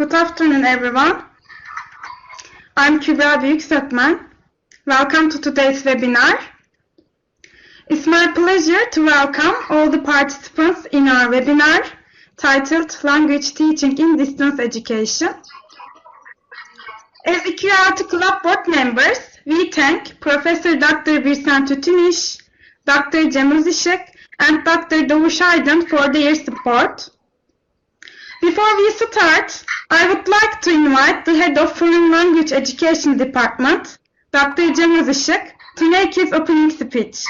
Good afternoon, everyone. I'm Kübra Büyüksökmen. Welcome to today's webinar. It's my pleasure to welcome all the participants in our webinar titled Language Teaching in Distance Education. As ELT Club board members, we thank Professor Dr. Birsen Tütüniş, Dr. Cem Özışık, and Dr. Doğuş Aydın for their support. Before we start, I would like to invite the head of Foreign Language Education Department, Dr. Cem Özışık, to make his opening speech.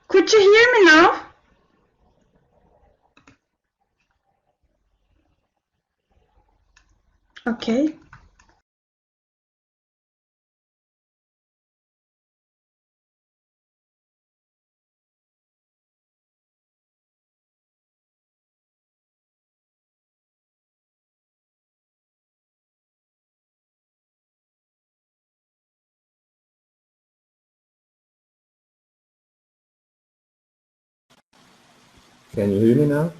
Could you hear me now? Okay. Can you hear me now?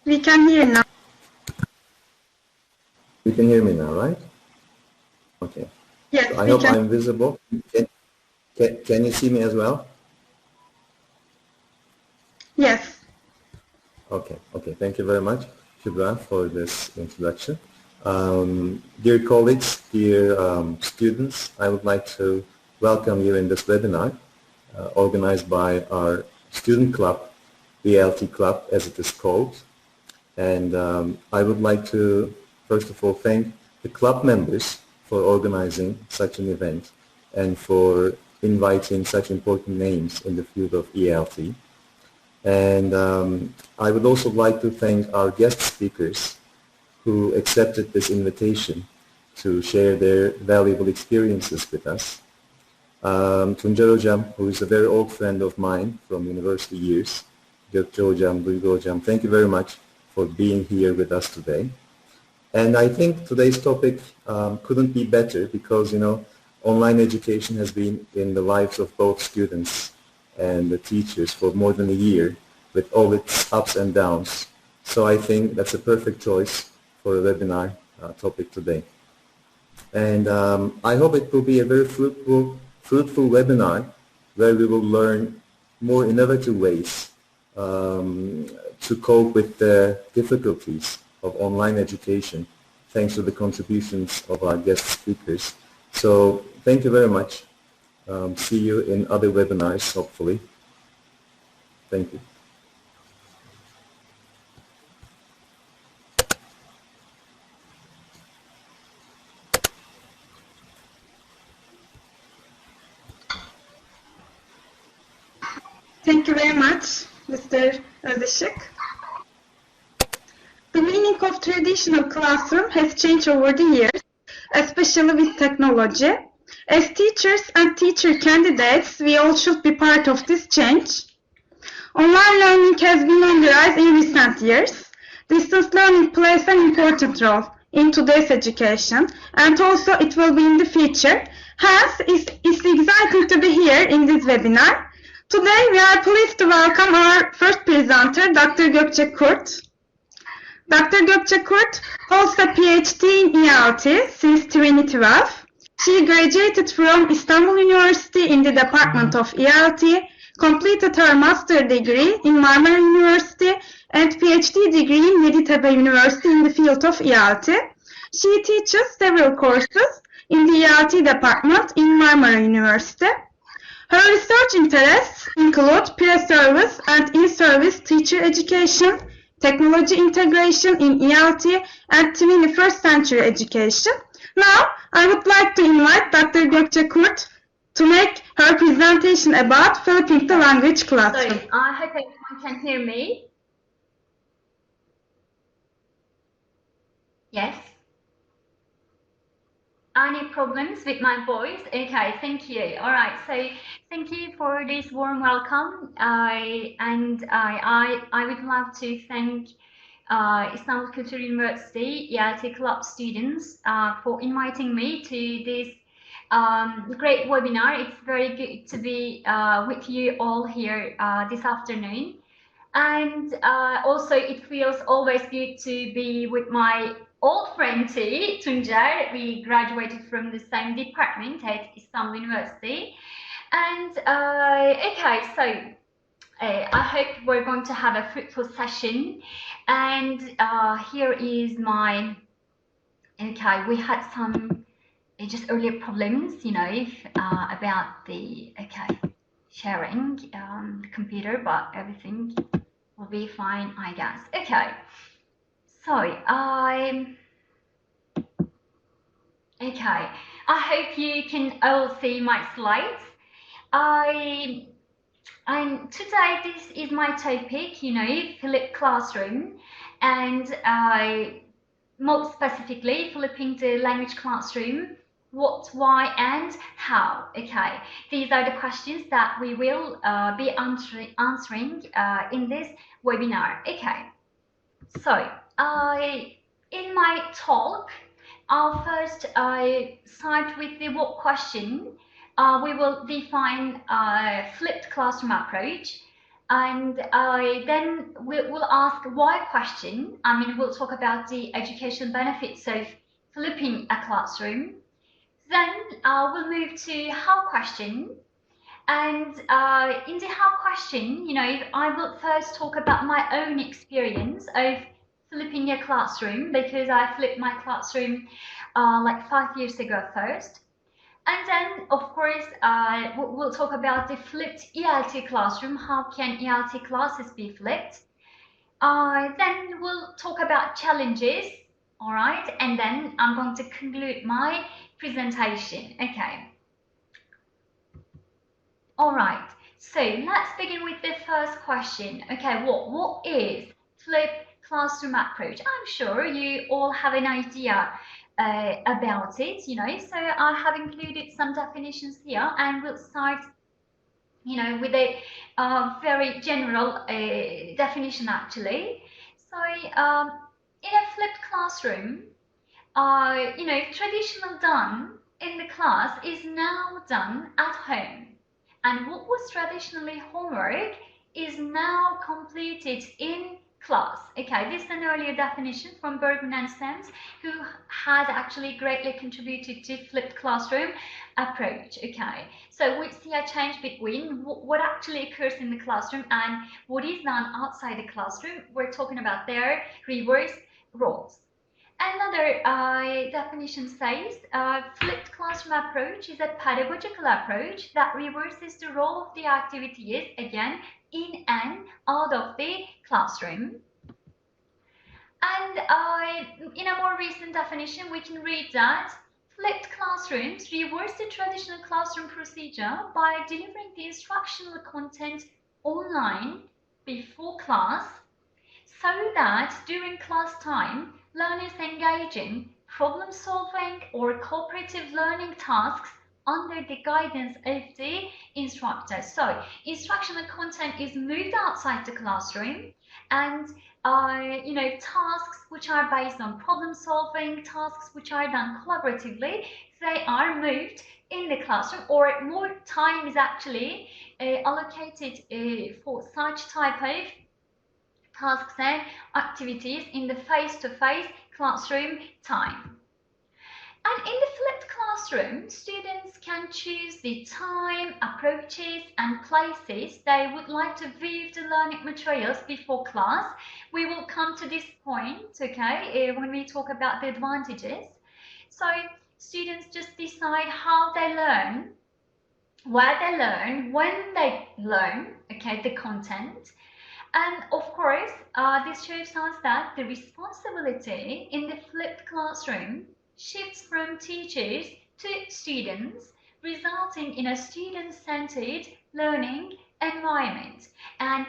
We can hear now. You can hear me now, right? Okay. Yes, so I hope I'm visible. Can you see me as well? Yes. Okay. Thank you very much, Kübra, for this introduction. Dear colleagues, dear students, I would like to welcome you in this webinar organized by our student club, the ELT Club as it is called. And I would like to, first of all, thank the club members for organizing such an event and for inviting such important names in the field of ELT. And I would also like to thank our guest speakers who accepted this invitation to share their valuable experiences with us. Tuncer Hocam, who is a very old friend of mine from university years, Gökçe Hocam, Duygu Hocam, thank you very much for being here with us today. And I think today's topic couldn't be better because, you know, online education has been in the lives of both students and the teachers for more than a year with all its ups and downs. So I think that's a perfect choice for a webinar topic today. And I hope it will be a very fruitful webinar where we will learn more innovative ways to cope with the difficulties of online education thanks to the contributions of our guest speakers. So thank you very much. See you in other webinars, hopefully. Thank you. Thank you very much, Mr. Özışık. The meaning of traditional classroom has changed over the years, especially with technology. As teachers and teacher candidates, we all should be part of this change. Online learning has been on the rise in recent years. Distance learning plays an important role in today's education, and also it will be in the future. Hence, it's exciting to be here in this webinar. Today, we are pleased to welcome our first presenter, Dr. Gökçe Kurt. Dr. Gökçe Kurt holds a PhD in ELT since 2012. She graduated from İstanbul University in the Department of ELT, completed her master degree in Marmara University and PhD degree in Yeditepe University in the field of ELT. She teaches several courses in the ELT department in Marmara University. Her research interests include pre-service and in-service teacher education, technology integration in ELT and 21st century education. Now, I would like to invite Dr. Gökçe Kurt to make her presentation about Philippine language classroom. So, I hope everyone can hear me. Yes. Any problems with my voice? Okay, thank you. All right, so thank you for this warm welcome. I would love to thank İstanbul Kültür University ELT Club students for inviting me to this great webinar. It's very good to be with you all here this afternoon. And also it feels always good to be with my old friend too, Tuncer. We graduated from the same department at İstanbul University. And okay, so I hope we're going to have a fruitful session. And here is my, okay, we had some just earlier problems, you know, about the, okay, sharing the computer, but everything will be fine, I guess. Okay, so okay, I hope you can all see my slides. Today this is my topic, you know, Philip Classroom, and more specifically, Philippine language classroom. What, why, and how? Okay, these are the questions that we will be answering in this webinar. Okay, so in my talk, I'll first start with the what question. We will define flipped classroom approach, and then we'll ask why question. I mean, we'll talk about the education benefits of flipping a classroom. Then we'll move to how question, and in the how question, you know, I will first talk about my own experience of flipping a classroom, because I flipped my classroom like 5 years ago first. And then, of course, we'll talk about the flipped ELT classroom. How can ELT classes be flipped? Then we'll talk about challenges, all right? And then I'm going to conclude my presentation. Okay. All right. So let's begin with the first question. Okay, what is flipped classroom approach? I'm sure you all have an idea about it, you know. So I have included some definitions here, and we'll start, you know, with a very general definition actually. So in a flipped classroom, you know, traditional done in the class is now done at home, and what was traditionally homework is now completed in class. Okay, this is an earlier definition from Bergman and Sens, who had actually greatly contributed to flipped classroom approach. Okay, so we see a change between what actually occurs in the classroom and what is done outside the classroom. We're talking about their reverse roles. Another definition says flipped classroom approach is a pedagogical approach that reverses the role of the activities, again, in and out of the classroom. And in a more recent definition, we can read that flipped classrooms reverse the traditional classroom procedure by delivering the instructional content online before class, so that during class time, learners engage in problem-solving or cooperative learning tasks under the guidance of the instructor. So, instructional content is moved outside the classroom, and you know, tasks which are based on problem-solving, tasks which are done collaboratively, they are moved in the classroom, or more time is actually allocated for such type of tasks and activities in the face-to-face classroom time. And in the flipped classroom, students can choose the time, approaches, and places they would like to view the learning materials before class. We will come to this point, okay, when we talk about the advantages. So students just decide how they learn, where they learn, when they learn, okay, the content. And of course, this shows us that the responsibility in the flipped classroom shifts from teachers to students, resulting in a student-centered learning environment. And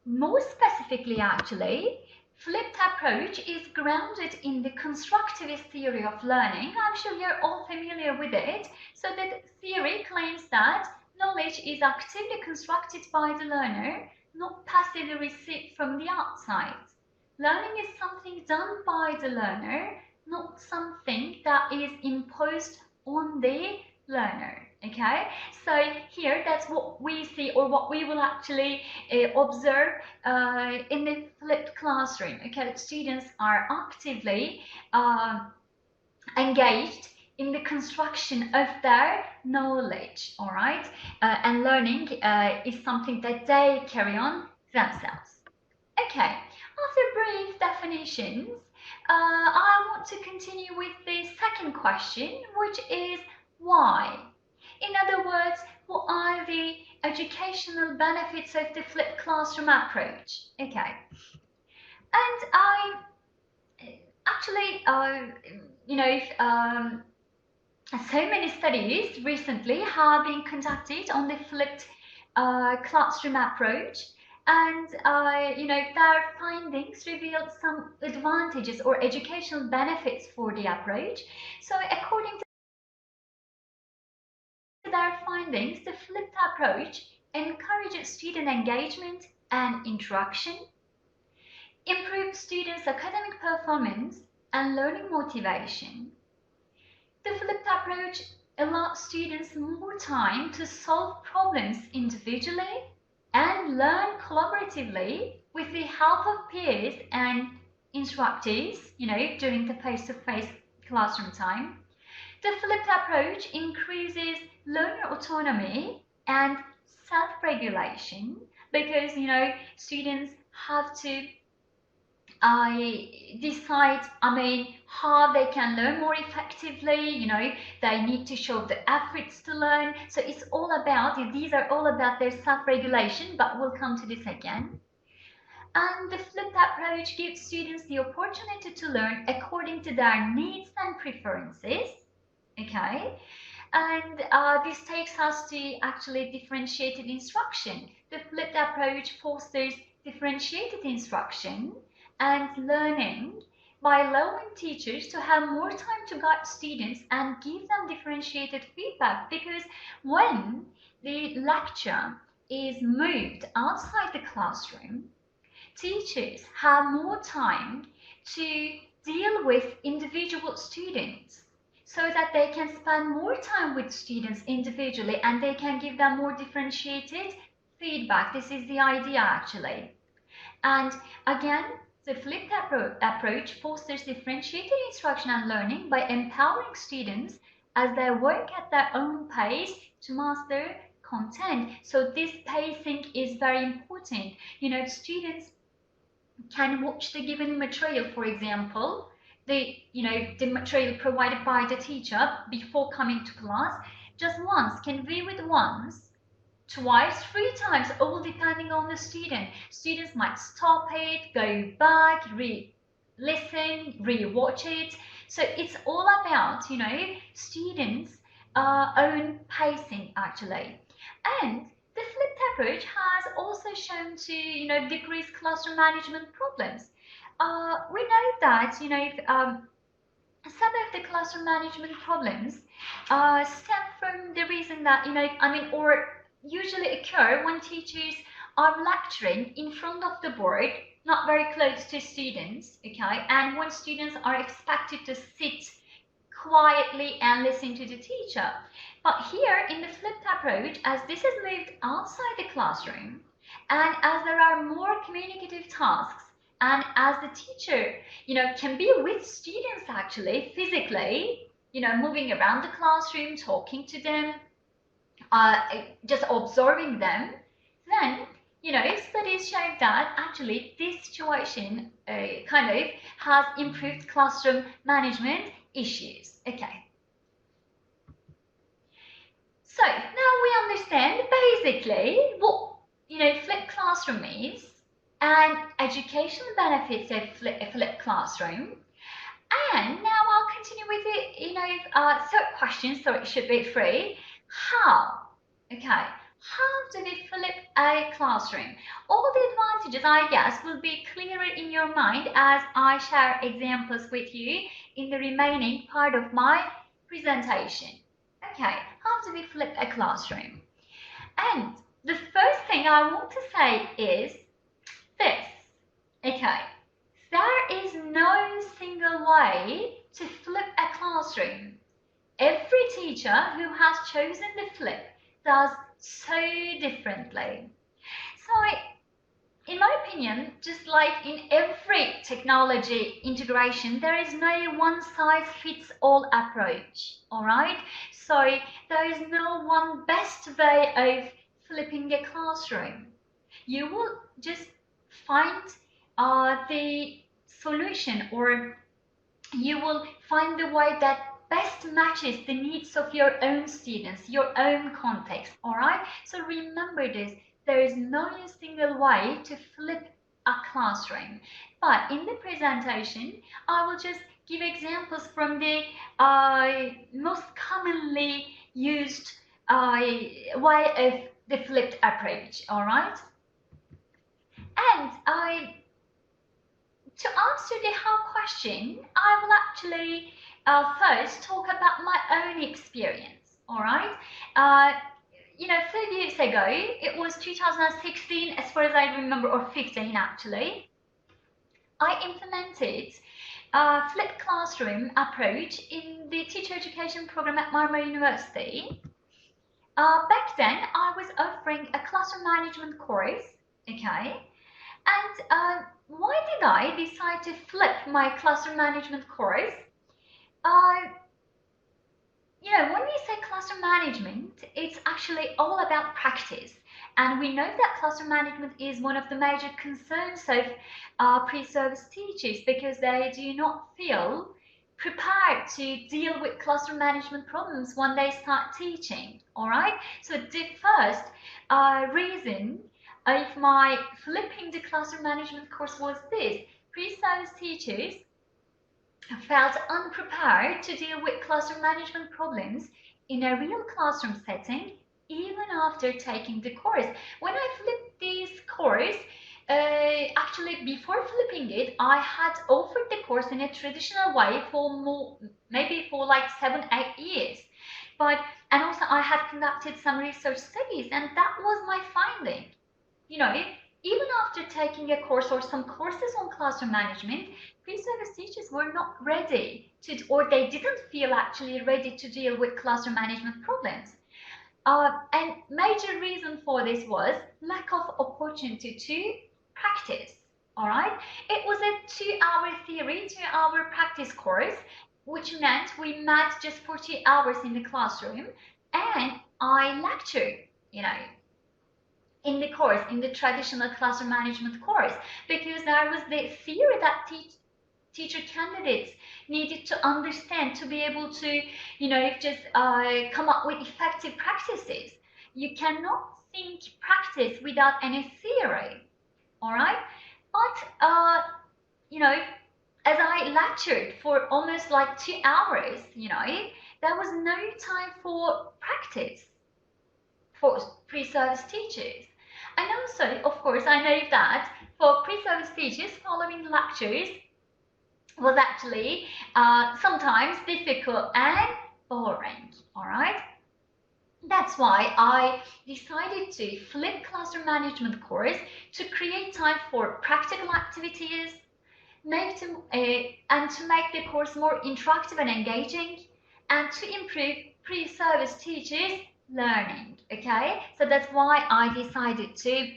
more specifically, actually, flipped approach is grounded in the constructivist theory of learning. I'm sure you're all familiar with it. So the theory claims that knowledge is actively constructed by the learner, not passively received from the outside. Learning is something done by the learner, not something that is imposed on the learner. Okay, so here that's what we see, or what we will actually observe in the flipped classroom. Okay, that students are actively engaged in the construction of their knowledge, all right, and learning is something that they carry on themselves. Okay, after brief definitions, I want to continue with the second question, which is why? In other words, what are the educational benefits of the flipped classroom approach? Okay, and I actually, so many studies recently have been conducted on the flipped classroom approach, and their findings revealed some advantages or educational benefits for the approach. So according to their findings, the flipped approach encourages student engagement and interaction, improves students' academic performance and learning motivation. The flipped approach allows students more time to solve problems individually and learn collaboratively with the help of peers and instructors, during the face-to-face classroom time. The flipped approach increases learner autonomy and self-regulation because, students have to decide, how they can learn more effectively, they need to show the efforts to learn. So it's all about, these are all about their self-regulation, but we'll come to this again. And the flipped approach gives students the opportunity to learn according to their needs and preferences, okay? And this takes us to actually differentiated instruction. The flipped approach fosters differentiated instruction and learning by allowing teachers to have more time to guide students and give them differentiated feedback, because when the lecture is moved outside the classroom, teachers have more time to deal with individual students so that they can spend more time with students individually and they can give them more differentiated feedback. This is the idea actually. And again, the flipped approach fosters differentiated instruction and learning by empowering students as they work at their own pace to master content. So this pacing is very important. Students can watch the given material, for example, the material provided by the teacher before coming to class, just once, can view it once, twice, 3 times, all depending on the student. Students might stop it, go back, re-listen, re-watch it. So it's all about, students' own pacing actually. And the flipped approach has also shown to, decrease classroom management problems. We know that, some of the classroom management problems stem from the reason that, or usually occur when teachers are lecturing in front of the board, not very close to students, okay? And when students are expected to sit quietly and listen to the teacher. But here in the flipped approach, as this is moved outside the classroom, and as there are more communicative tasks, and as the teacher, can be with students actually, physically, moving around the classroom, talking to them, just observing them, then, studies show that actually this situation has improved classroom management issues. Okay. So now we understand basically what, flipped classroom is and educational benefits of a flipped classroom. And now I'll continue with the, third question, so it should be 3. How? Okay, how do we flip a classroom? All the advantages, I guess, will be clearer in your mind as I share examples with you in the remaining part of my presentation. Okay, how do we flip a classroom? And the first thing I want to say is this. Okay, there is no single way to flip a classroom. Every teacher who has chosen the flip does so differently. So, in my opinion, just like in every technology integration, there is no one-size-fits-all approach, all right? So, there is no one best way of flipping a classroom. You will just find the solution, or you will find the way that best matches the needs of your own students, your own context, all right? So remember this, there is no single way to flip a classroom. But in the presentation, I will just give examples from the most commonly used way of the flipped approach, all right? And to answer the how question, I will actually first talk about my own experience, all right? You know, 5 years ago, it was 2016, as far as I remember, or 15 actually, I implemented a flipped classroom approach in the teacher education program at Marmara University. Back then, I was offering a classroom management course, okay? And why did I decide to flip my classroom management course? You know, when we say classroom management, it's actually all about practice. And we know that classroom management is one of the major concerns of pre-service teachers because they do not feel prepared to deal with classroom management problems when they start teaching, all right? So the first reason of my flipping the classroom management course was this: pre-service teachers felt unprepared to deal with classroom management problems in a real classroom setting, even after taking the course. When I flipped this course, actually before flipping it, I had offered the course in a traditional way for maybe for like 7-8 years. And also I had conducted some research studies, and that was my finding. You know, even after taking a course or some courses on classroom management, pre-service teachers were not ready to, or they didn't feel actually ready to deal with classroom management problems. And major reason for this was lack of opportunity to practice, all right? It was a 2-hour theory, 2-hour practice course, which meant we met just for 2 hours in the classroom, and I lectured, you know, in the course, in the traditional classroom management course, because there was the theory that teacher candidates needed to understand to be able to, you know, just come up with effective practices. You cannot think practice without any theory, all right? But, you know, as I lectured for almost like 2 hours, you know, there was no time for practice for pre-service teachers. And also, of course, I know that for pre-service teachers, following lectures was actually sometimes difficult and boring, all right? That's why I decided to flip classroom management course to create time for practical activities, and to make the course more interactive and engaging, and to improve pre-service teachers' learning, okay? So that's why I decided to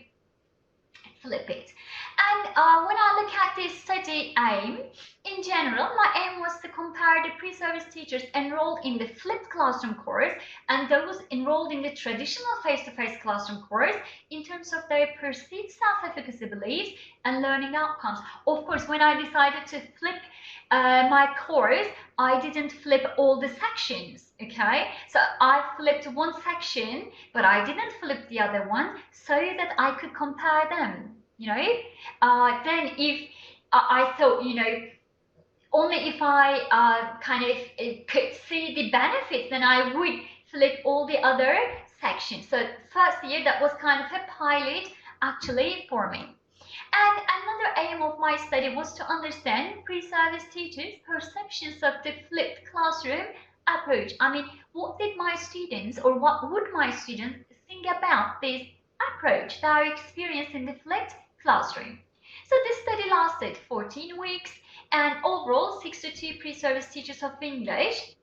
flip it. And when I look at this study aim, in general, my aim was to compare the pre-service teachers enrolled in the flipped classroom course and those enrolled in the traditional face-to-face classroom course in terms of their perceived self-efficacy beliefs and learning outcomes. Of course, when I decided to flip my course, I didn't flip all the sections, okay? So I flipped one section, but I didn't flip the other one so that I could compare them. you know. Then if I thought, you know, only if I could see the benefits, then I would flip all the other sections. So first year, that was kind of a pilot actually for me. And another aim of my study was to understand pre-service teachers' perceptions of the flipped classroom approach. I mean, what did my students, or what would my students think about this approach, their experience in the flipped classroom? So this study lasted 14 weeks, and overall 62 pre-service teachers of English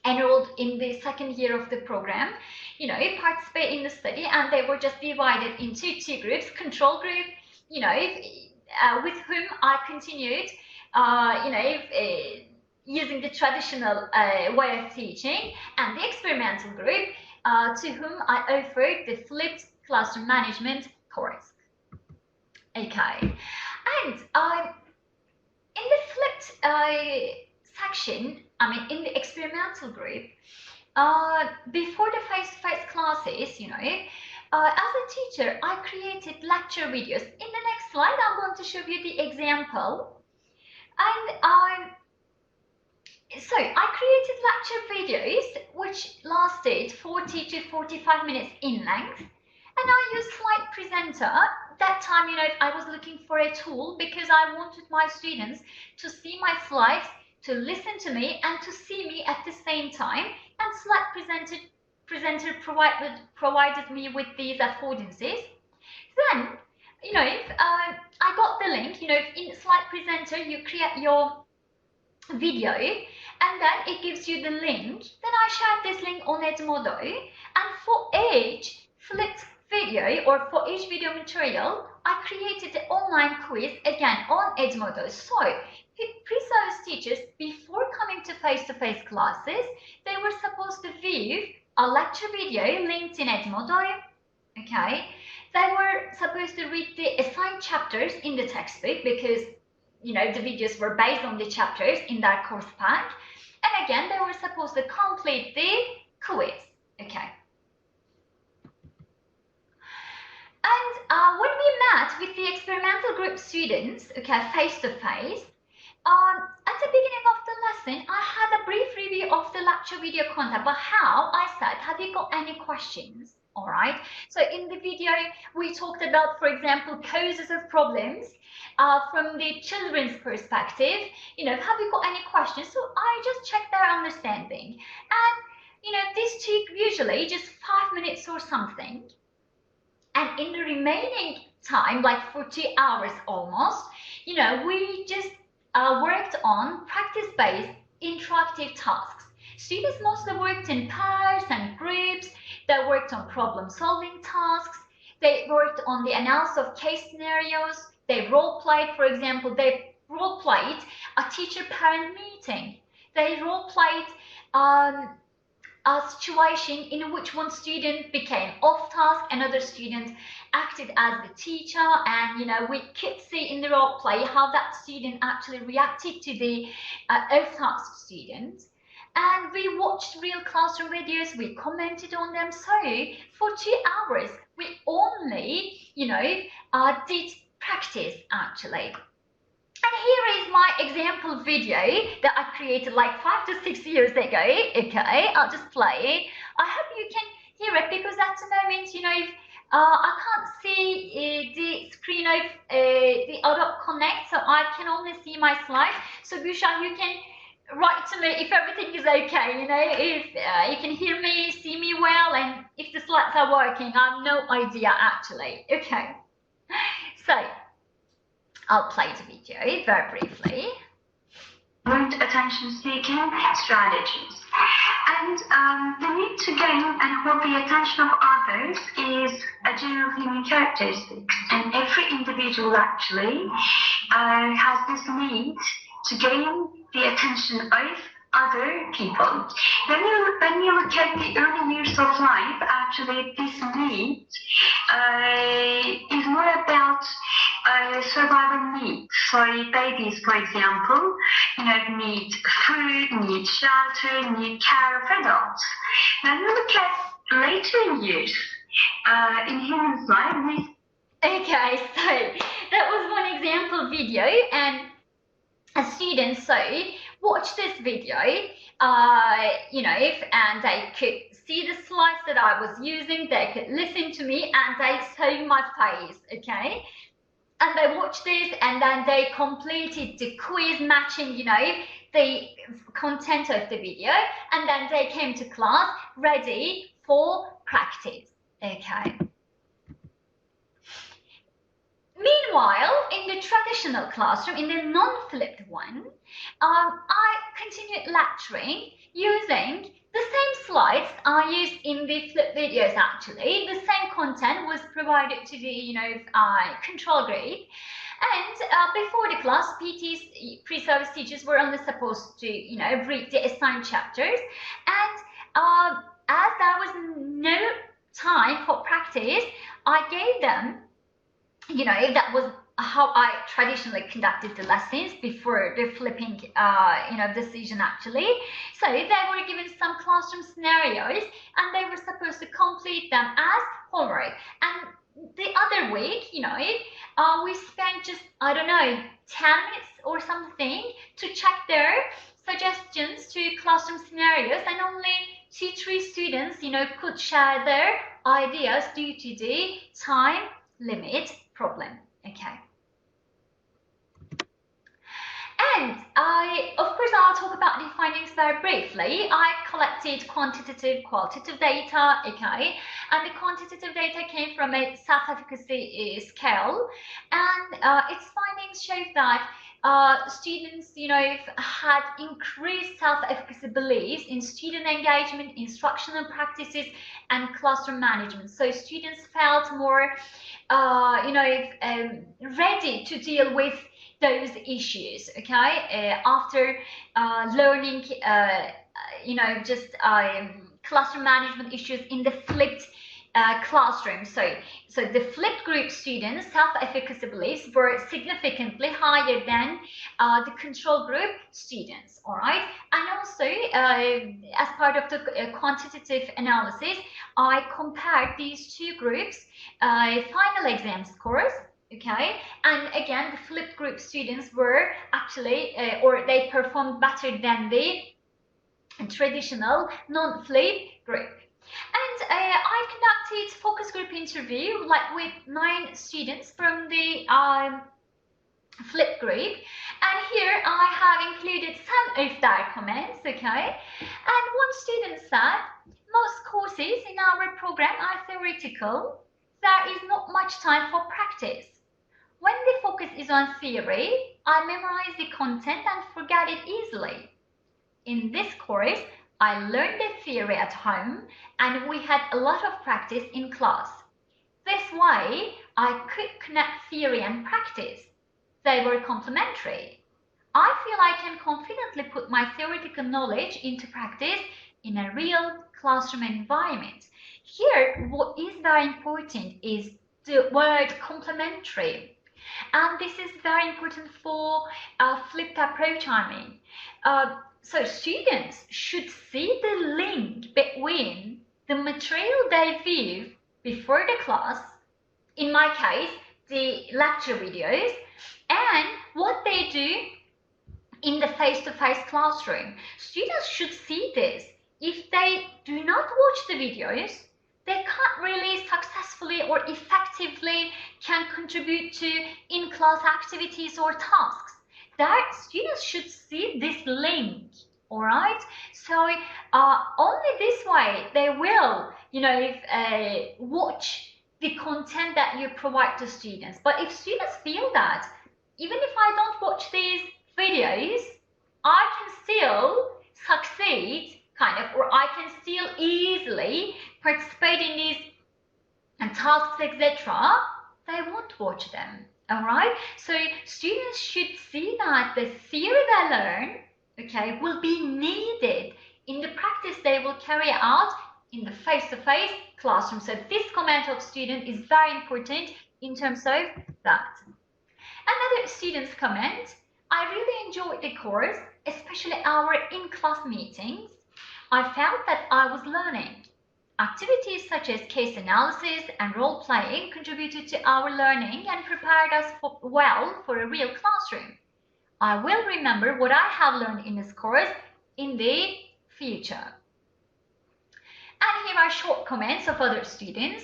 enrolled in the second year of the program, you know, participate in the study, and they were just divided into two groups: control group, you know, with whom I continued, you know, using the traditional way of teaching, and the experimental group, to whom I offered the flipped classroom management course. Okay, and in the flipped section, I mean, in the experimental group, before the face-to-face classes, you know, as a teacher, I created lecture videos. In the next slide, I'm going to show you the example. And so I created lecture videos which lasted 40 to 45 minutes in length. And I used Slide Presenter. That time, you know, I was looking for a tool because I wanted my students to see my slides, to listen to me, and to see me at the same time. And Slide Presenter provided me with these affordances. Then, you know, I got the link. You know, in Slide Presenter, you create your video, and then it gives you the link. Then I shared this link on Edmodo, and for each flipped video, or for each video material, I created an online quiz again on Edmodo. So pre-service teachers, before coming to face-to-face classes, they were supposed to view a lecture video linked in Edmodo. Okay, they were supposed to read the assigned chapters in the textbook, because, you know, the videos were based on the chapters in their course pack. And again, they were supposed to complete the quiz. Okay. And when we met with the experimental group students, okay, face-to-face, at the beginning of the lesson, I had a brief review of the lecture video content, but how I said, have you got any questions? All right. So in the video, we talked about, for example, causes of problems from the children's perspective. You know, have you got any questions? So I just checked their understanding. And, you know, this took usually just 5 minutes or something. And in the remaining time, like for 2 hours almost, you know, we just worked on practice-based interactive tasks. Students mostly worked in pairs and groups. They worked on problem-solving tasks. They worked on the analysis of case scenarios. They role-played, for example, they role-played a teacher-parent meeting. They role-played a situation in which one student became off task, another student acted as the teacher, and, you know, we could see in the role play how that student actually reacted to the off task student. And we watched real classroom videos, we commented on them. So for 2 hours, we only, you know, did practice actually. And here is my example video that I created like 5 to 6 years ago. Okay, I'll just play it. I hope you can hear it, because at the moment, you know, I can't see the screen of the Adobe Connect, so I can only see my slides. So Gülşah, you can write to me if everything is okay, you know, if you can hear me, see me well, and if the slides are working. I have no idea actually. Okay, so I'll play the video very briefly. Learned attention seeking strategies. And the need to gain and hold the attention of others is a general human characteristic. And every individual actually has this need to gain the attention of other people. When you look at the early years of life, actually this need is more about survival needs. So babies, for example, you know, need food, need shelter, need care of adults. When we look at later years in human life, we Okay, so that was one example video, and a student watch this video, and they could see the slides that I was using, they could listen to me, and they saw my face, okay? And they watched this, and then they completed the quiz matching, the content of the video, and then they came to class ready for practice, okay? Meanwhile, in the traditional classroom, in the non-flipped one, I continued lecturing using the same slides I used in the flipped videos. Actually, the same content was provided to the control group, and before the class, PTs, pre-service teachers, were only supposed to read the assigned chapters, and as there was no time for practice, I gave them. That was how I traditionally conducted the lessons before the flipping, decision actually. So they were given some classroom scenarios, and they were supposed to complete them as homework. And the other week, we spent just, 10 minutes or something to check their suggestions to classroom scenarios, and only 2-3 students, could share their ideas due to the time limit problem, okay? And of course, I'll talk about the findings very briefly. I collected quantitative, qualitative data, okay? And the quantitative data came from a self-efficacy scale, and its findings showed that students, had increased self-efficacy beliefs in student engagement, instructional practices, and classroom management. So students felt more, ready to deal with those issues, okay, after learning, classroom management issues in the flipped classroom. So the flipped group students' self-efficacy beliefs were significantly higher than the control group students, all right? And also, as part of the quantitative analysis, I compared these two groups' final exam scores, okay? And again, the flipped group students were actually, or they performed better than the traditional non-flipped group. And I conducted focus group interview with 9 students from the flipped group, and here I have included some of their comments, okay? And one student said, most courses in our program are theoretical. There is not much time for practice. When the focus is on theory, I memorize the content and forget it easily. In this course, I learned the theory at home, and we had a lot of practice in class. This way, I could connect theory and practice. They were complementary. I feel I can confidently put my theoretical knowledge into practice in a real classroom environment. Here, what is very important is the word complementary. And this is very important for flipped approach, So students should see the link between the material they view before the class, in my case, the lecture videos, and what they do in the face-to-face classroom. Students should see this. If they do not watch the videos, they can't really successfully or effectively can contribute to in-class activities or tasks. That students should see this link, all right? So only this way they will, watch the content that you provide to students. But if students feel that even if I don't watch these videos, I can still succeed, or I can still easily participate in these tasks, etc., they won't watch them, all right? So students should see that the theory they learn, okay, will be needed in the practice they will carry out in the face-to-face classroom. So this comment of student is very important in terms of that. Another student's comment, I really enjoyed the course, especially our in-class meetings. I felt that I was learning. Activities such as case analysis and role-playing contributed to our learning and prepared us well for a real classroom. I will remember what I have learned in this course in the future. And here are short comments of other students.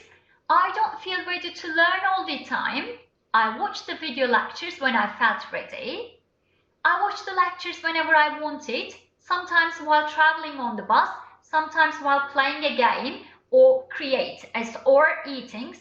I don't feel ready to learn all the time. I watch the video lectures when I felt ready. I watch the lectures whenever I wanted, sometimes while traveling on the bus, sometimes while playing a game or eating.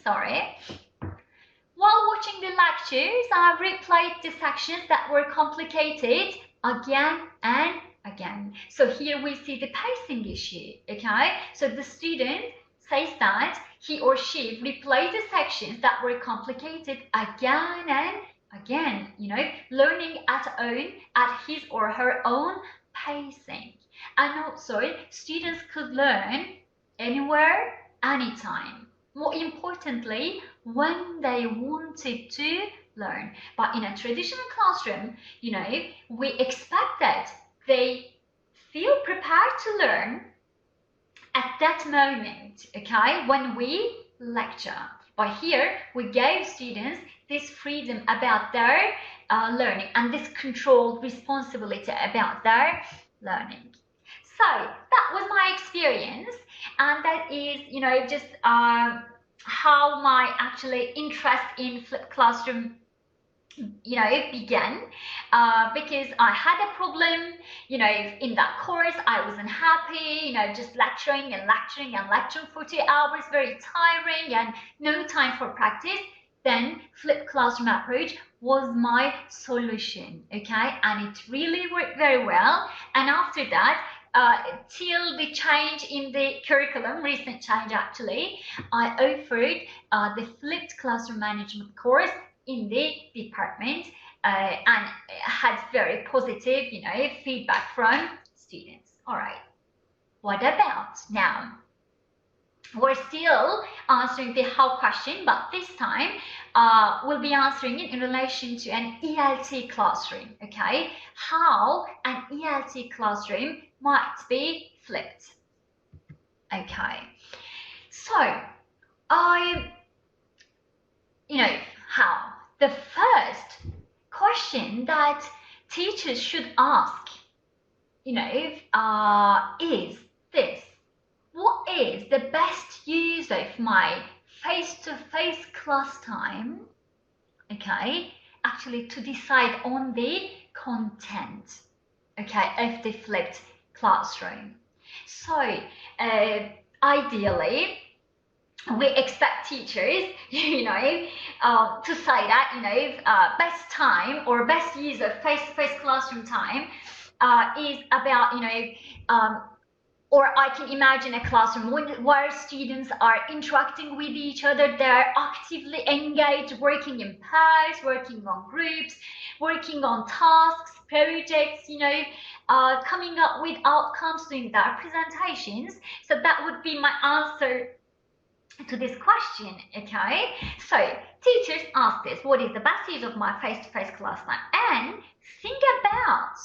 While watching the lectures, I replayed the sections that were complicated again and again. So here we see the pacing issue, okay? So the student says that he or she replayed the sections that were complicated again and again, learning at his or her own pacing. And also, students could learn anywhere, anytime. More importantly, when they wanted to learn. But in a traditional classroom, we expect that they feel prepared to learn at that moment, okay, when we lecture. But here, we gave students this freedom about their learning and this controlled responsibility about their learning. So that was my experience, and that is, just how my actually interest in flipped classroom, began, because I had a problem, in that course. I wasn't happy, just lecturing for 2 hours, very tiring and no time for practice. Then flipped classroom approach was my solution, okay, and it really worked very well. And after that, till the change in the curriculum, recent change actually, I offered the flipped classroom management course in the department, and had very positive, feedback from students. All right, what about now? We're still answering the how question, but this time we'll be answering it in relation to an ELT classroom, okay? How an ELT classroom might be flipped. Okay, so how? The first question that teachers should ask, is this: what is the best use of my face-to-face class time, okay, actually to decide on the content, okay, of the flipped classroom? So ideally, we expect teachers, to say that, best time or best use of face-to-face classroom time is about, or I can imagine a classroom where students are interacting with each other, they're actively engaged, working in pairs, working on groups, working on tasks, projects, coming up with outcomes, doing their presentations. So that would be my answer to this question, okay? So teachers ask this: what is the best use of my face-to-face class time? And think about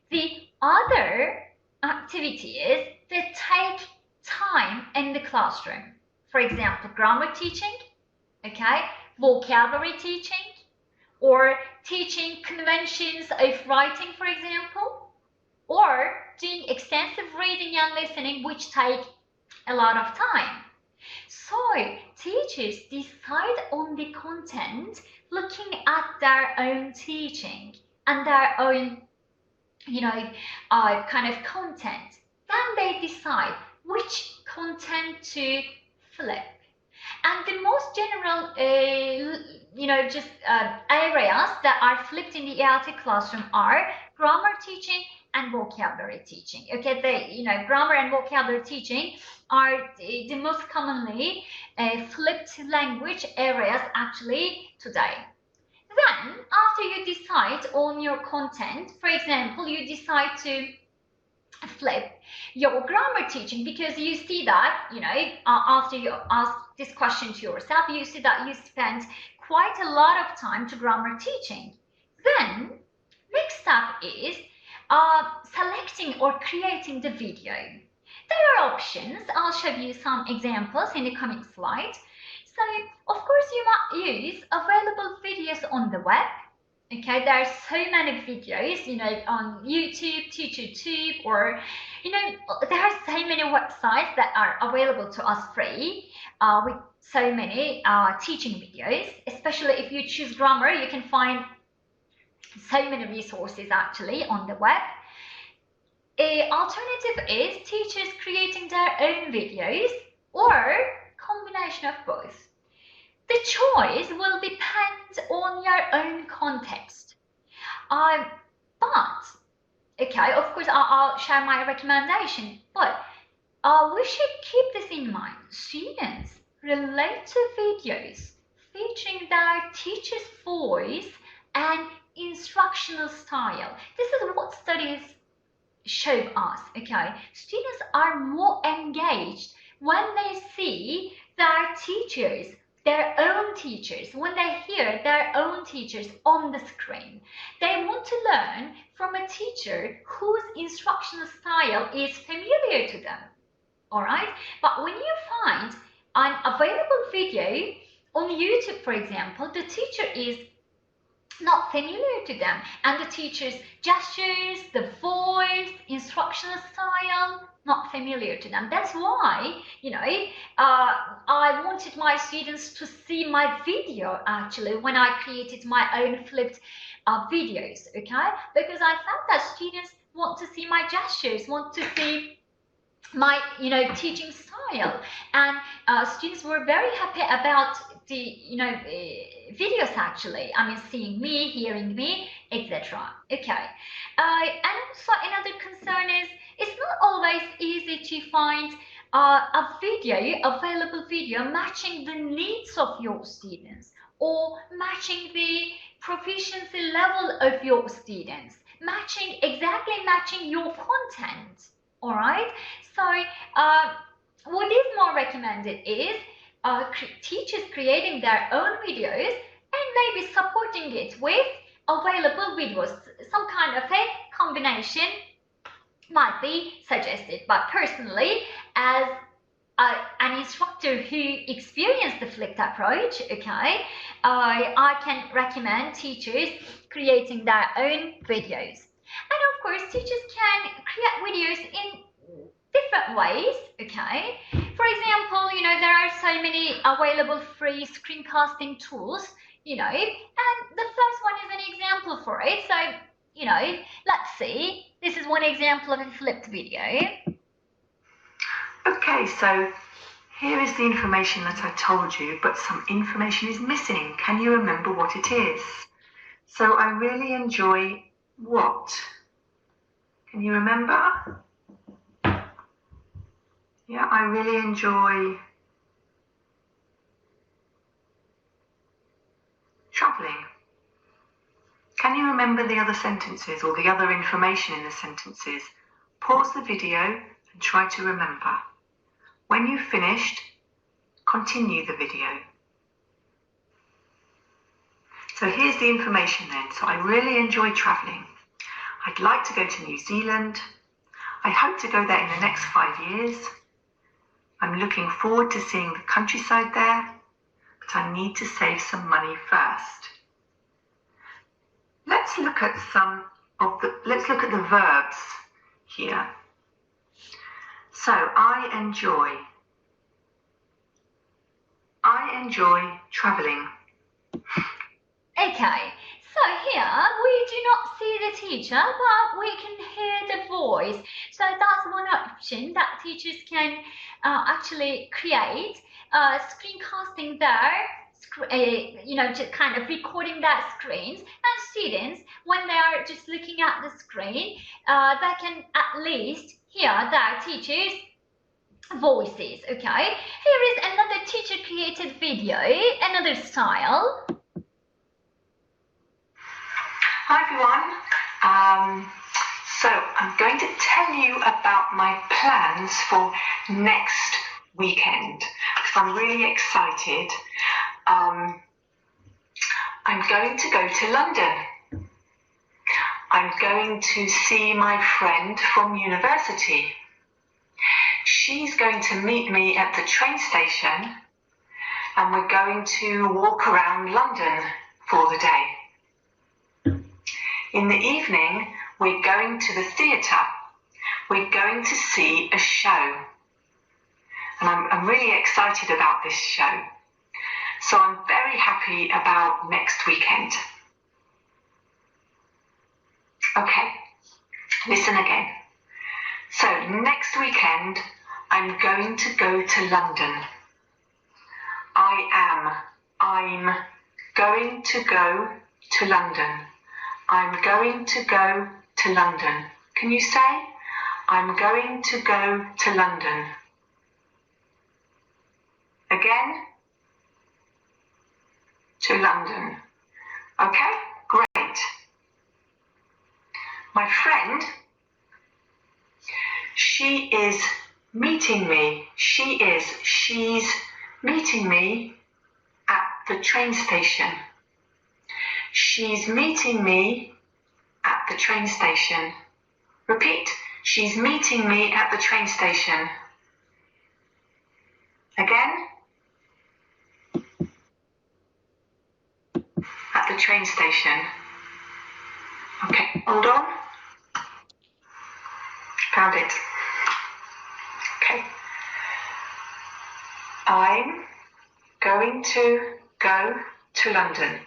the other activities that take time in the classroom. For example, grammar teaching, okay, vocabulary teaching, or teaching conventions of writing, for example, or doing extensive reading and listening, which take a lot of time. So teachers decide on the content looking at their own teaching and their own, kind of content. Then they decide which content to flip. And the most general, areas that are flipped in the ELT classroom are grammar teaching and vocabulary teaching. Okay, grammar and vocabulary teaching are the most commonly flipped language areas actually today. Then, after you decide on your content, for example, you decide to flip your grammar teaching because you see that, after you ask this question to yourself, you see that you spent quite a lot of time to grammar teaching. Then, next step is selecting or creating the video. There are options. I'll show you some examples in the coming slide. So, of course, you might use available videos on the web. Okay, there are so many videos, you know, on YouTube, TeacherTube, or, you know, there are so many websites that are available to us free with so many teaching videos. Especially if you choose grammar, you can find so many resources actually on the web. An alternative is teachers creating their own videos or combination of both. The choice will depend on your own context. But, okay, of course, I'll share my recommendation, but we should keep this in mind. Students relate to videos featuring their teacher's voice and instructional style. This is what studies show us, okay? Students are more engaged when they see their teachers, their own teachers, when they hear their own teachers on the screen. They want to learn from a teacher whose instructional style is familiar to them, all right? But when you find an available video on YouTube, for example, the teacher is not familiar to them, and the teacher's gestures, the voice, instructional style, not familiar to them. That's why, you know, I wanted my students to see my video actually when I created my own flipped videos, okay? Because I found that students want to see my gestures, want to see my, you know, teaching style, and students were very happy about the, you know, videos actually. I mean, seeing me, hearing me, etc. Okay, and also another concern is it's not always easy to find a video, available video matching the needs of your students or matching the proficiency level of your students, exactly matching your content. All right, so what is more recommended is teachers creating their own videos and maybe supporting it with available videos. Some kind of a combination might be suggested, but personally, as an instructor who experienced the flipped approach, okay, I can recommend teachers creating their own videos. And of course, teachers can create videos in different ways, okay? For example, you know, there are so many available free screencasting tools, you know, and the first one is an example for it. So, you know, let's see. This is one example of a flipped video. Okay, so here is the information that I told you, but some information is missing. Can you remember what it is? So I really enjoy what? Can you remember? Yeah, I really enjoy travelling. Can you remember the other sentences or the other information in the sentences? Pause the video and try to remember. When you've finished, continue the video. So here's the information then. So I really enjoy travelling. I'd like to go to New Zealand. I hope to go there in the next 5 years. I'm looking forward to seeing the countryside there, but I need to save some money first. Let's look at the verbs here. So I enjoy travelling. Okay, so here we do not see the teacher, but we can hear the voice. So that's one option that teachers can actually create, screencasting their, you know, just kind of recording their screens, and students, when they are just looking at the screen, they can at least hear their teachers' voices, okay? Here is another teacher-created video, another style. Hi everyone. So I'm going to tell you about my plans for next weekend because I'm really excited. I'm going to go to London. I'm going to see my friend from university. She's going to meet me at the train station and we're going to walk around London for the day. In the evening, we're going to the theatre. We're going to see a show. And I'm really excited about this show. So I'm very happy about next weekend. Okay, listen again. So next weekend, I'm going to go to London. I'm going to go to London. I'm going to go to London. Can you say? I'm going to go to London. Again? To London. Okay, great. My friend, she is meeting me. She's meeting me at the train station. She's meeting me at the train station. Repeat, she's meeting me at the train station. Again? At the train station. Okay, hold on. Found it. Okay. I'm going to go to London.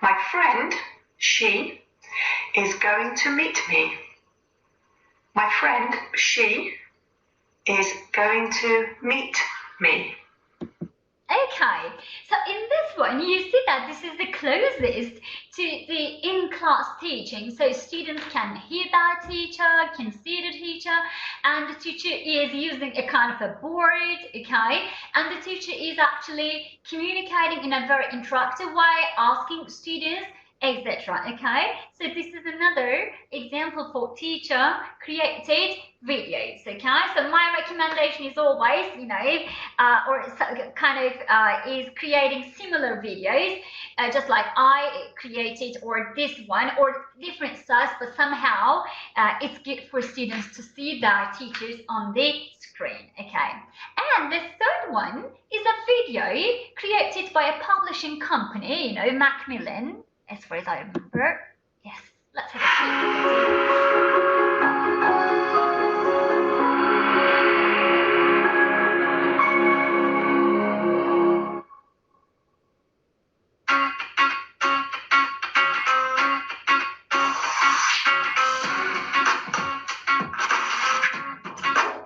My friend, she, is going to meet me. My friend, she, is going to meet me. Okay, so in this one, you see that this is the closest to the in-class teaching. So students can hear that teacher, can see the teacher, and the teacher is using a kind of a board, okay? And the teacher is actually communicating in a very interactive way, asking students, etc. Okay, so this is another example for teacher created videos. Okay, so my recommendation is always, you know, is creating similar videos, just like I created, or this one, or different styles, but somehow it's good for students to see their teachers on the screen. Okay, and the third one is a video created by a publishing company, you know, Macmillan, as far as I remember. Yes, let's have a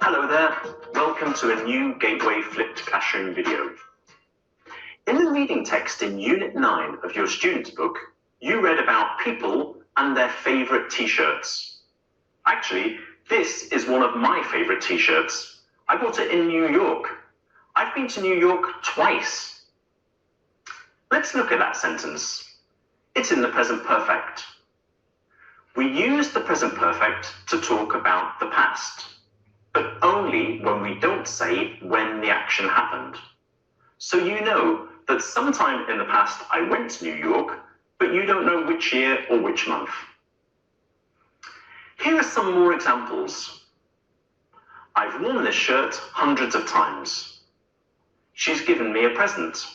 Hello there, welcome to a new Gateway Flipped Classroom video. In the reading text in Unit 9 of your student's book, you read about people and their favourite t-shirts. Actually, this is one of my favourite t-shirts. I bought it in New York. I've been to New York twice. Let's look at that sentence. It's in the present perfect. We use the present perfect to talk about the past, but only when we don't say when the action happened. So you know that sometime in the past I went to New York, but you don't know which year or which month. Here are some more examples. I've worn this shirt hundreds of times. She's given me a present.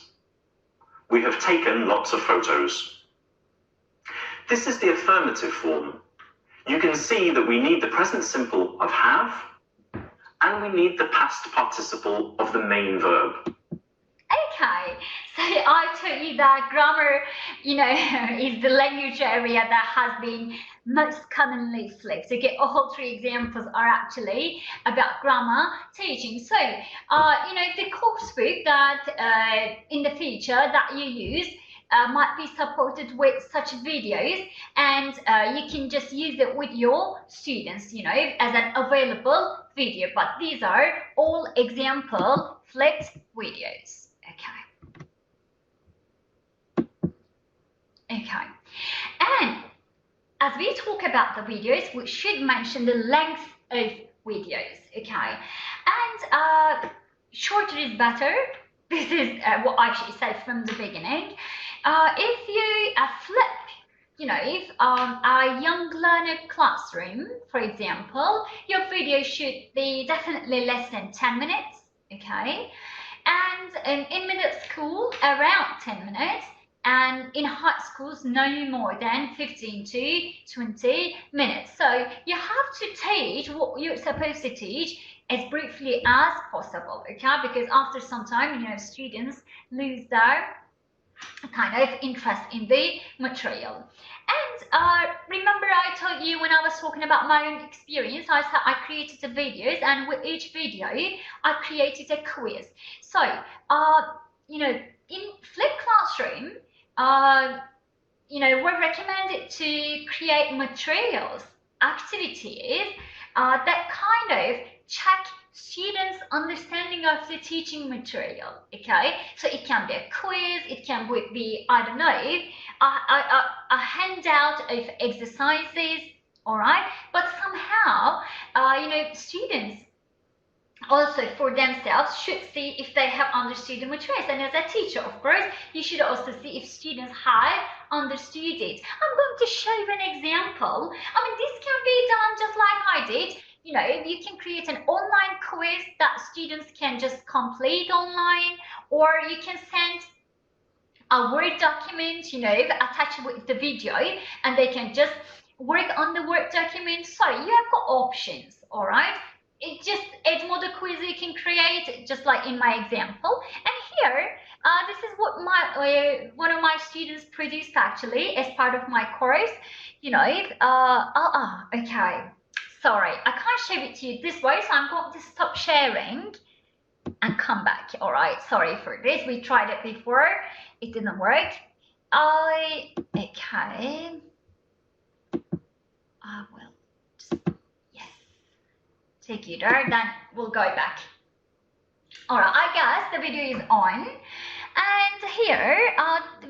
We have taken lots of photos. This is the affirmative form. You can see that we need the present simple of have, and we need the past participle of the main verb. Okay, so I told you that grammar, you know, is the language area that has been most commonly flipped. Okay, all three examples are actually about grammar teaching. So, you know, the course book that in the future that you use might be supported with such videos, and you can just use it with your students, you know, as an available video. But these are all example flipped videos. Okay, and as we talk about the videos, we should mention the length of videos. Okay, and shorter is better. This is what I should say from the beginning. If you flip you know, if a young learner classroom, for example, your video should be definitely less than 10 minutes, okay? And in middle school, around 10 minutes, and in high schools, no more than 15 to 20 minutes. So you have to teach what you're supposed to teach as briefly as possible, okay? Because after some time, you know, students lose their kind of interest in the material. And remember I told you when I was talking about my own experience, I said I created the videos, and with each video I created a quiz. So you know, in flipped classroom, you know, we're recommended to create materials, activities that kind of check students' understanding of the teaching material, okay? So it can be a quiz, it can be, I don't know, a handout of exercises, all right? But somehow, you know, students also for themselves should see if they have understood the materials. And as a teacher, of course, you should also see if students have understood it. I'm going to show you an example. I mean, this can be done just like I did. You know, you can create an online quiz that students can just complete online, or you can send a Word document, you know, attached with the video, and they can just work on the Word document. So you have got options, all right? It just adds more the quiz you can create, just like in my example. And here, this is what my one of my students produced actually as part of my course. You know, okay. Sorry, I can't show it to you this way, so I'm going to stop sharing and come back. All right, sorry for this. We tried it before, it didn't work. Okay. I will just, yes, take you there, then we'll go back. All right, I guess the video is on. And here,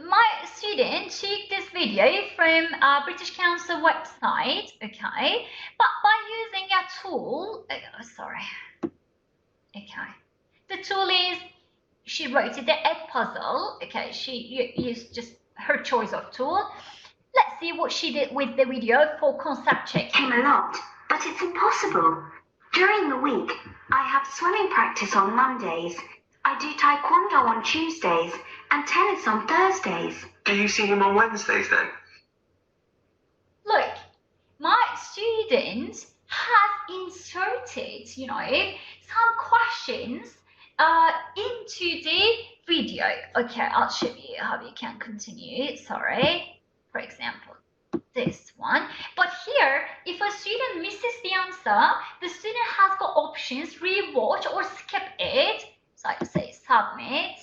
my student took this video from British Council website, okay? But by using a tool, the tool is, she wrote it a puzzle, okay? She used just her choice of tool. Let's see what she did with the video for concept checking. A lot, but it's impossible. During the week, I have swimming practice on Mondays. I do taekwondo on Tuesdays and tennis on Thursdays. Do you see him on Wednesdays then? Look, my student has inserted, you know, some questions into the video. Okay, I'll show you how you can continue. Sorry, for example, this one. But here, if a student misses the answer, the student has got options, rewatch or skip it. So I say submit.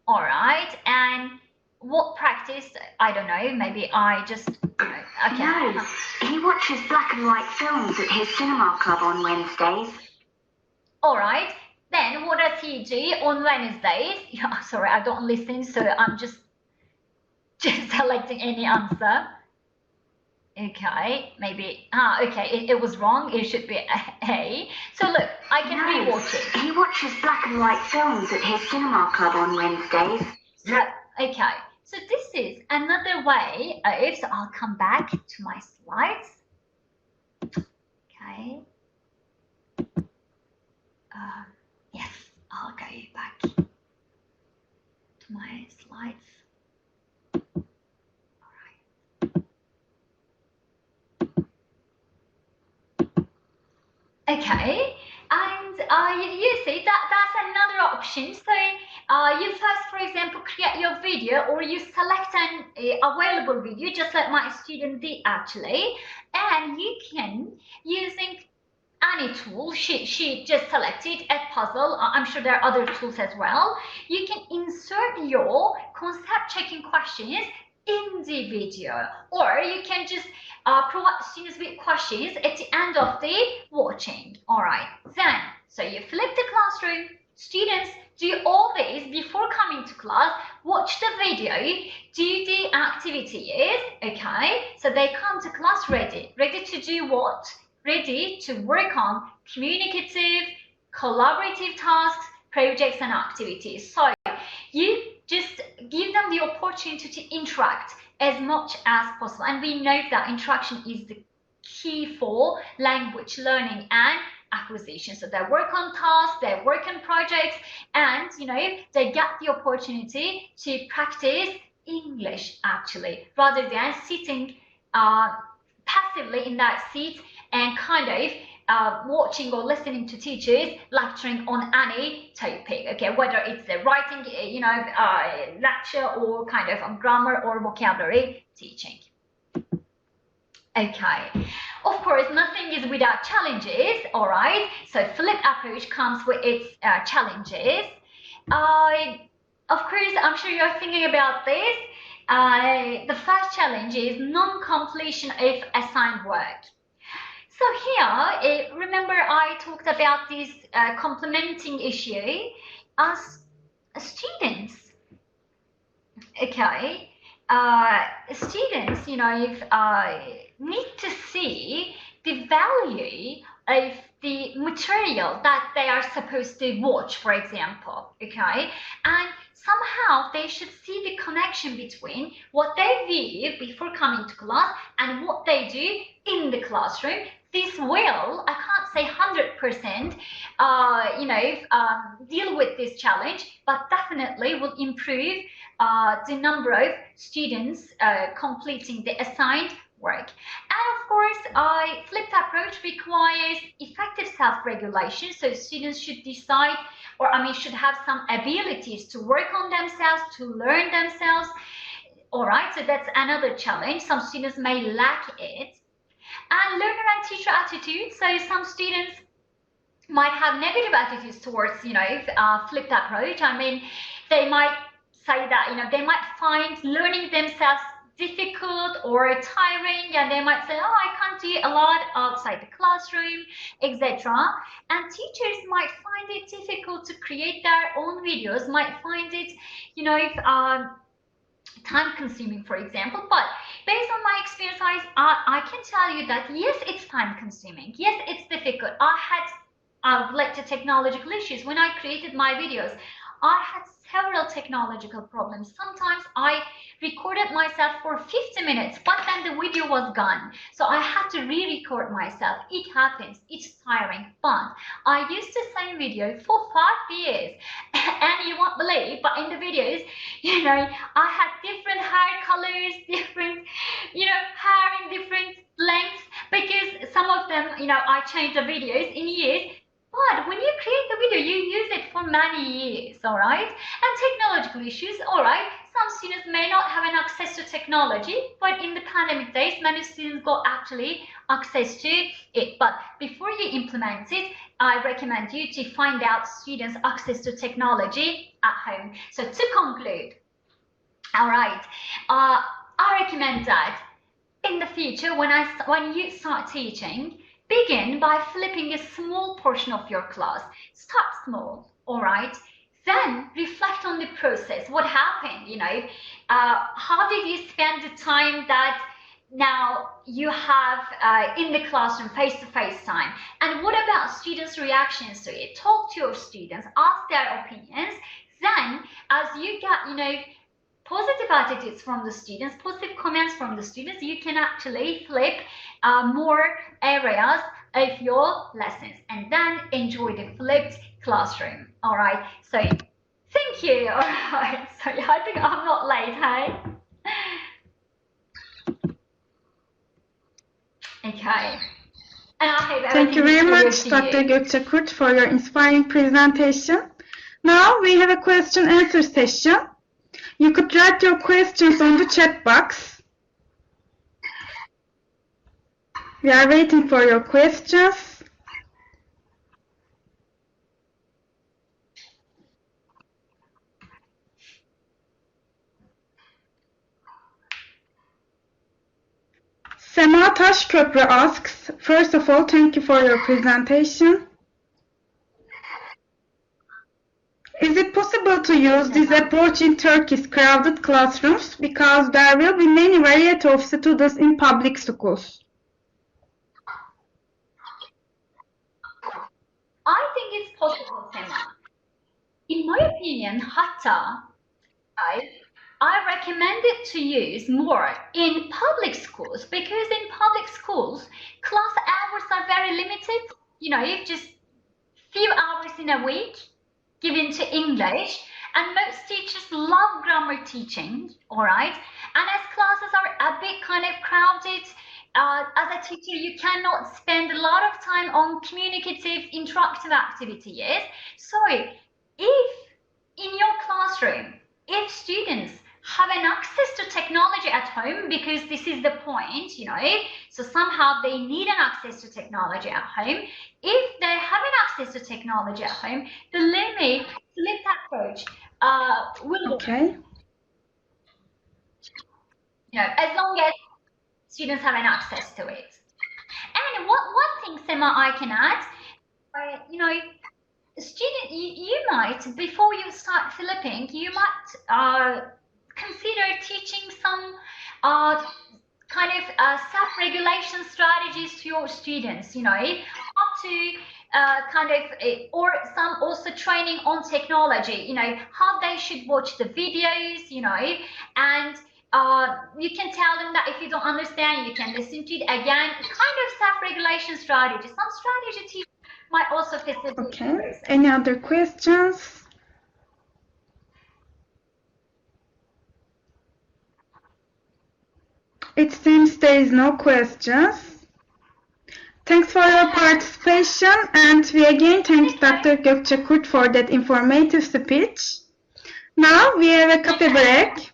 All right, and what practice? I don't know. Maybe I just. Okay. No, he watches black and white films at his cinema club on Wednesdays. All right. Then what does he do on Wednesdays? Yeah, sorry, I don't listen, so I'm just selecting any answer. Okay, maybe, okay, it was wrong. It should be A. So look, I can rewatch it. He watches black and white films at his cinema club on Wednesdays. So, okay, so this is another way of, so I'll come back to my slides. Okay. Yes, I'll go back to my slides. Okay, and you see that's another option. So you first, for example, create your video, or you select an available video, just like my student did actually, and you can, using any tool, she just selected a puzzle. I'm sure there are other tools as well. You can insert your concept checking questions in the video, or you can just provide students with questions at the end of the watching. All right, then, so you flip the classroom, students do all this before coming to class, watch the video, do the activities, okay? So they come to class ready to do what? Ready to work on communicative, collaborative tasks, projects and activities. So you just give them the opportunity to interact as much as possible. And we know that interaction is the key for language learning and acquisition. So they work on tasks, they work on projects, and they get the opportunity to practice English actually, rather than sitting passively in that seat and kind of watching or listening to teachers lecturing on any topic, okay, whether it's a writing, lecture, or kind of grammar or vocabulary teaching. Okay, of course, nothing is without challenges, all right? So flipped approach comes with its challenges. Of course, I'm sure you're thinking about this. The first challenge is non-completion of assigned work. So here, remember I talked about this complementing issue as students, okay? Students, need to see the value of the material that they are supposed to watch, for example, okay? And somehow they should see the connection between what they view before coming to class and what they do in the classroom. This will, I can't say 100%, deal with this challenge, but definitely will improve the number of students completing the assigned work. And of course, flipped approach requires effective self-regulation. So students should decide, should have some abilities to work on themselves, to learn themselves. All right, so that's another challenge. Some students may lack it. And learner and teacher attitude. So some students might have negative attitudes towards, flipped approach. They might say that, they might find learning themselves difficult or tiring, and they might say, oh, I can't do a lot outside the classroom, etc. And teachers might find it difficult to create their own videos, might find it, time consuming, for example. But based on my experience, I can tell you that yes, it's time consuming. Yes, it's difficult. I had related to technological issues. When I created my videos, I had several technological problems. Sometimes I recorded myself for 50 minutes, but then the video was gone. So I had to re-record myself. It happens. It's tiring, but I used the same video for 5 years. And you won't believe, but in the videos, I had different hair colors, different, hair in different lengths, because some of them, I changed the videos in years. But when you create the video, you use it for many years, all right? And technological issues, all right? Some students may not have an access to technology, but in the pandemic days, many students got actually access to it. But before you implement it, I recommend you to find out students' access to technology at home. So to conclude, all right, I recommend that in the future, when you start teaching, begin by flipping a small portion of your class. Start small, all right? Then reflect on the process. What happened, how did you spend the time that now you have in the classroom, face-to-face time? And what about students' reactions to it? Talk to your students, ask their opinions. Then, as you get, positive attitudes from the students, positive comments from the students, you can actually flip more areas of your lessons and then enjoy the flipped classroom. All right, so thank you. All right, so I think I'm not late, hey? Okay. And I hope Thank you very much, Dr. Gökçe for your inspiring presentation. Now we have a question-answer session. You could write your questions on the chat box. We are waiting for your questions. Sema Taşköprü asks, first of all, thank you for your presentation. Is it possible to use this approach in Turkey's crowded classrooms because there will be many variety of students in public schools? I think it's possible, Sema. In my opinion, hatta I recommend it to use more in public schools, because in public schools, class hours are very limited. You know, just few hours in a week given to English, and most teachers love grammar teaching, all right? And as classes are a bit kind of crowded, as a teacher, you cannot spend a lot of time on communicative, interactive activities. So if in your classroom, if students have an access to technology at home, because this is the point, you know, so somehow they need an access to technology at home. If they have an access to technology at home, the flipped approach will Okay. you know, as long as students have an access to it. And one thing, Sema, I can add, you know, student, you might, before you start flipping, you might consider teaching some kind of self-regulation strategies to your students, you know, how to kind of, or some also training on technology, you know, how they should watch the videos, you know, and you can tell them that if you don't understand, you can listen to it again, kind of self-regulation strategy. Some strategy teachers might also facilitate. Okay. Any other questions? It seems there is no questions. Thanks for your participation, and we again thank Dr. Gökçe Kurt for that informative speech. Now we have a coffee break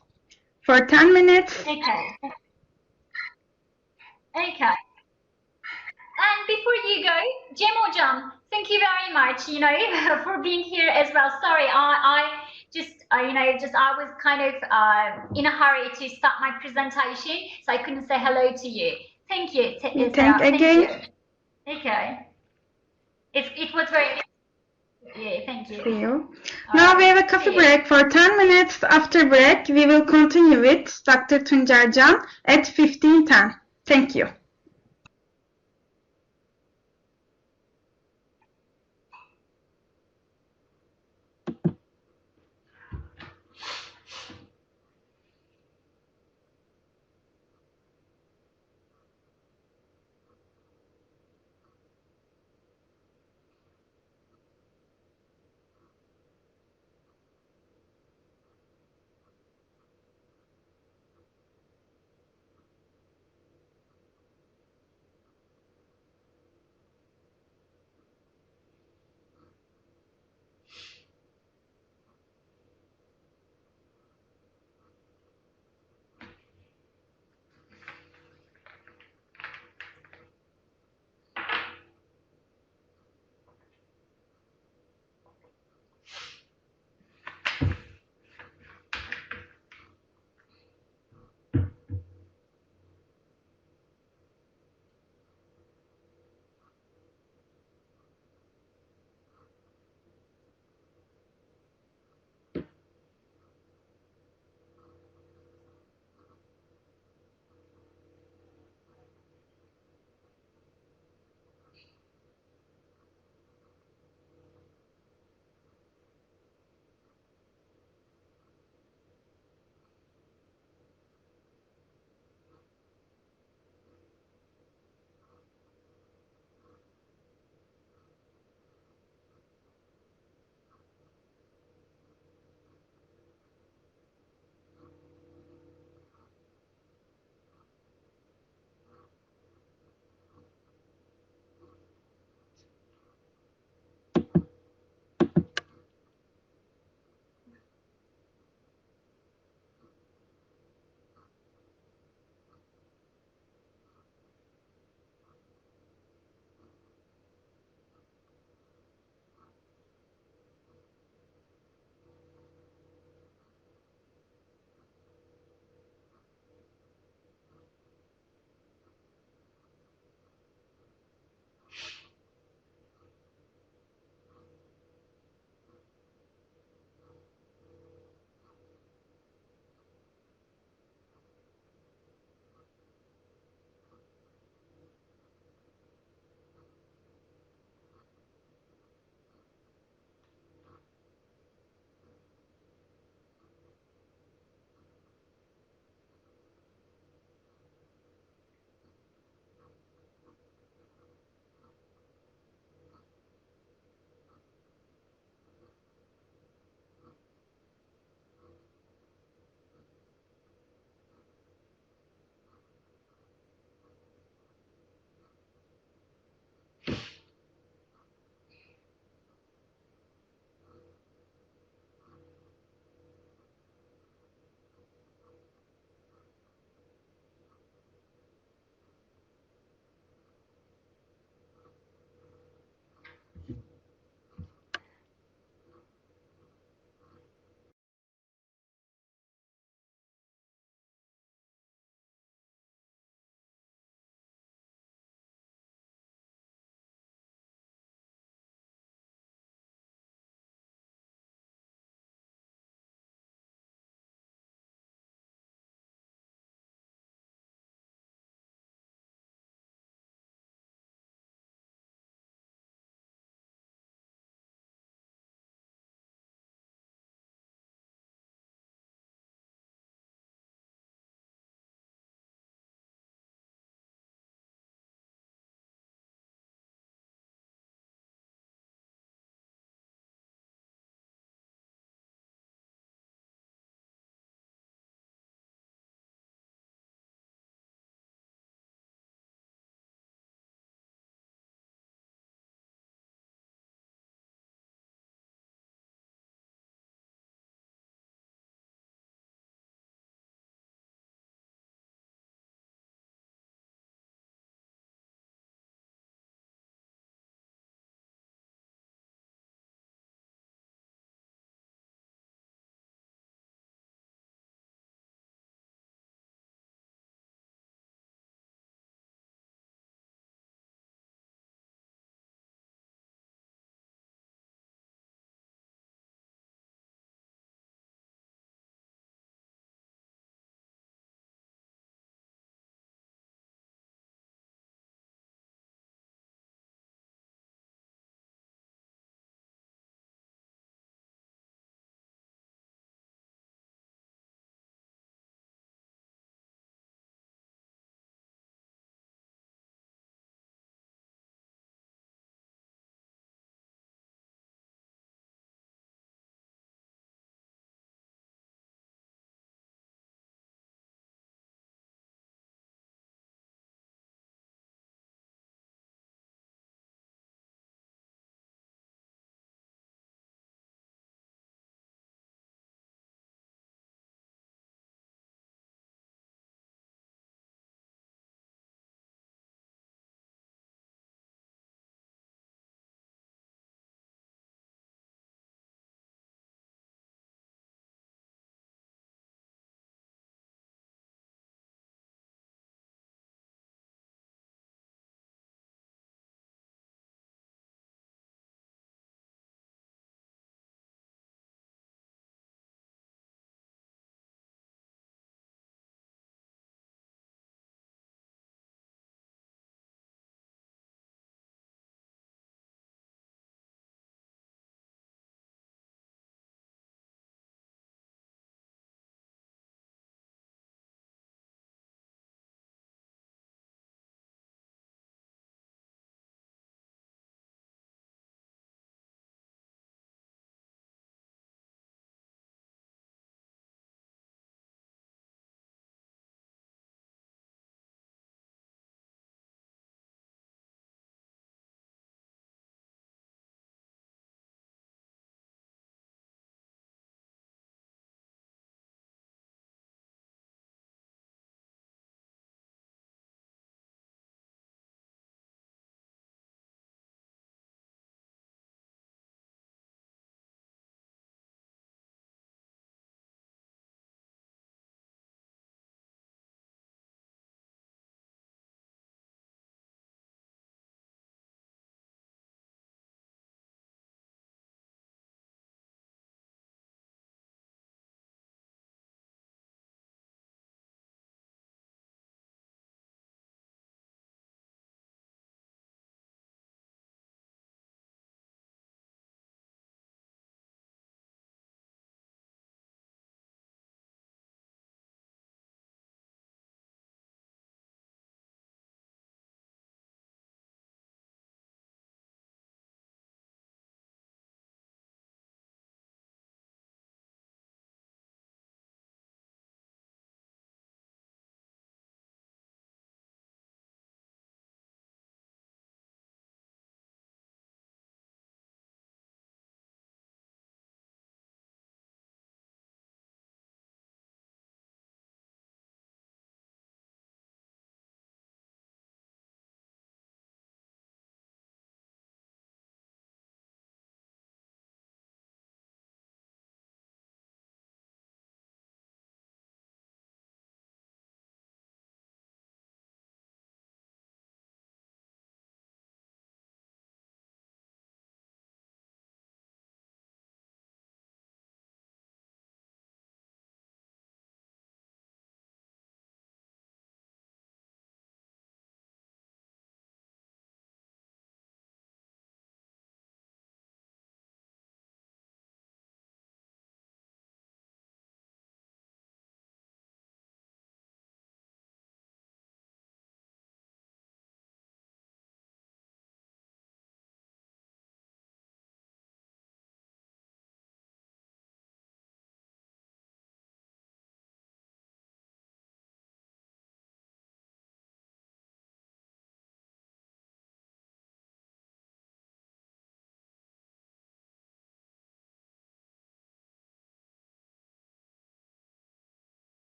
for 10 minutes. Okay. Okay. And before you go, Cem Hocam, thank you very much, you know, for being here as well. Sorry, I just, you know, I was kind of in a hurry to start my presentation, so I couldn't say hello to you. Thank you. Thank again. You. Okay. It was very, yeah, thank you. See you. Now we have a coffee break for 10 minutes. After break, we will continue with Dr. Tuncer Can at 15:10. Thank you.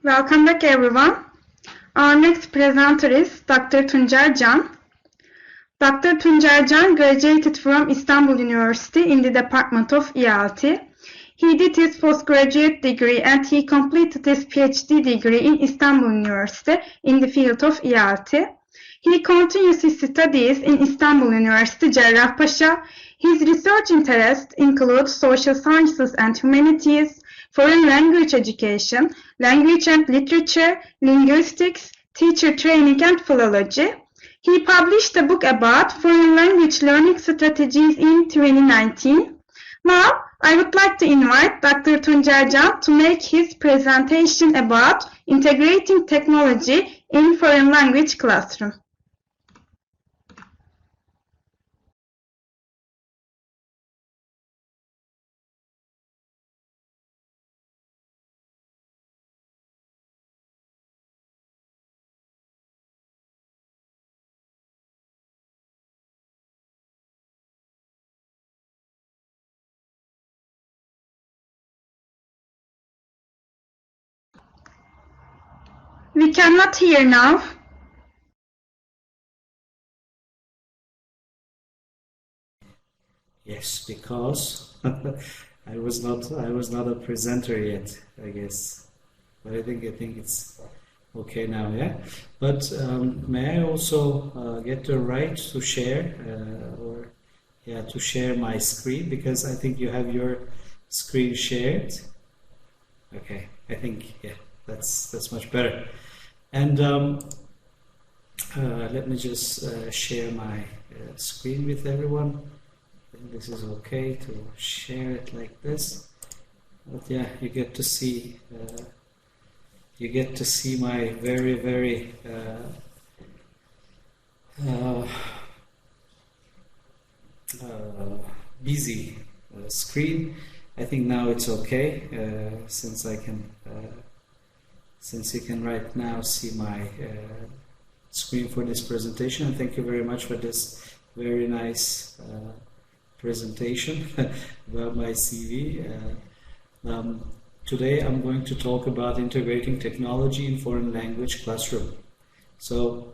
Welcome back, everyone. Our next presenter is Dr. Tuncer Can. Dr. Tuncer Can graduated from Istanbul University in the Department of ELT. He did his postgraduate degree and he completed his PhD degree in Istanbul University in the field of ELT. He continues his studies in Istanbul University, Cerrahpaşa. His research interests include social sciences and humanities, foreign language education, language and literature, linguistics, teacher training and philology. He published a book about foreign language learning strategies in 2019. Now, I would like to invite Dr. Tuncer Can to make his presentation about integrating technology in foreign language classroom. We cannot hear now. Yes, because I was not a presenter yet, I guess. But I think it's okay now, yeah. But may I also get the right to share to share my screen, because I think you have your screen shared. Okay, I think that's much better. And let me just share my screen with everyone. I think this is okay to share it like this. But yeah, you get to see my very, very busy screen. I think now it's okay, since you can right now see my screen for this presentation. And thank you very much for this very nice presentation about my CV. Today I'm going to talk about integrating technology in foreign language classroom. So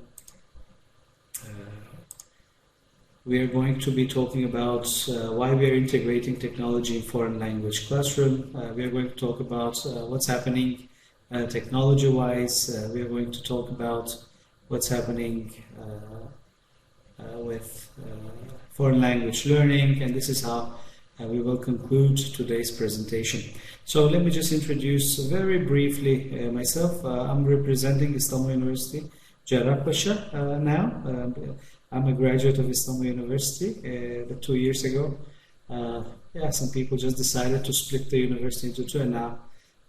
we are going to be talking about why we are integrating technology in foreign language classroom. We are going to talk about what's happening technology-wise. We are going to talk about what's happening with foreign language learning, and this is how we will conclude today's presentation. So let me just introduce very briefly myself. I'm representing Istanbul University, Cerrahpaşa now. I'm a graduate of Istanbul University 2 years ago. Some people just decided to split the university into two, and now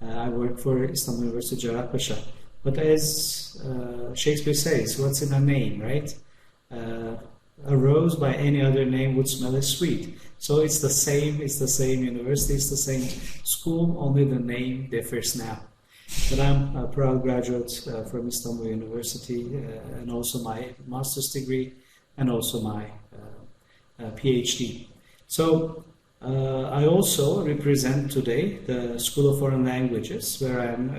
I work for Istanbul University, Cerrahpaşa. But as Shakespeare says, what's in a name, right? A rose by any other name would smell as sweet. So it's the same university, it's the same school, only the name differs now. But I'm a proud graduate from Istanbul University, and also my master's degree, and also my PhD. So I also represent today the School of Foreign Languages, where I'm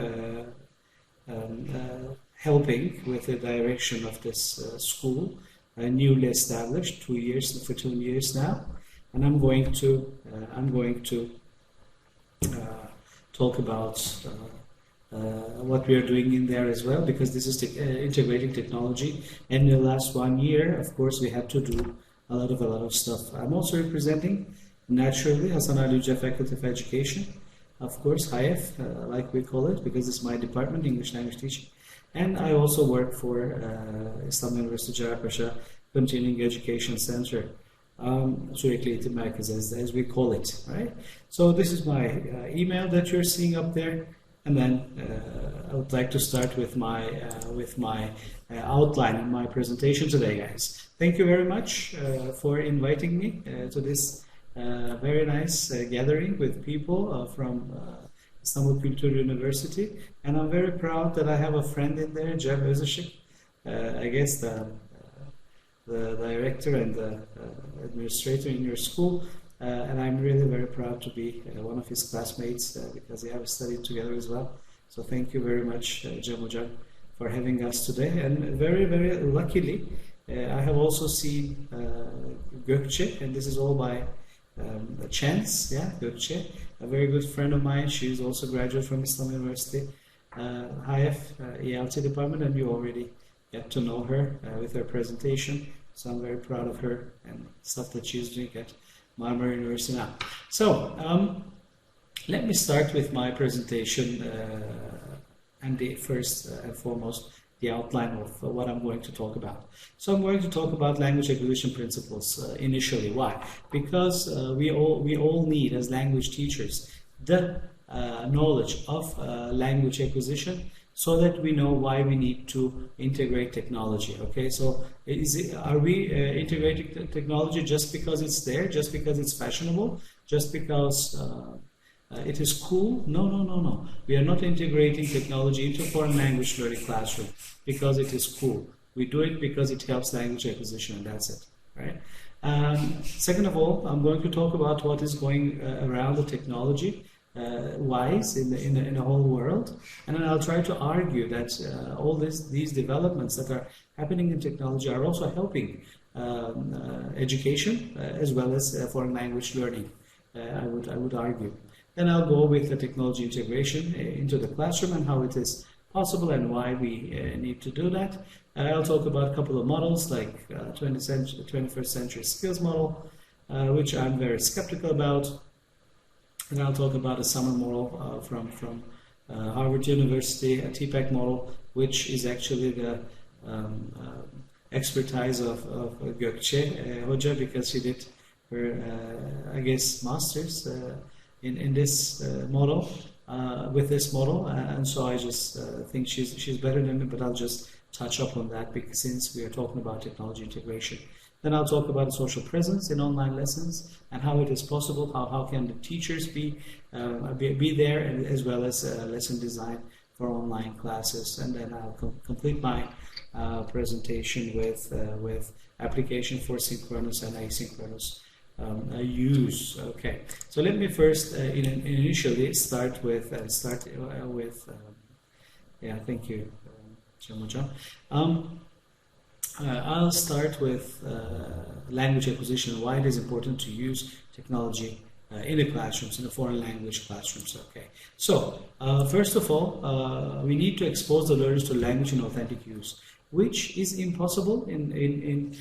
helping with the direction of this school, newly established, 2 years now, and I'm going to talk about what we are doing in there as well, because this is integrating technology. And in the last 1 year, of course, we had to do a lot of stuff. I'm also representing, naturally, Hasan Ali Yüce Faculty of Education, of course, HIF, like we call it, because it's my department, English Language Teaching. And I also work for Istanbul University Cerrahpaşa Continuing Education Center, Sürekli Eğitim Merkezi, as we call it, right? So this is my email that you're seeing up there, and then I would like to start with my outline and my presentation today, guys. Thank you very much for inviting me to this very nice gathering with people from Istanbul Kültür University, and I'm very proud that I have a friend in there, Cem Özışık, I guess the director and the administrator in your school, and I'm really very proud to be one of his classmates, because we have studied together as well. So thank you very much, Cem for having us today. And very, very luckily, I have also seen Gökçe, and this is all by a chance. Yeah, Gökçe, a very good friend of mine. She is also a graduate from Istanbul University, HIF, ELT department, and you already get to know her with her presentation. So I'm very proud of her and stuff that she's doing at Marmara University now. So let me start with my presentation and the first and foremost the outline of what I'm going to talk about. So I'm going to talk about language acquisition principles initially. Why? Because we all need, as language teachers, the knowledge of language acquisition, so that we know why we need to integrate technology. Okay, so are we integrating technology just because it's there, just because it's fashionable, just because it is cool? No. We are not integrating technology into foreign language learning classroom because it is cool. We do it because it helps language acquisition, and that's it, right? Second of all, I'm going to talk about what is going around the technology wise in the whole world, and then I'll try to argue that all these developments that are happening in technology are also helping education as well as foreign language learning. I would argue. Then I'll go with the technology integration into the classroom and how it is possible and why we need to do that. I'll talk about a couple of models like 21st century skills model, which I'm very skeptical about. And I'll talk about a summer model from Harvard University, a TPAC model, which is actually the expertise of Gökçe Hoca, because she did her, I guess, master's in this model, with this model, and so I just think she's better than me, but I'll just touch up on that because since we are talking about technology integration. Then I'll talk about social presence in online lessons and how it is possible, how can the teachers be there, and as well as lesson design for online classes. And then I'll complete my presentation with application for synchronous and asynchronous use. Okay, so let me first initially start with yeah, thank you, I'll start with language acquisition, why it is important to use technology in the classrooms, in the foreign language classrooms. Okay, so first of all, we need to expose the learners to language in authentic use, which is impossible in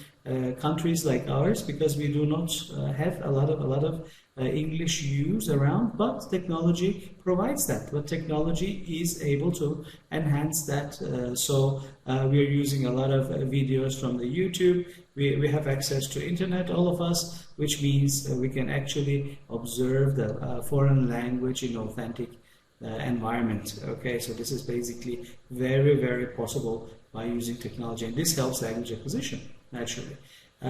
countries like ours because we do not have a lot of English use around, but technology provides that. But technology is able to enhance that. So we are using a lot of videos from the YouTube. We have access to internet, all of us, which means we can actually observe the foreign language in authentic environment. Okay, so this is basically very, very possible by using technology, and this helps language acquisition naturally.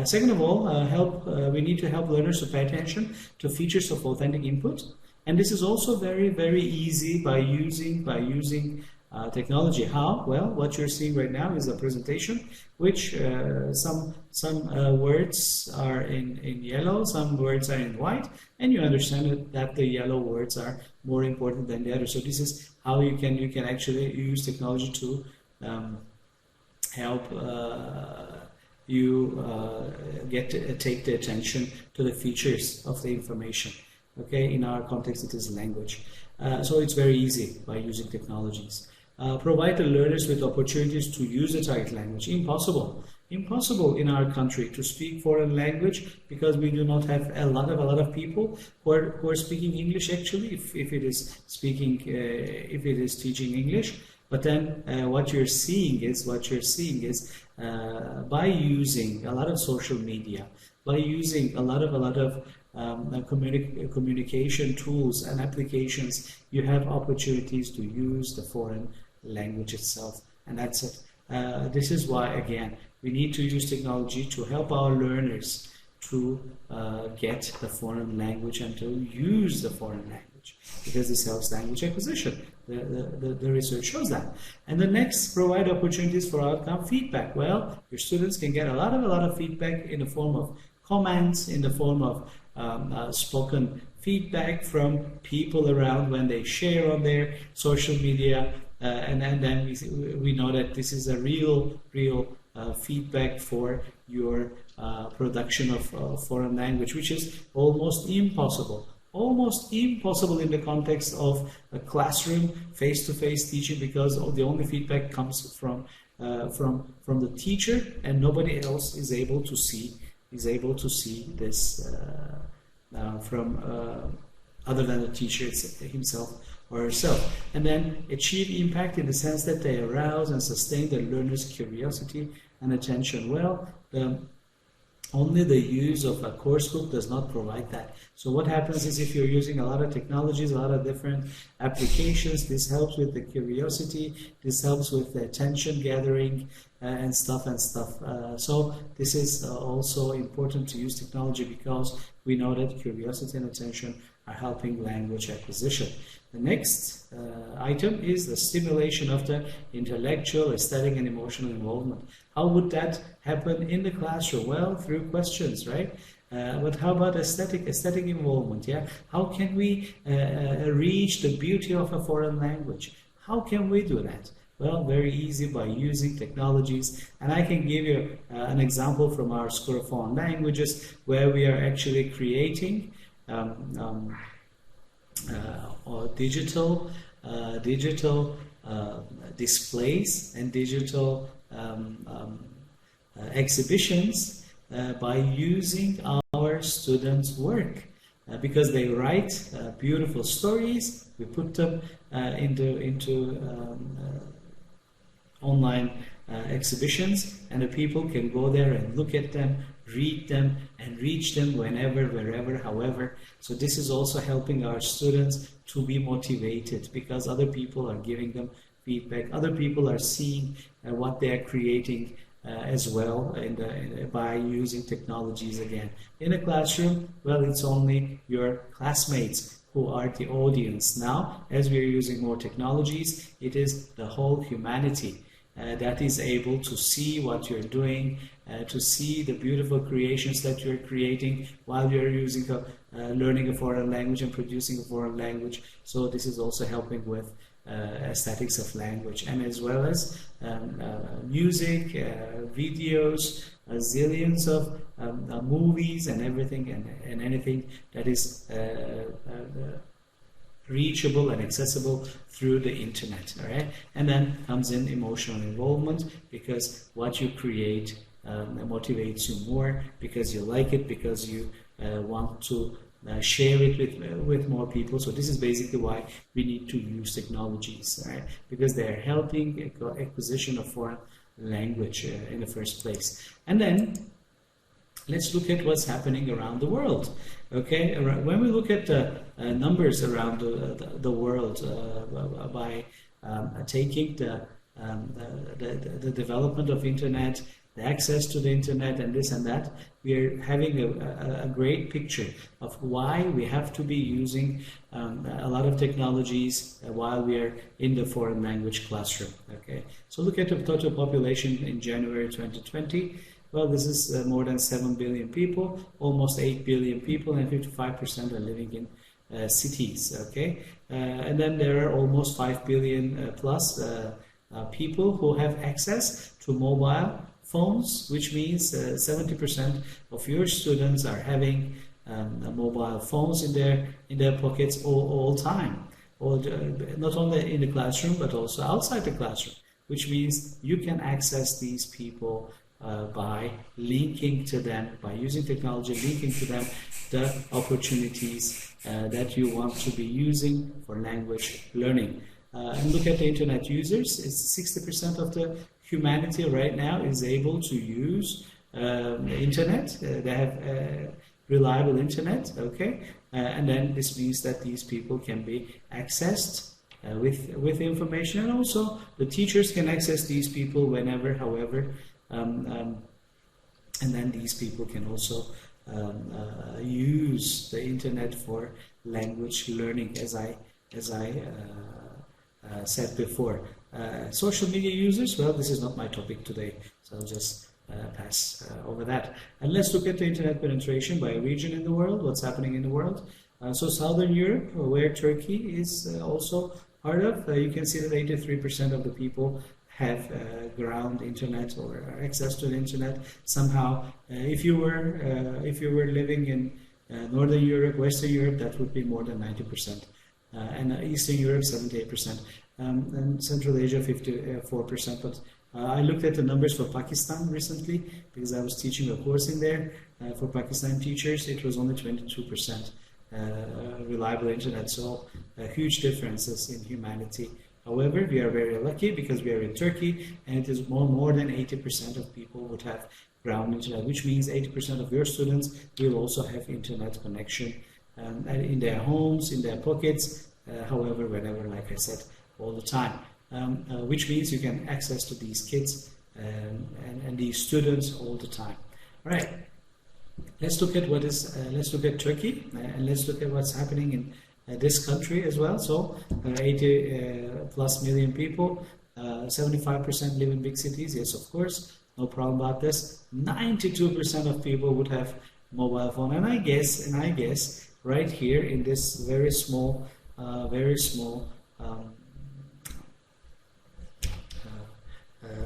Second of all, we need to help learners to pay attention to features of authentic input, and this is also very, very easy by using technology. How? Well, what you're seeing right now is a presentation which some words are in yellow, some words are in white, and you understand that the yellow words are more important than the other. So this is how you can actually use technology to help you take the attention to the features of the information. Okay, in our context it is language. So it's very easy by using technologies. Provide the learners with opportunities to use the target language. Impossible in our country to speak foreign language because we do not have a lot of people who are speaking English actually, if it is teaching English. But then what you're seeing is by using a lot of social media, by using a lot of communication tools and applications, you have opportunities to use the foreign language itself, and that's it. This is why, again, we need to use technology to help our learners to get the foreign language and to use the foreign language, because this helps language acquisition. The research shows that. And the next, provide opportunities for outcome feedback. Well, your students can get a lot of feedback in the form of comments, in the form of spoken feedback from people around when they share on their social media, and then we know that this is a real feedback for your production of foreign language, which is almost impossible in the context of a classroom face-to-face teaching, because the only feedback comes from the teacher, and nobody else is able to see this from other than the teacher himself or herself. And then achieve impact in the sense that they arouse and sustain the learner's curiosity and attention. Well, only the use of a course book does not provide that. So what happens is, if you're using a lot of technologies, a lot of different applications, this helps with the curiosity, this helps with the attention gathering and stuff. So this is also important to use technology, because we know that curiosity and attention are helping language acquisition. The next item is the stimulation of the intellectual, aesthetic, and emotional involvement. How would that happen in the classroom? Well, through questions, right? But how about aesthetic involvement? Yeah, how can we reach the beauty of a foreign language? How can we do that? Well, very easy, by using technologies. And I can give you an example from our School of Foreign Languages, where we are actually creating digital displays and digital exhibitions by using our students' work. Because they write beautiful stories, we put them into online exhibitions, and the people can go there and look at them, read them, and reach them whenever, wherever, however. So this is also helping our students to be motivated, because other people are giving them feedback, other people are seeing what they are creating as well by using technologies again. In a classroom, well, it's only your classmates who are the audience. Now, as we are using more technologies, it is the whole humanity that is able to see what you're doing, to see the beautiful creations that you're creating while you're learning a foreign language and producing a foreign language. So this is also helping with aesthetics of language, and as well as music, videos, zillions of movies and everything and anything that is reachable and accessible through the internet. All right, and then comes in emotional involvement, because what you create motivates you more, because you like it, because you want to share it with more people. So this is basically why we need to use technologies, right? Because they are helping acquisition of foreign language in the first place. And then let's look at what's happening around the world. Okay, when we look at the numbers around the world by taking the development of internet, the access to the internet, and this and that, we are having a great picture of why we have to be using a lot of technologies while we are in the foreign language classroom. Okay, so look at the total population in January 2020. Well, this is more than 7 billion people, almost 8 billion people, and 55% are living in cities. Okay, and then there are almost 5 billion plus people who have access to mobile phones, which means 70% of your students are having mobile phones in their pockets all time, not only in the classroom but also outside the classroom, which means you can access these people by linking to them, by using technology, linking to them the opportunities that you want to be using for language learning. And look at the internet users. It's 60% of the humanity right now is able to use internet. They have reliable internet, okay? And then this means that these people can be accessed with information, and also the teachers can access these people whenever, however, and then these people can also use the internet for language learning, as I said before. Social media users, well, this is not my topic today, so I'll just pass over that. And let's look at the internet penetration by region in the world, what's happening in the world. So Southern Europe, where Turkey is also part of, you can see that 83% of the people have ground internet or access to the internet somehow. If you were living in Northern Europe, Western Europe, that would be more than 90%, and Eastern Europe 78%, and Central Asia 54%. But I looked at the numbers for Pakistan recently because I was teaching a course in there for Pakistan teachers. It was only 22% reliable internet, so huge differences in humanity. However, we are very lucky because we are in Turkey, and it is more than 80% of people would have ground internet, which means 80% of your students will also have internet connection in their homes, in their pockets, however, whenever, like I said, all the time. Which means you can access to these kids and these students all the time. All right, let's look at let's look at Turkey, and let's look at what's happening in this country as well. So 80 plus million people, 75% live in big cities. Yes, of course, no problem about this. 92% of people would have mobile phone, and I guess right here in this very small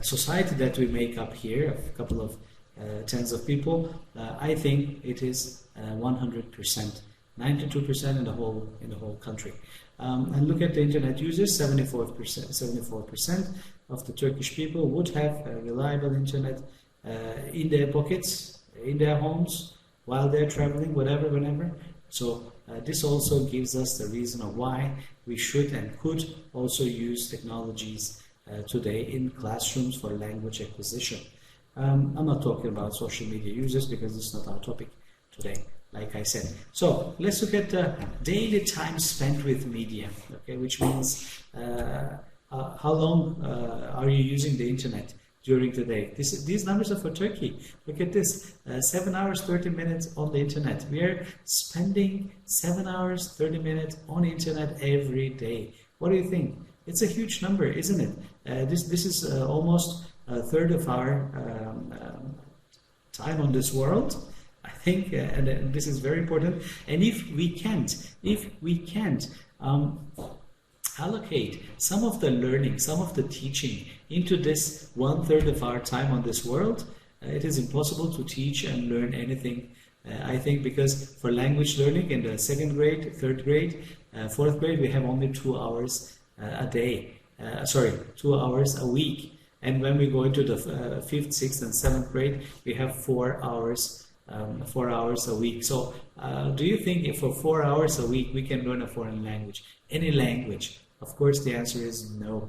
society that we make up here, a couple of tens of people, I think it is 100%. 92% in the whole country. And look at the internet users. 74% of the Turkish people would have reliable internet in their pockets, in their homes, while they're traveling, whatever, whenever. So this also gives us the reason of why we should and could also use technologies today in classrooms for language acquisition. I'm not talking about social media users because it's not our topic today, like I said. So let's look at the daily time spent with media, okay, which means how long are you using the internet during the day. These numbers are for Turkey. Look at this, 7 hours 30 minutes on the internet. We are spending 7 hours 30 minutes on the internet every day. What do you think? It's a huge number, isn't it? This is almost a third of our time on this world, I think, and this is very important. And if we can't allocate some of the learning, some of the teaching into this 1/3 of our time on this world, it is impossible to teach and learn anything. I think because for language learning in the 2nd grade, 3rd grade, 4th grade, we have only 2 hours a day. 2 hours a week. And when we go into the 5th, 6th, and 7th grade, we have 4 hours. 4 hours a week. So do you think if for 4 hours a week we can learn a foreign language, any language? Of course the answer is no.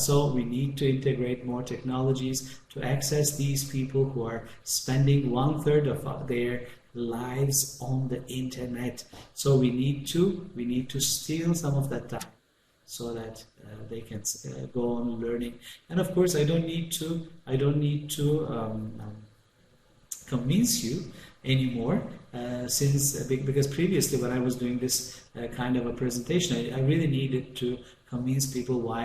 So we need to integrate more technologies to access these people who are spending 1/3 of their lives on the internet. So we need to steal some of that time so that they can go on learning. And of course I don't need to convince you anymore, because previously when I was doing this kind of a presentation, I really needed to convince people why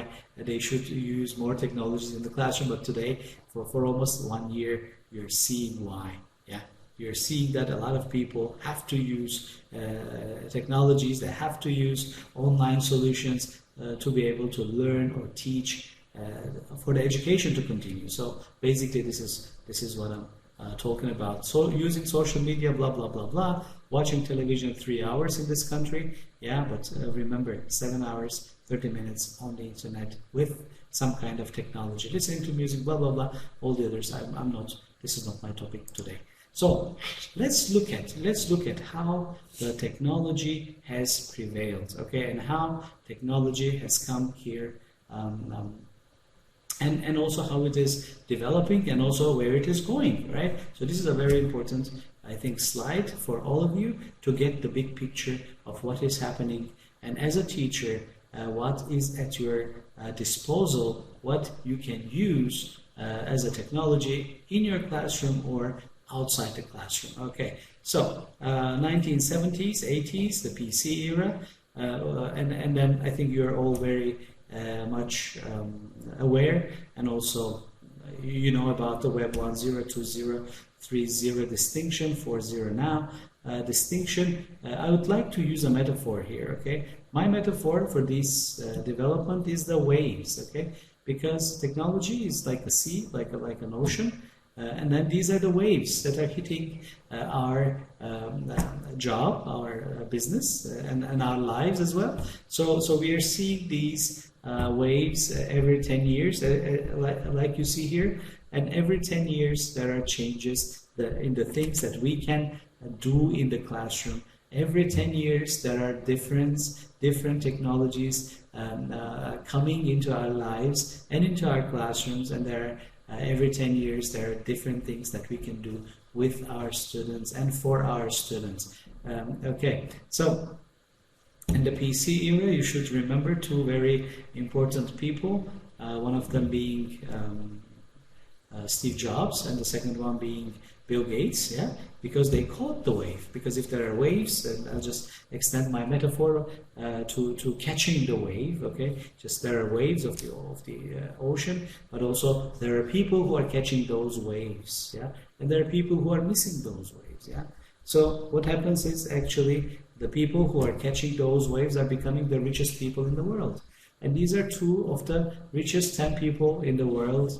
they should use more technologies in the classroom. But today, for almost 1 year, you're seeing why. Yeah, you're seeing that a lot of people have to use technologies. They have to use online solutions to be able to learn or teach for the education to continue. So basically, this is what I'm talking about. So using social media, blah blah blah blah, watching television 3 hours in this country, yeah, but remember 7 hours 30 minutes on the internet with some kind of technology, listening to music, blah blah blah, all the others. I'm not, this is not my topic today. So let's look at how the technology has prevailed, okay, and how technology has come here, and also how it is developing, and also where it is going, right? So this is a very important, I think, slide for all of you to get the big picture of what is happening, and as a teacher, what is at your disposal, what you can use as a technology in your classroom or outside the classroom. Okay, so 1970s, 80s, the PC era, and then I think you're all very much aware and also you know about the Web 1.0, 2.0, 3.0 distinction, 4.0 now. Distinction, I would like to use a metaphor here, okay? My metaphor for this development is the waves, okay? Because technology is like a sea, like an ocean, and then these are the waves that are hitting our job, our business, and our lives as well. So we are seeing these waves every 10 years, like you see here, and every 10 years there are changes in the things that we can do in the classroom. Every 10 years there are different technologies coming into our lives and into our classrooms, and there are, every 10 years there are different things that we can do with our students and for our students. Okay, so in the PC era you should remember two very important people, one of them being Steve Jobs and the second one being Bill Gates, yeah, because they caught the wave. Because if there are waves, and I'll just extend my metaphor to catching the wave, okay? Just there are waves of the ocean, but also there are people who are catching those waves, yeah, and there are people who are missing those waves, yeah. So what happens is actually the people who are catching those waves are becoming the richest people in the world, and these are two of the richest 10 people in the world.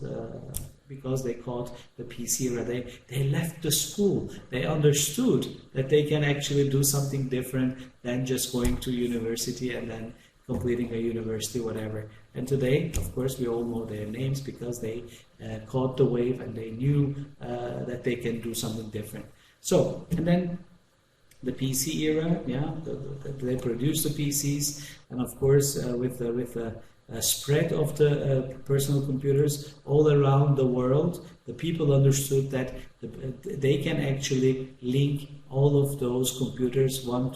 Because they caught the PC era. They left the school. They understood that they can actually do something different than just going to university and then completing a university, whatever. And today, of course, we all know their names because they caught the wave and they knew that they can do something different. So, and then the PC era, yeah, they produced the PCs, and of course, with the spread of the personal computers all around the world, the people understood that they can actually link all of those computers one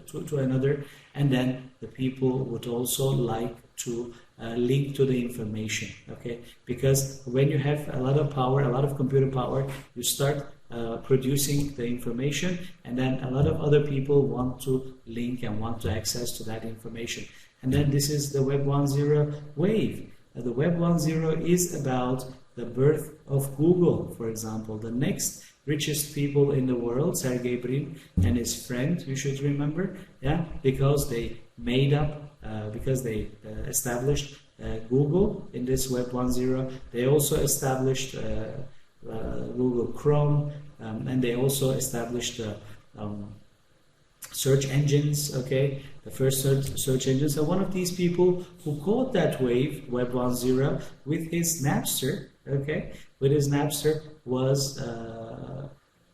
to another, and then the people would also like to link to the information, okay? Because when you have a lot of power, a lot of computer power, you start producing the information, and then a lot of other people want to link and want to access to that information. And then this is the Web 1.0 wave. The Web 1.0 is about the birth of Google, for example. The next richest people in the world, Sergey Brin and his friend, you should remember, yeah, because they made up, because they established Google in this Web 1.0. They also established Google Chrome, and they also established search engines, okay, the first search engines. So one of these people who caught that wave, Web 1.0, with his Napster, okay, with his Napster was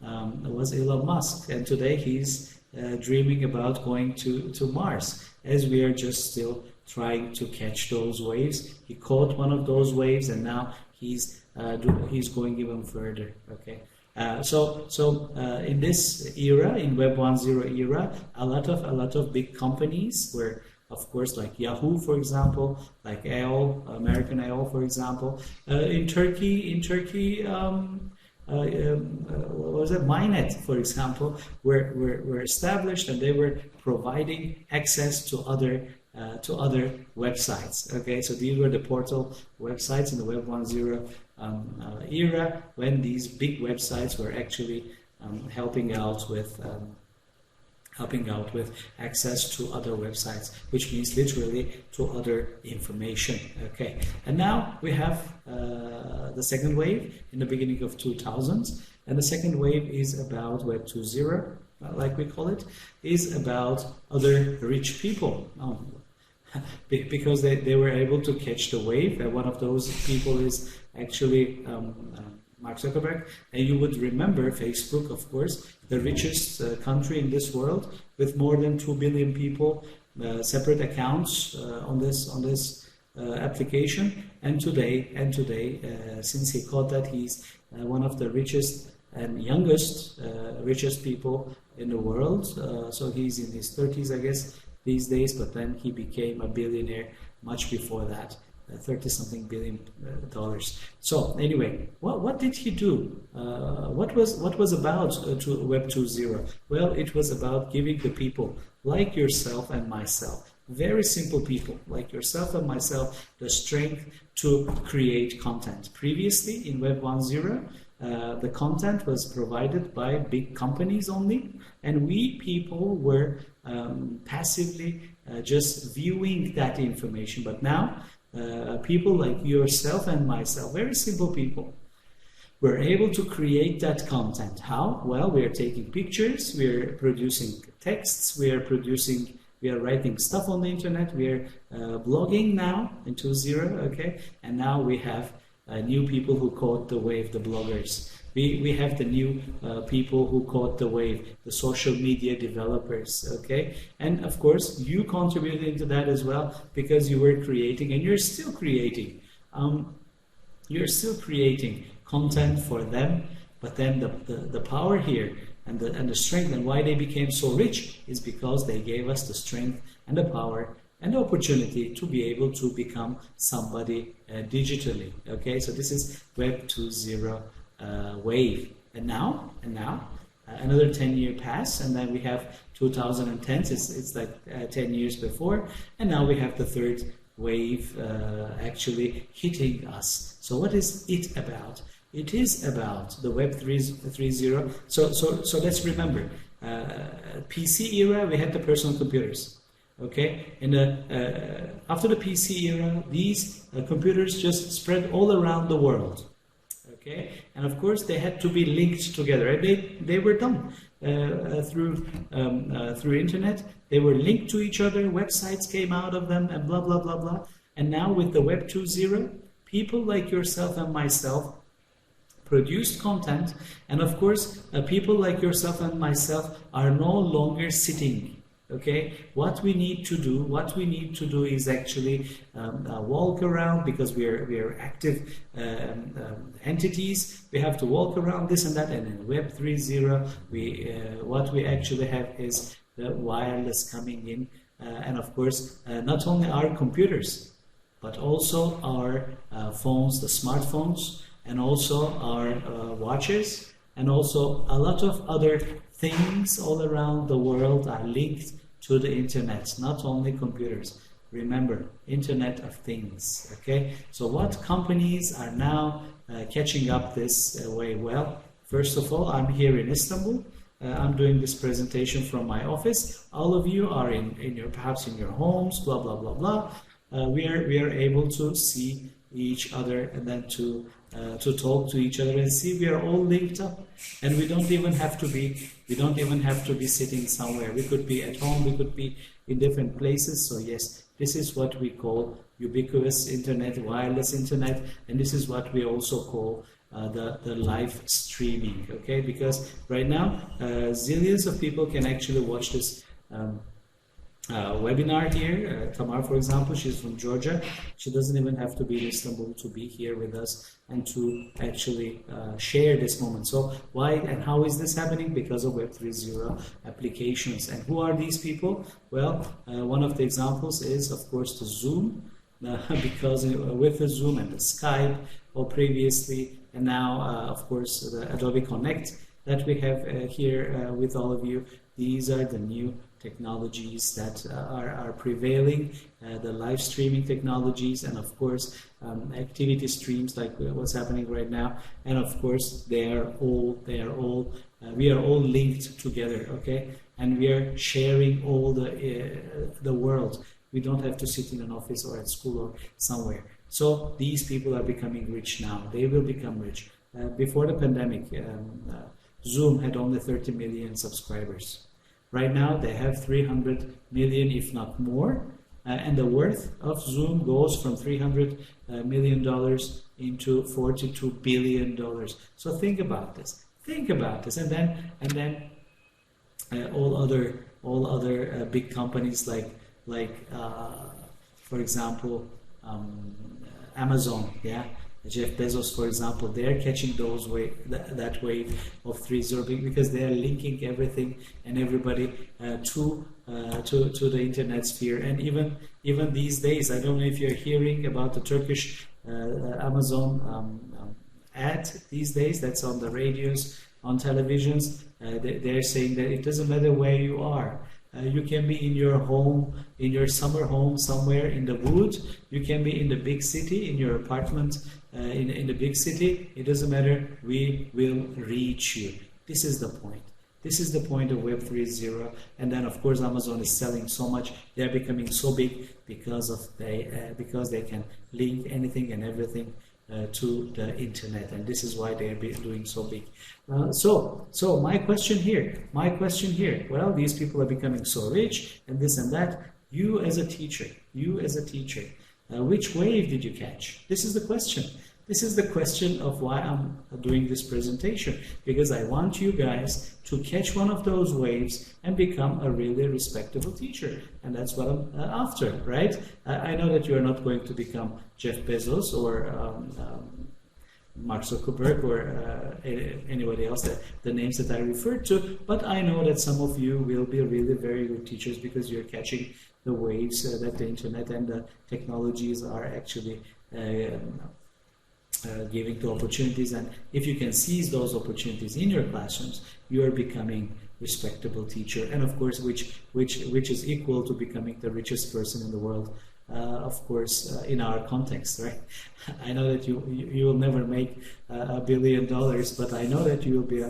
Elon Musk, and today he's dreaming about going to Mars, as we are just still trying to catch those waves. He caught one of those waves, and now he's going even further, okay. So in this era, in Web 1.0 era, a lot of big companies were, of course, like Yahoo, for example, like AOL, American AOL, for example. In Turkey, what was it? MyNet, for example, were established, and they were providing access to other websites. Okay, so these were the portal websites in the Web 1.0 era, when these big websites were actually helping out with access to other websites, which means literally to other information. Okay, and now we have the second wave in the beginning of 2000s, and the second wave is about Web 2.0, like we call it, is about other rich people. Because they were able to catch the wave. One of those people is actually Mark Zuckerberg. And you would remember Facebook, of course, the richest country in this world, with more than 2 billion people, separate accounts on this application. And today, since he caught that, he's one of the richest and youngest richest people in the world. So he's in his 30s, I guess, these days, but then he became a billionaire much before that, $30-something billion. So anyway, what did he do? What was about Web 2.0? Well, it was about giving the people like yourself and myself very simple people like yourself and myself the strength to create content. Previously in Web 1.0, the content was provided by big companies only, and we people were passively just viewing that information. But now, people like yourself and myself, very simple people, we're able to create that content. How? Well, we are taking pictures, we are producing texts, we are writing stuff on the internet, we are blogging now in 2.0, okay? And now we have new people who caught the wave, the bloggers. We have the new people who caught the wave, the social media developers, okay? And of course, you contributed into that as well because you were creating, and you're still creating. You're still creating content for them, but then the power here and the strength and why they became so rich is because they gave us the strength and the power and the opportunity to be able to become somebody digitally. Okay, so this is Web 2.0 wave, and now another 10-year pass, and then we have 2010. It's like 10 years before, and now we have the third wave actually hitting us. So what is it about? It is about the Web 3.0. So let's remember, PC era, we had the personal computers. Okay, and after the PC era, these computers just spread all around the world. Okay, and of course they had to be linked together. They were done through internet. They were linked to each other. Websites came out of them, and blah blah blah blah. And now with the Web 2.0, people like yourself and myself produced content, and of course people like yourself and myself are no longer sitting. Okay, what we need to do is actually walk around, because we are active entities. We have to walk around this and that, and in Web 3.0 what we actually have is the wireless coming in, and of course not only our computers but also our phones, the smartphones, and also our watches, and also a lot of other things all around the world are linked to the internet, not only computers. Remember, Internet of Things, okay? So what companies are now catching up this way? Well, first of all, I'm here in Istanbul. I'm doing this presentation from my office. All of you are perhaps in your homes, blah, blah, blah, blah. We are able to see each other, and then to talk to each other and see we are all linked up, and we don't even have to be sitting somewhere. We could be at home, we could be in different places. So yes, this is what we call ubiquitous internet, wireless internet, and this is what we also call the live streaming. Okay, because right now zillions of people can actually watch this webinar here. Tamar, for example, she's from Georgia. She doesn't even have to be in Istanbul to be here with us and to actually share this moment. So why and how is this happening? Because of Web 3.0 applications. And who are these people? Well, one of the examples is, of course, the Zoom, because with the Zoom and the Skype, or previously, and now, of course, the Adobe Connect that we have here with all of you. These are the new technologies that are prevailing, the live streaming technologies, and of course activity streams like what's happening right now. And of course we are all linked together, okay? And we are sharing all the world. We don't have to sit in an office or at school or somewhere. So these people are becoming rich now. They will become rich. Before the pandemic, Zoom had only 30 million subscribers. Right now they have 300 million, if not more, and the worth of Zoom goes from $300 million into $42 billion. So think about this. And then all other big companies like for example Amazon, yeah. Jeff Bezos, for example, they're catching that wave of 3.0 because they are linking everything and everybody to the internet sphere. And even these days, I don't know if you're hearing about the Turkish Amazon ad these days. That's on the radios, on televisions. They're saying that it doesn't matter where you are. You can be in your home, in your summer home somewhere in the wood. You can be in the big city, in your apartment in the big city. It doesn't matter. We will reach you. This is the point. This is the point of Web 3.0. And then, of course, Amazon is selling so much. They are becoming so big because they can link anything and everything to the internet, and this is why they are doing so big. So my question here, well, these people are becoming so rich and this and that. You as a teacher, which wave did you catch? This is the question. This is the question of why I'm doing this presentation, because I want you guys to catch one of those waves and become a really respectable teacher. And that's what I'm after, right? I know that you are not going to become Jeff Bezos or Mark Zuckerberg or anybody else, the names that I referred to, but I know that some of you will be really very good teachers because you're catching the waves that the internet and the technologies are actually giving to opportunities, and if you can seize those opportunities in your classrooms, you are becoming respectable teacher, and of course which is equal to becoming the richest person in the world, of course, in our context, right? I know that you will never make $1 billion, but I know that you will be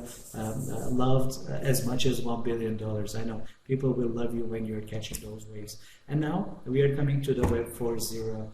loved as much as $1 billion. I know people will love you when you're catching those waves. And now we are coming to the Web 4.0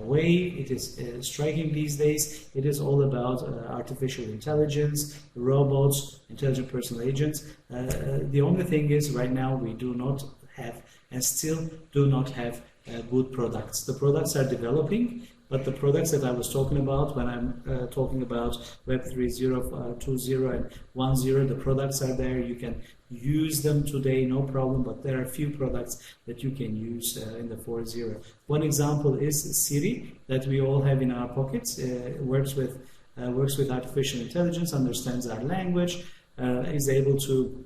wave. It is striking these days. It is all about artificial intelligence, robots, intelligent personal agents. The only thing is, right now we do not have, and still do not have, good products. The products are developing, but the products that I was talking about when I'm talking about Web 3.0, 2.0 and 1.0, the products are there. You can use them today, no problem, but there are few products that you can use in the 4.0. One example is Siri, that we all have in our pockets. Works with artificial intelligence, understands our language, is able to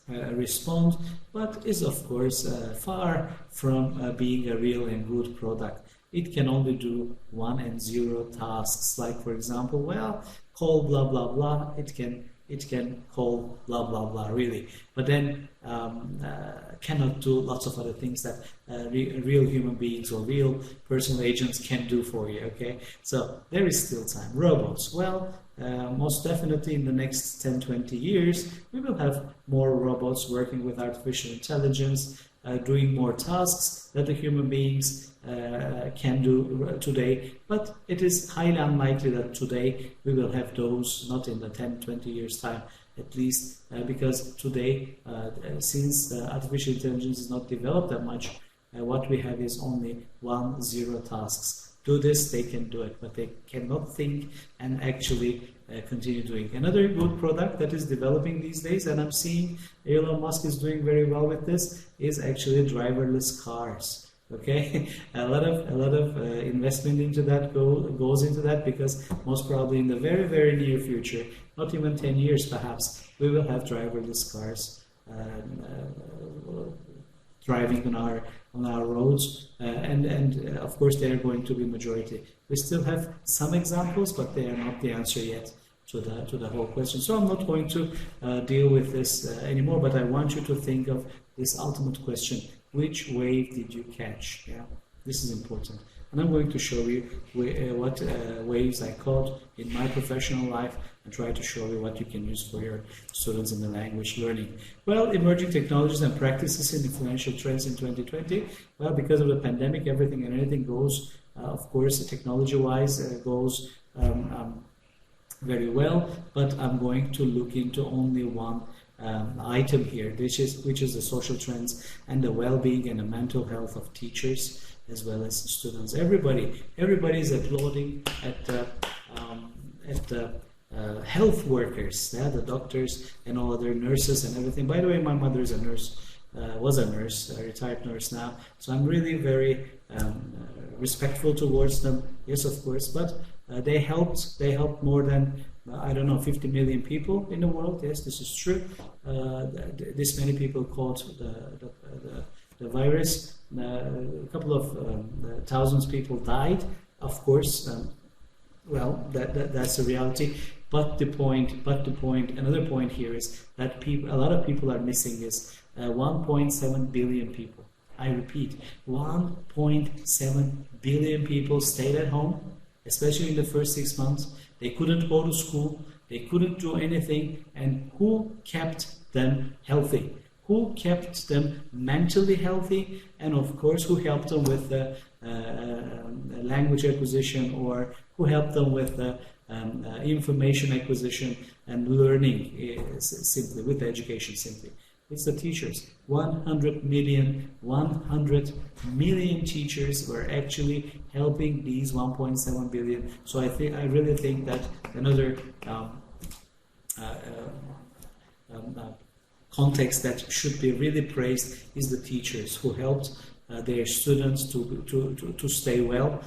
respond, but is of course far from being a real and good product. It can only do 1 and 0 tasks, like for example, well, call blah blah blah. It can call blah blah blah, really, but then cannot do lots of other things that real human beings or real personal agents can do for you. Okay, so there is still time. Robots, well, most definitely in the next 10-20 years we will have more robots working with artificial intelligence, doing more tasks that the human beings can do today, but it is highly unlikely that today we will have those, not in the 10-20 years time at least, because today, since artificial intelligence is not developed that much, what we have is only 1-0 tasks. Do this, they can do it, but they cannot think and actually continue doing. Another good product that is developing these days, and I'm seeing Elon Musk is doing very well with this, is actually driverless cars. Okay, a lot of investment into that goes into that, because most probably in the very, very near future, not even 10 years perhaps, we will have driverless cars driving on our roads, and of course they are going to be majority. We still have some examples, but they are not the answer yet to the whole question. So I'm not going to deal with this anymore, but I want you to think of this ultimate question: which wave did you catch? Yeah, this is important. And I'm going to show you what waves I caught in my professional life, and try to show you what you can use for your students in the language learning. Well, emerging technologies and practices and influential trends in 2020. Well, because of the pandemic, everything and anything goes, of course, technology-wise, goes very well, but I'm going to look into only one item here, which is the social trends and the well-being and the mental health of teachers as well as students. Everybody is applauding at the health workers, yeah, the doctors and all other nurses and everything. By the way, my mother is a nurse, was a nurse, a retired nurse now, so I'm really very respectful towards them. Yes, of course, but they helped more than, I don't know, 50 million people in the world. Yes, this is true. This many people caught the virus. A couple of thousands people died. Of course, well, that's a reality. But the point, another point here is that a lot of people are missing is 1.7 billion people. I repeat, 1.7 billion people stayed at home, especially in the first 6 months. They couldn't go to school, they couldn't do anything, and who kept them healthy? Who kept them mentally healthy? And of course, who helped them with the language acquisition, or who helped them with the information acquisition and learning, simply, with education simply? It's the teachers. 100 million teachers were actually helping these 1.7 billion. So I really think that another context that should be really praised is the teachers who helped their students to stay well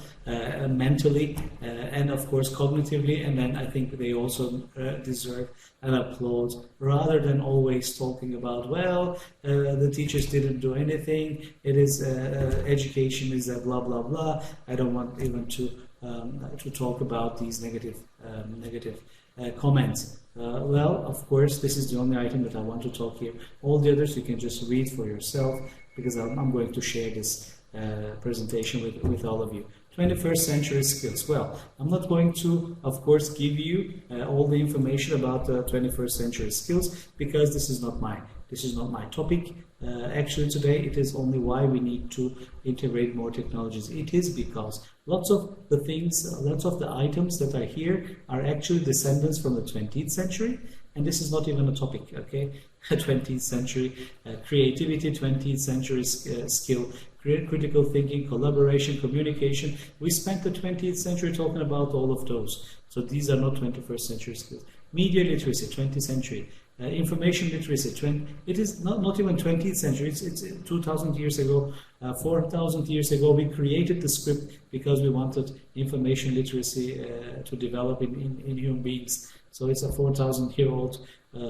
mentally and of course cognitively, and then I think they also deserve an applause, rather than always talking about, well, the teachers didn't do anything, it is education is a blah blah blah. I don't want even to talk about these negative comments. Well, of course, this is the only item that I want to talk here. All the others you can just read for yourself, because I'm going to share this presentation with all of you. 21st century skills. Well, I'm not going to, of course, give you all the information about the 21st century skills, because this is not my topic. Actually today it is only why we need to integrate more technologies. It is because lots of the things, lots of the items that are here are actually descendants from the 20th century, and this is not even a topic, okay? 20th century creativity, 20th century skill, critical thinking, collaboration, communication. We spent the 20th century talking about all of those. So these are not 21st century skills. Media literacy, 20th century. Information literacy, it is not even 20th century, it's 2,000 years ago, 4,000 years ago. We created the script because we wanted information literacy to develop in human beings. So it's a 4,000-year-old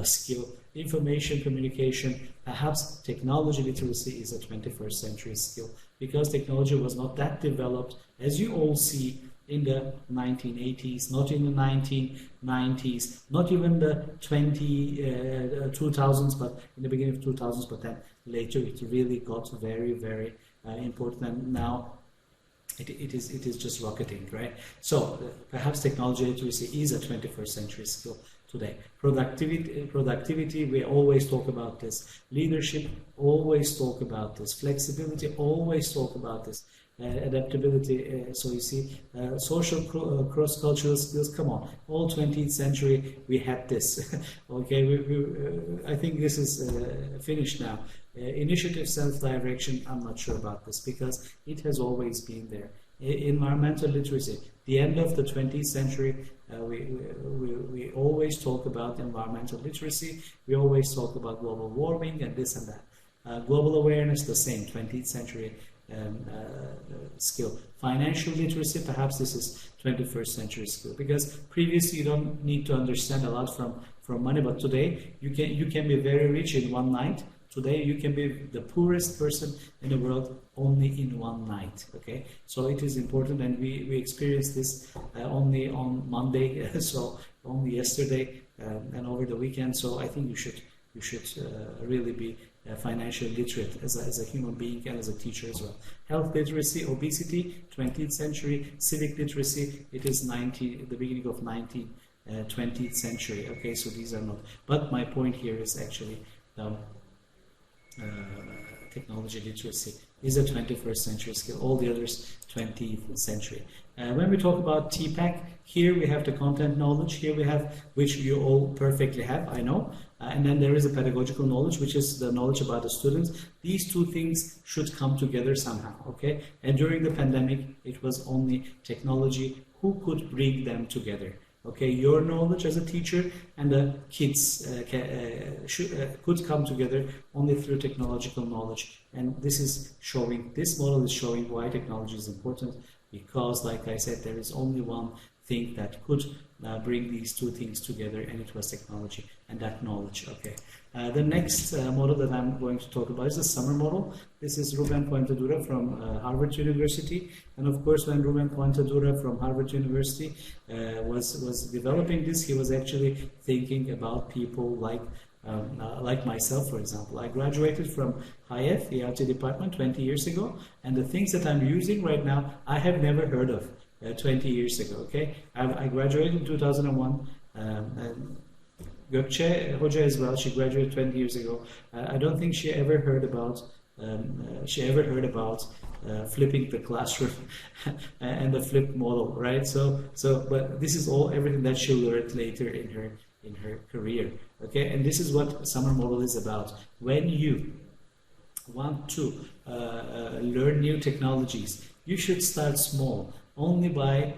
skill. Information communication, perhaps technology literacy is a 21st century skill, because technology was not that developed, as you all see, in the 1980s, not in the 1990s, not even the 2000s, but in the beginning of 2000s, but then later it really got very, very important, and now it is just rocketing, right? So perhaps technology literacy is a 21st century skill today. Productivity, we always talk about this. Leadership, always talk about this. Flexibility, always talk about this. Adaptability, so you see, social cross-cultural skills, come on, all 20th century we had this. Okay, I think this is finished now. Initiative, self-direction, I'm not sure about this, because it has always been there. Environmental literacy, the end of the 20th century, we always talk about environmental literacy, we always talk about global warming and this and that. Global awareness, the same, 20th century skill. Financial literacy, perhaps this is 21st century skill, because previously you don't need to understand a lot from money, but today you can be very rich in one night. Today you can be the poorest person in the world only in one night. Okay, so it is important, and we experienced this only on Monday, so only yesterday and over the weekend. So I think you should really be financially literate as a human being and as a teacher as well. Health literacy, obesity, 20th century. Civic literacy, it is the beginning of 20th century. Okay, so these are not. But my point here is actually technology literacy is a 21st century skill. All the others 20th century. When we talk about TPAC, here we have the content knowledge. Here we have, which you all perfectly have, I know. And then there is a pedagogical knowledge, which is the knowledge about the students. These two things should come together somehow, okay? And during the pandemic, it was only technology who could bring them together. Okay, your knowledge as a teacher and the kids could come together only through technological knowledge. And this model is showing why technology is important, because, like I said, there is only one thing that could bring these two things together, and it was technology. and that knowledge. Okay. The next model that I'm going to talk about is the summer model. This is Ruben Pointadura from Harvard University, and of course when Ruben Pointadura from Harvard University was developing this, he was actually thinking about people like myself, for example. I graduated from HIF, the ELT department, 20 years ago, and the things that I'm using right now, I have never heard of 20 years ago, okay? I graduated in 2001, and Gökçe Hoca as well, she graduated 20 years ago. I don't think she ever heard about flipping the classroom and the flip model, right? But this is everything that she learned later in her career, okay? And this is what summer model is about. When you want to learn new technologies, you should start small, only by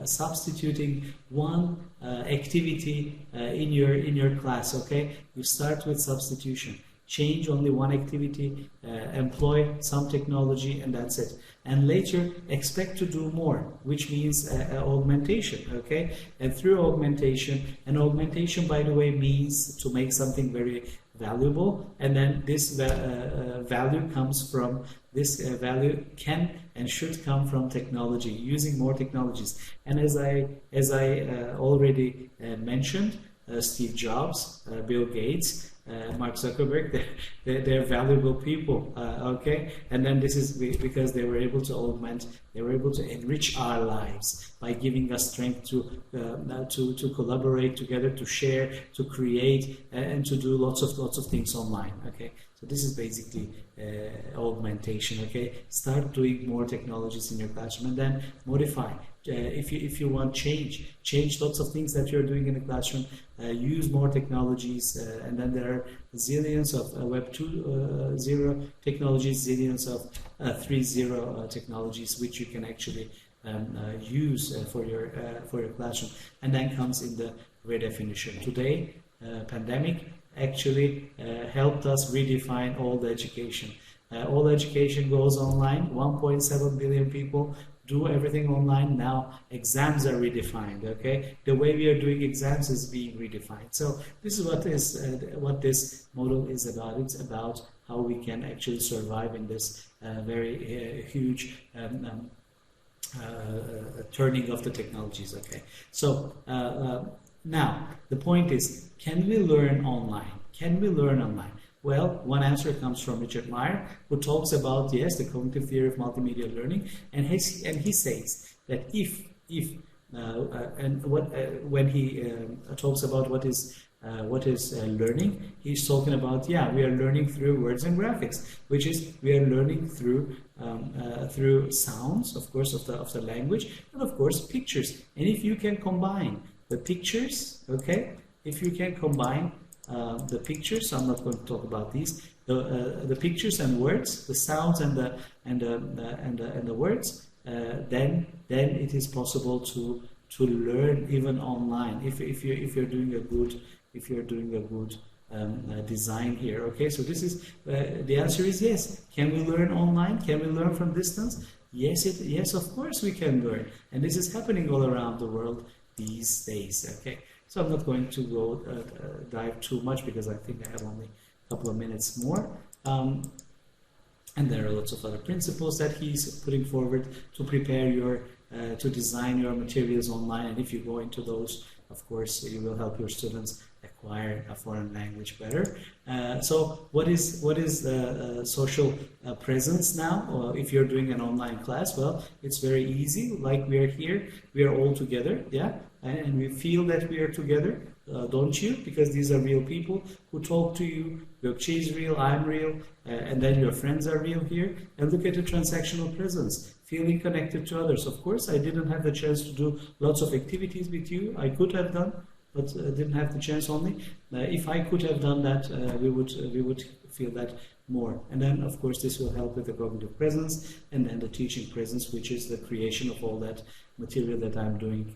substituting one activity in your class, okay? You start with substitution. Change only one activity, employ some technology, and that's it. And later, expect to do more, which means augmentation, okay? And through augmentation, and augmentation, by the way, means to make something very valuable, and then this value comes from, value can and should come from technology, using more technologies. And as I already mentioned, Steve Jobs, Bill Gates, Mark Zuckerberg, they're valuable people, okay? And then this is because they were able to augment, they were able to enrich our lives by giving us strength to collaborate together, to share, to create, and to do lots of things online, okay? So this is basically augmentation, okay? Start doing more technologies in your classroom, and then modify. If you want change lots of things that you're doing in the classroom, use more technologies, and then there are zillions of Web 2.0 technologies, zillions of 3.0 technologies which you can actually use for your classroom. And then comes in the redefinition. Today, pandemic actually helped us redefine all the education. All education goes online. 1.7 billion people do everything online now. Exams are redefined, okay? The way we are doing exams is being redefined. So this is what this model is about. It's about how we can actually survive in this very huge turning of the technologies, okay? So now the point is, can we learn online? Can we learn online? Well, one answer comes from Richard Meyer, who talks about, yes, the cognitive theory of multimedia learning, and he says that when he talks about what is learning, he's talking about, yeah, we are learning through words and graphics, which is we are learning through sounds, of course, of the language, and of course pictures. And if you can combine the pictures, okay, if you can combine the pictures, I'm not going to talk about these. The pictures and words, the sounds and the words. Then it is possible to learn even online if you're doing a good design here. Okay, so this is the answer is yes. Can we learn online? Can we learn from distance? Yes, of course we can learn, and this is happening all around the world these days. Okay. So I'm not going to go dive too much because I think I have only a couple of minutes more. And there are lots of other principles that he's putting forward to prepare to design your materials online. And if you go into those, of course, you will help your students acquire a foreign language better. So what is social presence now? Or if you're doing an online class, well, it's very easy. Like we are here, we are all together, yeah, and we feel that we are together, don't you? Because these are real people who talk to you. Gökçe is real, I'm real, and then your friends are real here. And look at the transactional presence, feeling connected to others. Of course, I didn't have the chance to do lots of activities with you. I could have done, but didn't have the chance only. If I could have done that, we would feel that more. And then, of course, this will help with the cognitive presence, and then the teaching presence, which is the creation of all that material that I'm doing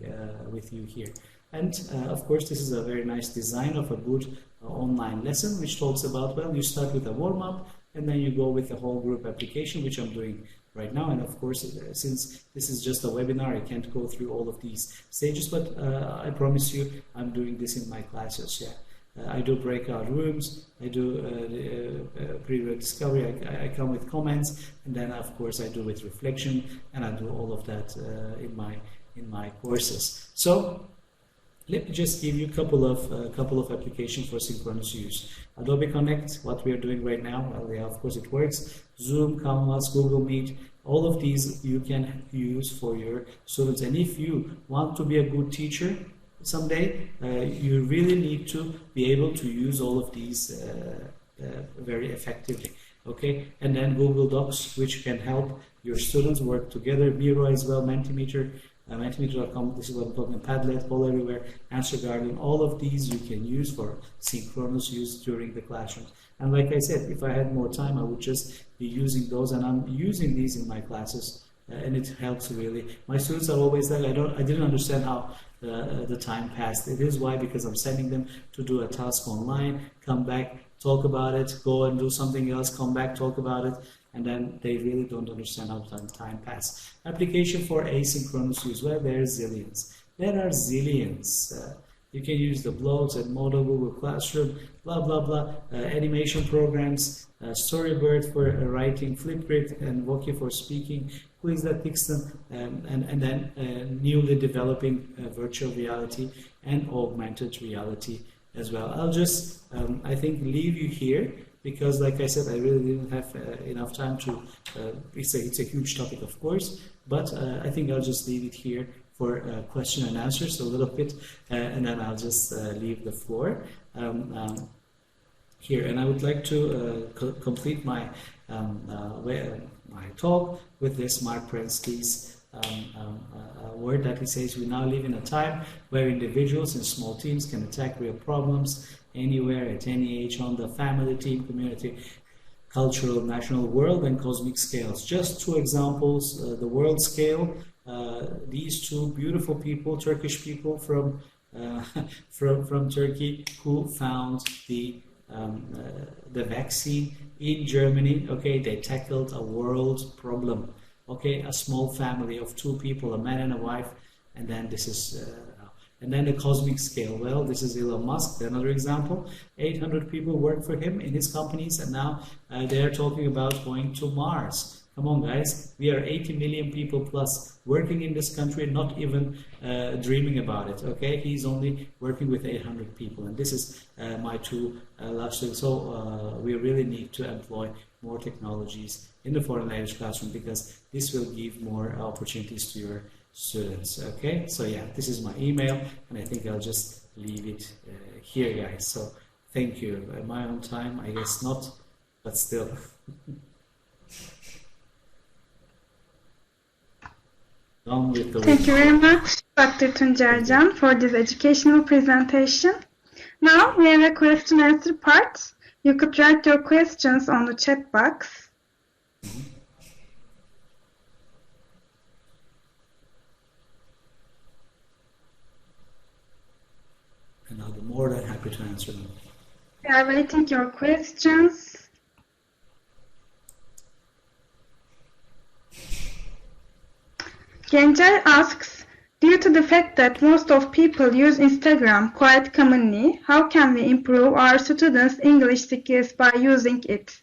with you here. And of course, this is a very nice design of a good online lesson, which talks about, well, you start with a warm-up, and then you go with the whole group application, which I'm doing right now. And of course, since this is just a webinar, I can't go through all of these stages, but I promise you I'm doing this in my classes, yeah. I do breakout rooms, I do pre-read discovery, I come with comments, and then of course I do with reflection, and I do all of that in my courses. So let me just give you a couple of applications for synchronous use. Adobe Connect, what we are doing right now, well, yeah, of course it works. Zoom, Canvas, Google Meet, all of these you can use for your students. And if you want to be a good teacher someday, you really need to be able to use all of these very effectively. Okay, and then Google Docs, which can help your students work together. Miro as well, Mentimeter. Mentimeter.com, this is what I'm talking about, Padlet, All Everywhere, Answer Guardian, all of these you can use for synchronous use during the classrooms. And like I said, if I had more time, I would just be using those, and I'm using these in my classes, and it helps really. My students are always like, I didn't understand how the time passed. It is why, because I'm sending them to do a task online, come back, talk about it, go and do something else, come back, talk about it, and then they really don't understand how time passes. Application for asynchronous use, well, there's zillions. There are zillions. You can use the blogs at Modo, Google Classroom, blah, blah, blah. Animation programs, Storyboard for writing, Flipgrid and Voki for speaking, Quizlet, and then newly developing virtual reality and augmented reality as well. I'll just, I think, leave you here, because like I said, I really didn't have enough time to, it's a huge topic, of course, but I think I'll just leave it here for question and answers a little bit, and then I'll just leave the floor here. And I would like to complete my my talk with this Mark Prensky's word that he says: we now live in a time where individuals in small teams can attack real problems anywhere, at any age, on the family, team, community, cultural, national, world, and cosmic scales. Just two examples, the world scale, these two beautiful people, Turkish people from Turkey, who found the vaccine in Germany. Okay, they tackled a world problem. Okay, a small family of two people, a man and a wife, and then this is and then the cosmic scale. Well, this is Elon Musk, another example. 800 people work for him in his companies, and now they're talking about going to Mars. Come on, guys. We are 80 million people plus working in this country, not even dreaming about it. Okay, he's only working with 800 people, and this is my two last things. So we really need to employ more technologies in the foreign language classroom, because this will give more opportunities to your students. Okay, so yeah, this is my email, and I think I'll just leave it here, guys. So thank you. Am I on time? I guess not, but still. Done with the Thank you very much, Dr. Tuncer for this educational presentation. Now we have a question and answer part. You could write your questions on the chat box. And I'll be more than happy to answer them. We are waiting your questions. Gencer asks, due to the fact that most of people use Instagram quite commonly, how can we improve our students' English skills by using it?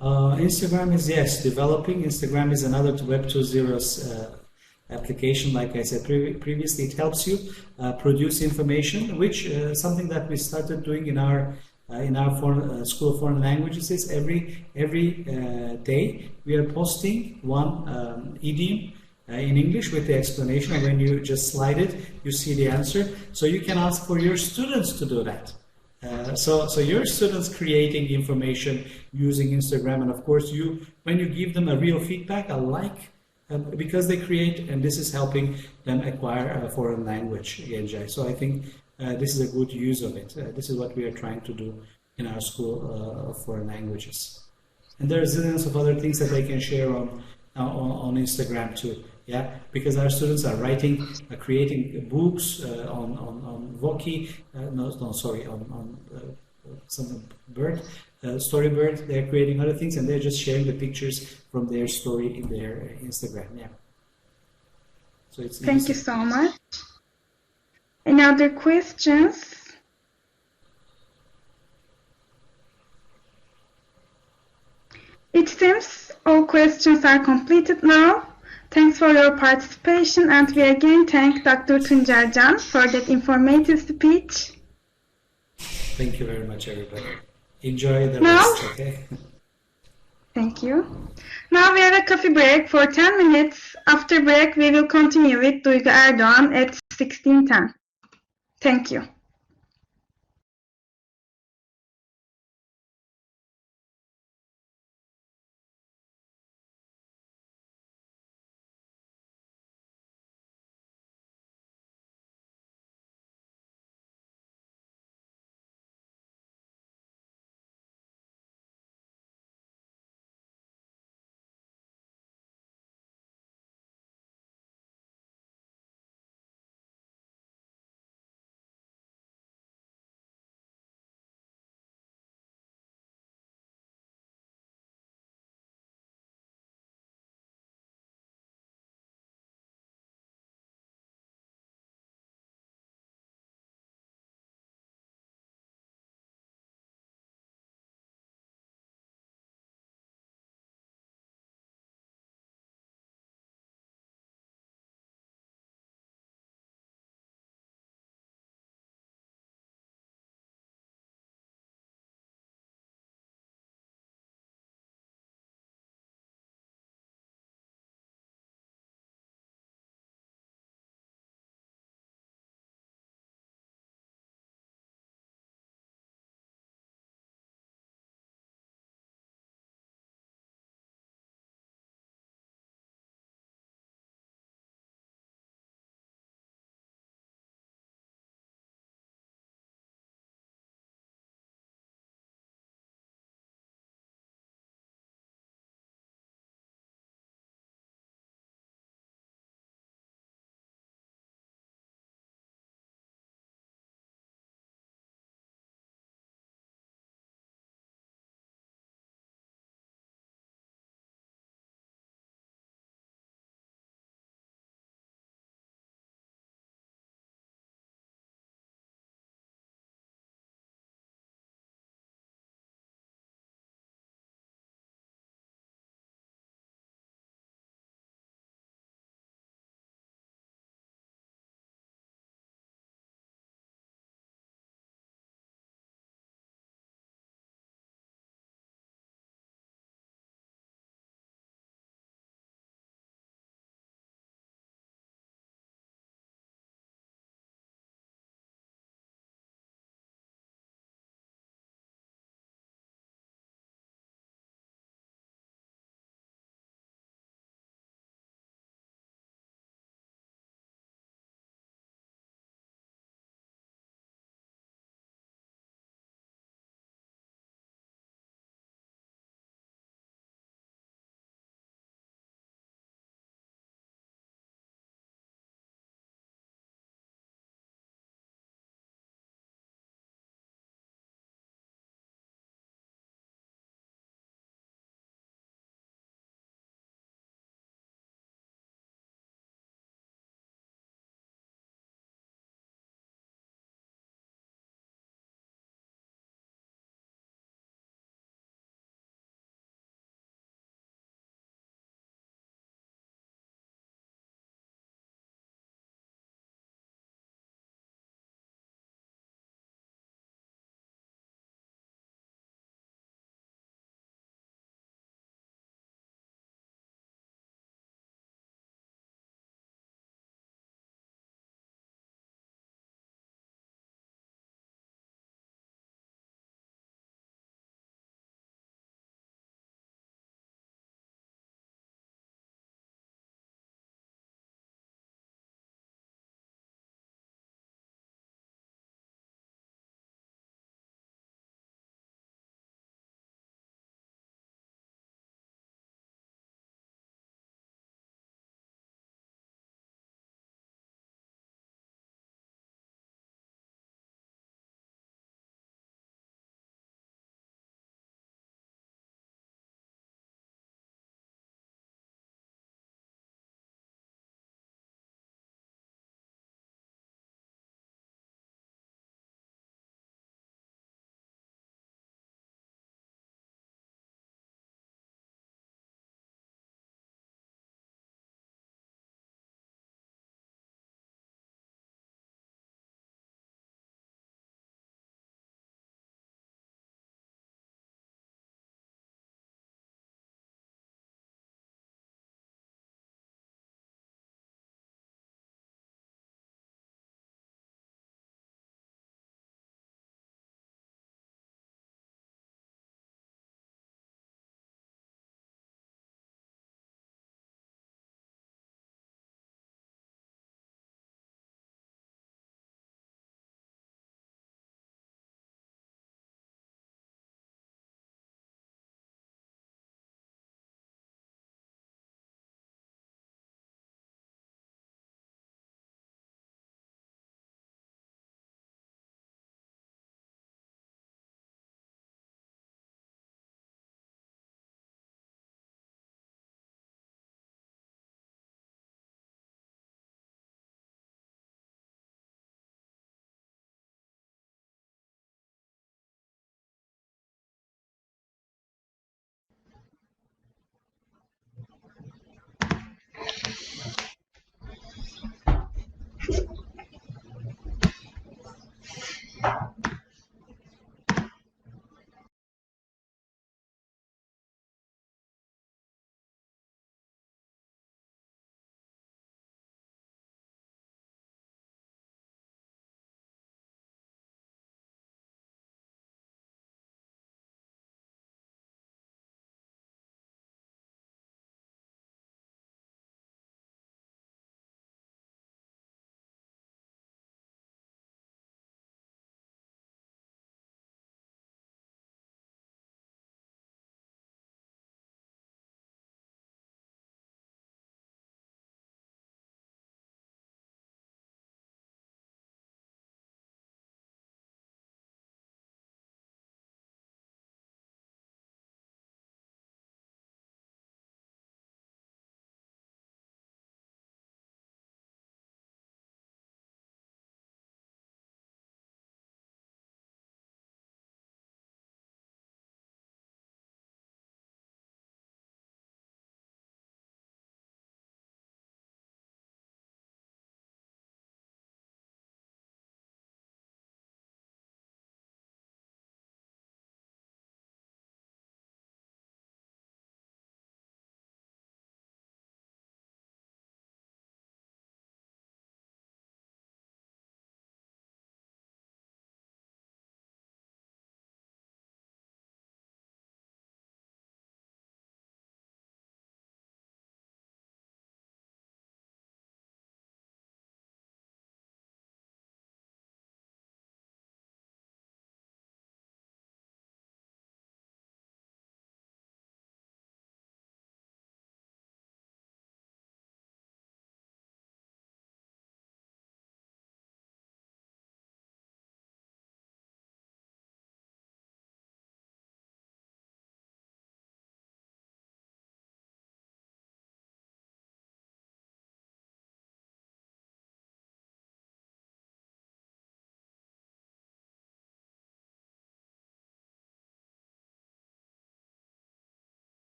Instagram is, yes, developing. Instagram is another Web 2.0 application. Like I said previously, it helps you produce information, which something that we started doing in our School of Foreign Languages is every day we are posting one idiom in English with the explanation, and when you just slide it, you see the answer. So you can ask for your students to do that. So your students creating information using Instagram, and of course when you give them a real feedback, a like, because they create, and this is helping them acquire a foreign language. So I think this is a good use of it. This is what we are trying to do in our School of Foreign Languages. And there are zillions of other things that they can share on Instagram too. Yeah, because our students are writing, creating books on Voki, on some bird, Storybird. They're creating other things, and they're just sharing the pictures from their story in their Instagram. Yeah. So it's Thank you so much. Any other questions? It seems all questions are completed now. Thanks for your participation, and we again thank Dr. Tuncer for that informative speech. Thank you very much, everybody. Enjoy the Now, rest, okay? thank you. Now we have a coffee break for 10 minutes. After break, we will continue with Duygu ERDOİan at 16:10. Thank you.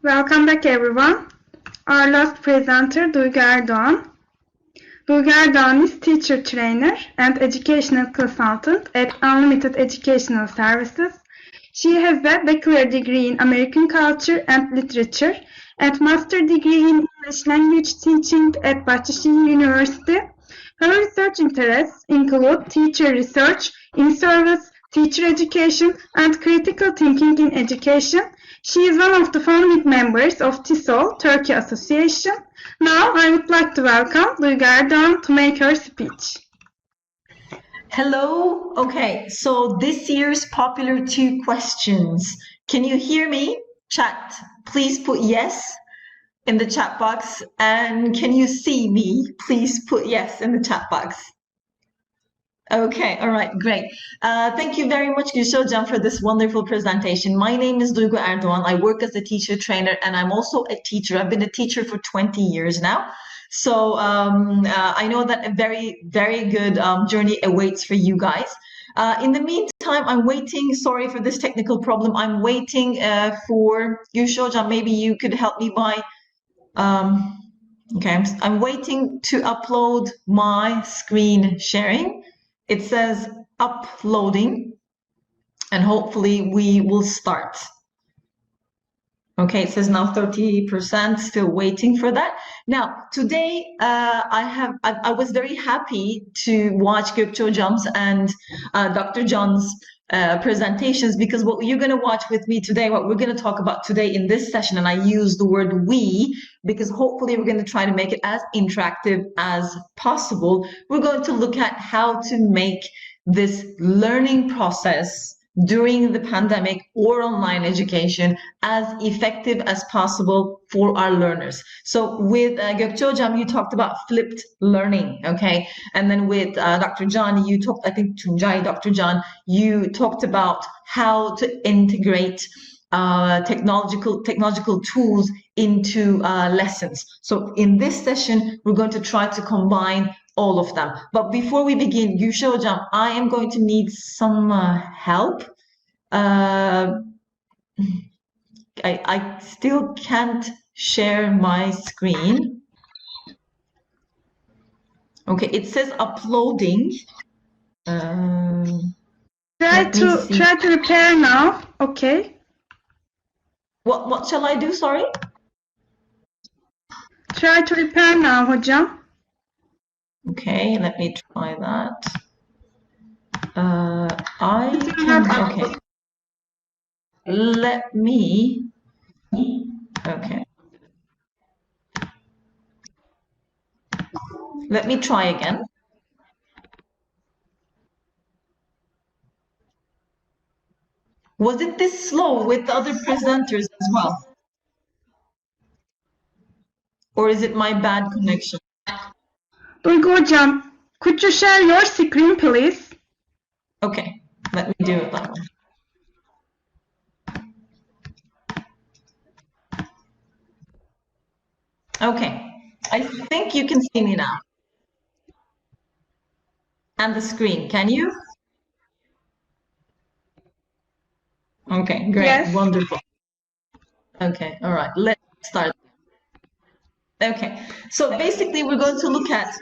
Welcome back, everyone. Our last presenter, Duygu ERDOÐAN. Duygu ERDOÐAN is teacher trainer and educational consultant at Unlimited Educational Services. She has a bachelor degree in American culture and literature and master degree in English language teaching at Bahçeşehir University. Her research interests include teacher research in service, teacher education, and critical thinking in education. She is one of the founding members of TİSOL, Turkey Association. Now I would like to welcome Duygu ERDOÐAN to make her speech. Hello. Okay, so this year's popular 2 questions. Can you hear me? Chat, please put yes in the chat box. And can you see me? Please put yes in the chat box. Okay, all right, great. Thank you very much, Gülşah, for this wonderful presentation. My name is Duygu ERDOÐAN. I work as a teacher trainer, and I'm also a teacher. I've been a teacher for 20 years now. So I know that a very, very good journey awaits for you guys. In the meantime, I'm waiting. Sorry for this technical problem. I'm waiting for Gülşah. Maybe you could help me by. Okay, I'm waiting to upload my screen sharing. It says uploading, and hopefully we will start. Okay, it says now 30%, still waiting for that. Now, today I was very happy to watch Gökçe Hocam's and Dr. John's presentations, because what you're going to watch with me today, what we're going to talk about today in this session, and I use the word we, because hopefully we're going to try to make it as interactive as possible. We're going to look at how to make this learning process during the pandemic or online education as effective as possible for our learners. So with Gökçe Hocam, you talked about flipped learning, okay? And then with Dr. John, you talked, I think Tuncer, Dr. John, you talked about how to integrate technological tools into lessons. So in this session, we're going to try to combine all of them. But before we begin, Gülşah Hocam, I am going to need some help. I still can't share my screen. Okay, it says uploading. Try to repair now. Okay. What shall I do? Sorry. Try to repair now, hocam. Okay, let me try that. Okay. Let me. Okay. Let me try again. Was it this slow with the other presenters as well? Or is it my bad connection? Duygu hocam, could you share your screen, please? Okay, let me do it that way. Okay, I think you can see me now. And the screen, can you? Okay, great, Yes. Wonderful. Okay, all right, let's start. Okay, so basically we're going to look at,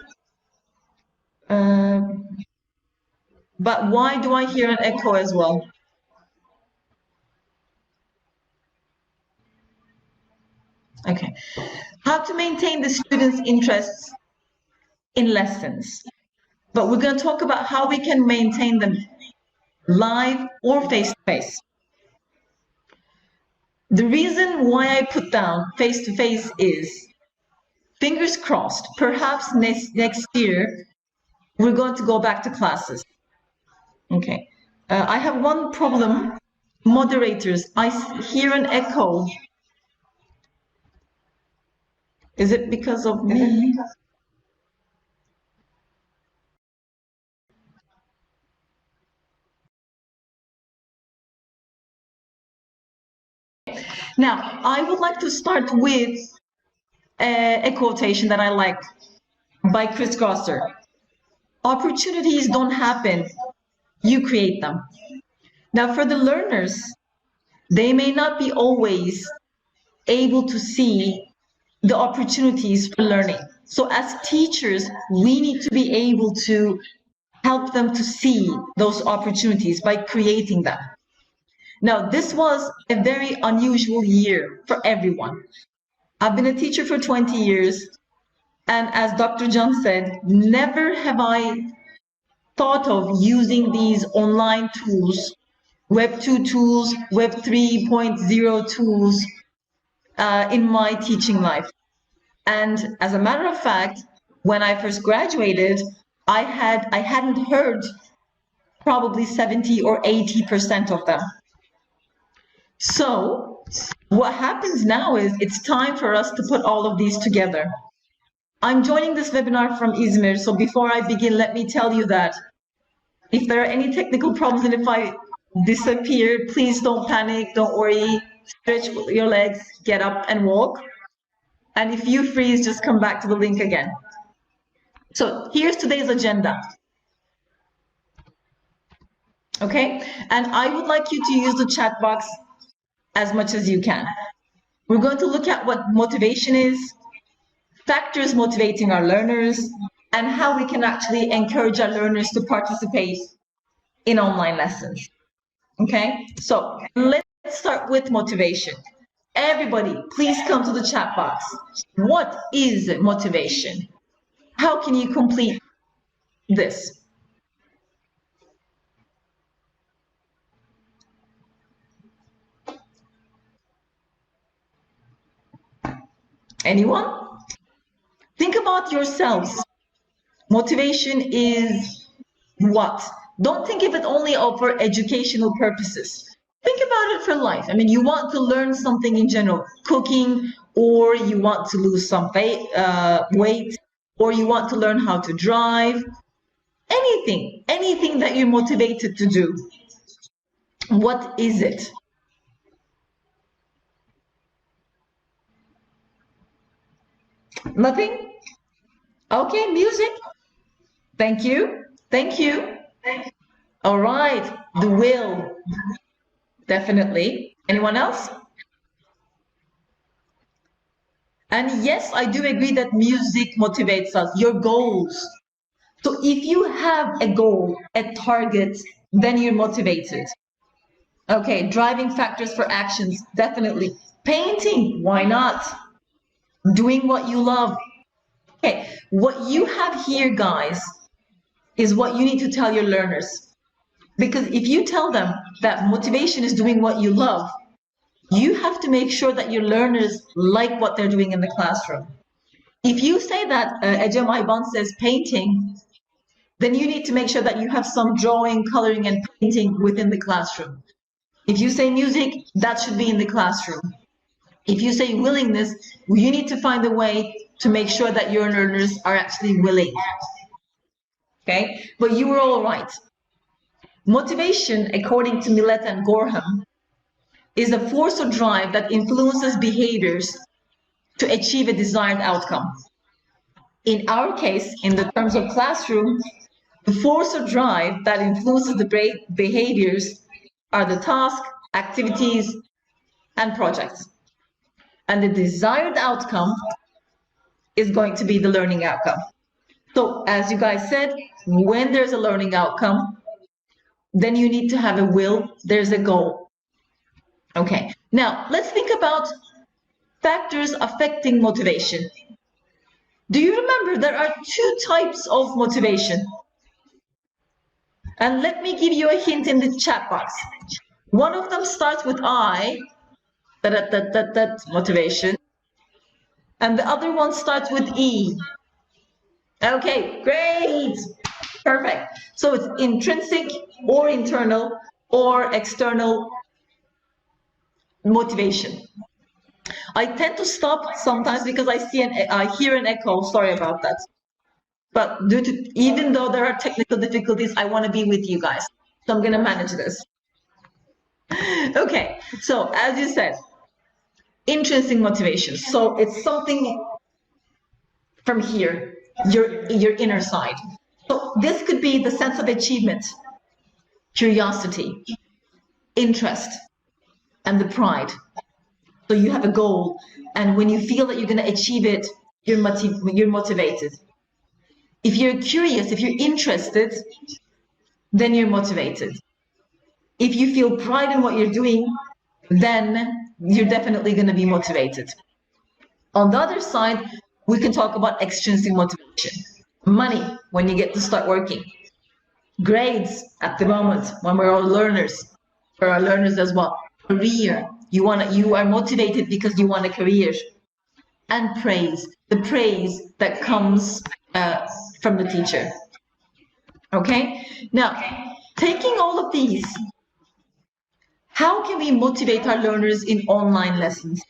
but why do I hear an echo as well? Okay, how to maintain the students' interests in lessons. But we're going to talk about how we can maintain them live or face-to-face. The reason why I put down face-to-face is, fingers crossed, perhaps next year, we're going to go back to classes. Okay, I have one problem. Moderators, I hear an echo. Is it because of me? Now, I would like to start with a quotation that I like by Chris Grosser. Opportunities don't happen, you create them. Now, for the learners, they may not be always able to see the opportunities for learning. So as teachers, we need to be able to help them to see those opportunities by creating them. Now, this was a very unusual year for everyone. I've been a teacher for 20 years, and as Dr. John said, never have I thought of using these online tools, Web 2 tools, Web 3.0 tools in my teaching life. And as a matter of fact, when I first graduated, I hadn't heard probably 70 or 80% of them. So what happens now is it's time for us to put all of these together. I'm joining this webinar from Izmir, so before I begin, let me tell you that if there are any technical problems and if I disappear, please don't panic, don't worry, stretch your legs, get up and walk. And if you freeze, just come back to the link again. So here's today's agenda. Okay, and I would like you to use the chat box as much as you can. We're going to look at what motivation is, factors motivating our learners, and how we can actually encourage our learners to participate in online lessons. Okay, so let's start with motivation. Everybody, please come to the chat box. What is motivation? How can you complete this? Anyone? Think about yourselves. Motivation is what? Don't think of it only for educational purposes. Think about it for life. I mean, you want to learn something in general, cooking, or you want to lose some weight, or you want to learn how to drive. Anything that you're motivated to do. What is it? Nothing? Okay, music. Thank you. Thank you. All right, the will. Definitely. Anyone else? And yes, I do agree that music motivates us, your goals. So if you have a goal, a target, then you're motivated. Okay, driving factors for actions, definitely. Painting, why not? Doing what you love. Okay, what you have here, guys, is what you need to tell your learners. Because if you tell them that motivation is doing what you love, you have to make sure that your learners like what they're doing in the classroom. If you say that Ecem Ayban says painting, then you need to make sure that you have some drawing, coloring, and painting within the classroom. If you say music, that should be in the classroom. If you say willingness, you need to find a way to make sure that your learners are actually willing. Okay, but you were all right. Motivation, according to Millet and Gorham, is a force or drive that influences behaviors to achieve a desired outcome. In our case, in the terms of classroom, the force or drive that influences the behaviors are the task, activities, and projects. And the desired outcome is going to be the learning outcome. So as you guys said, when there's a learning outcome, then you need to have a will, there's a goal. Okay, now let's think about factors affecting motivation. Do you remember there are two types of motivation? And let me give you a hint in the chat box. One of them starts with I, motivation, and the other one starts with E. Okay, great, perfect. So it's intrinsic or internal or external motivation. I tend to stop sometimes because I hear an echo. Sorry about that. But even though there are technical difficulties, I want to be with you guys. So I'm going to manage this. Okay, so as you said, intrinsic motivation. So it's something from here, your inner side. So this could be the sense of achievement, curiosity, interest, and the pride. So you have a goal, and when you feel that you're going to achieve it, you're motivated. If you're curious, if you're interested, then you're motivated. If you feel pride in what you're doing, then you're definitely going to be motivated. On the other side, we can talk about extrinsic motivation. Money, when you get to start working. Grades, at the moment, when we're all learners, for our learners as well. Career, you are motivated because you want a career. And praise, the praise that comes from the teacher. Okay? Now, taking all of these, how can we motivate our learners in online lessons?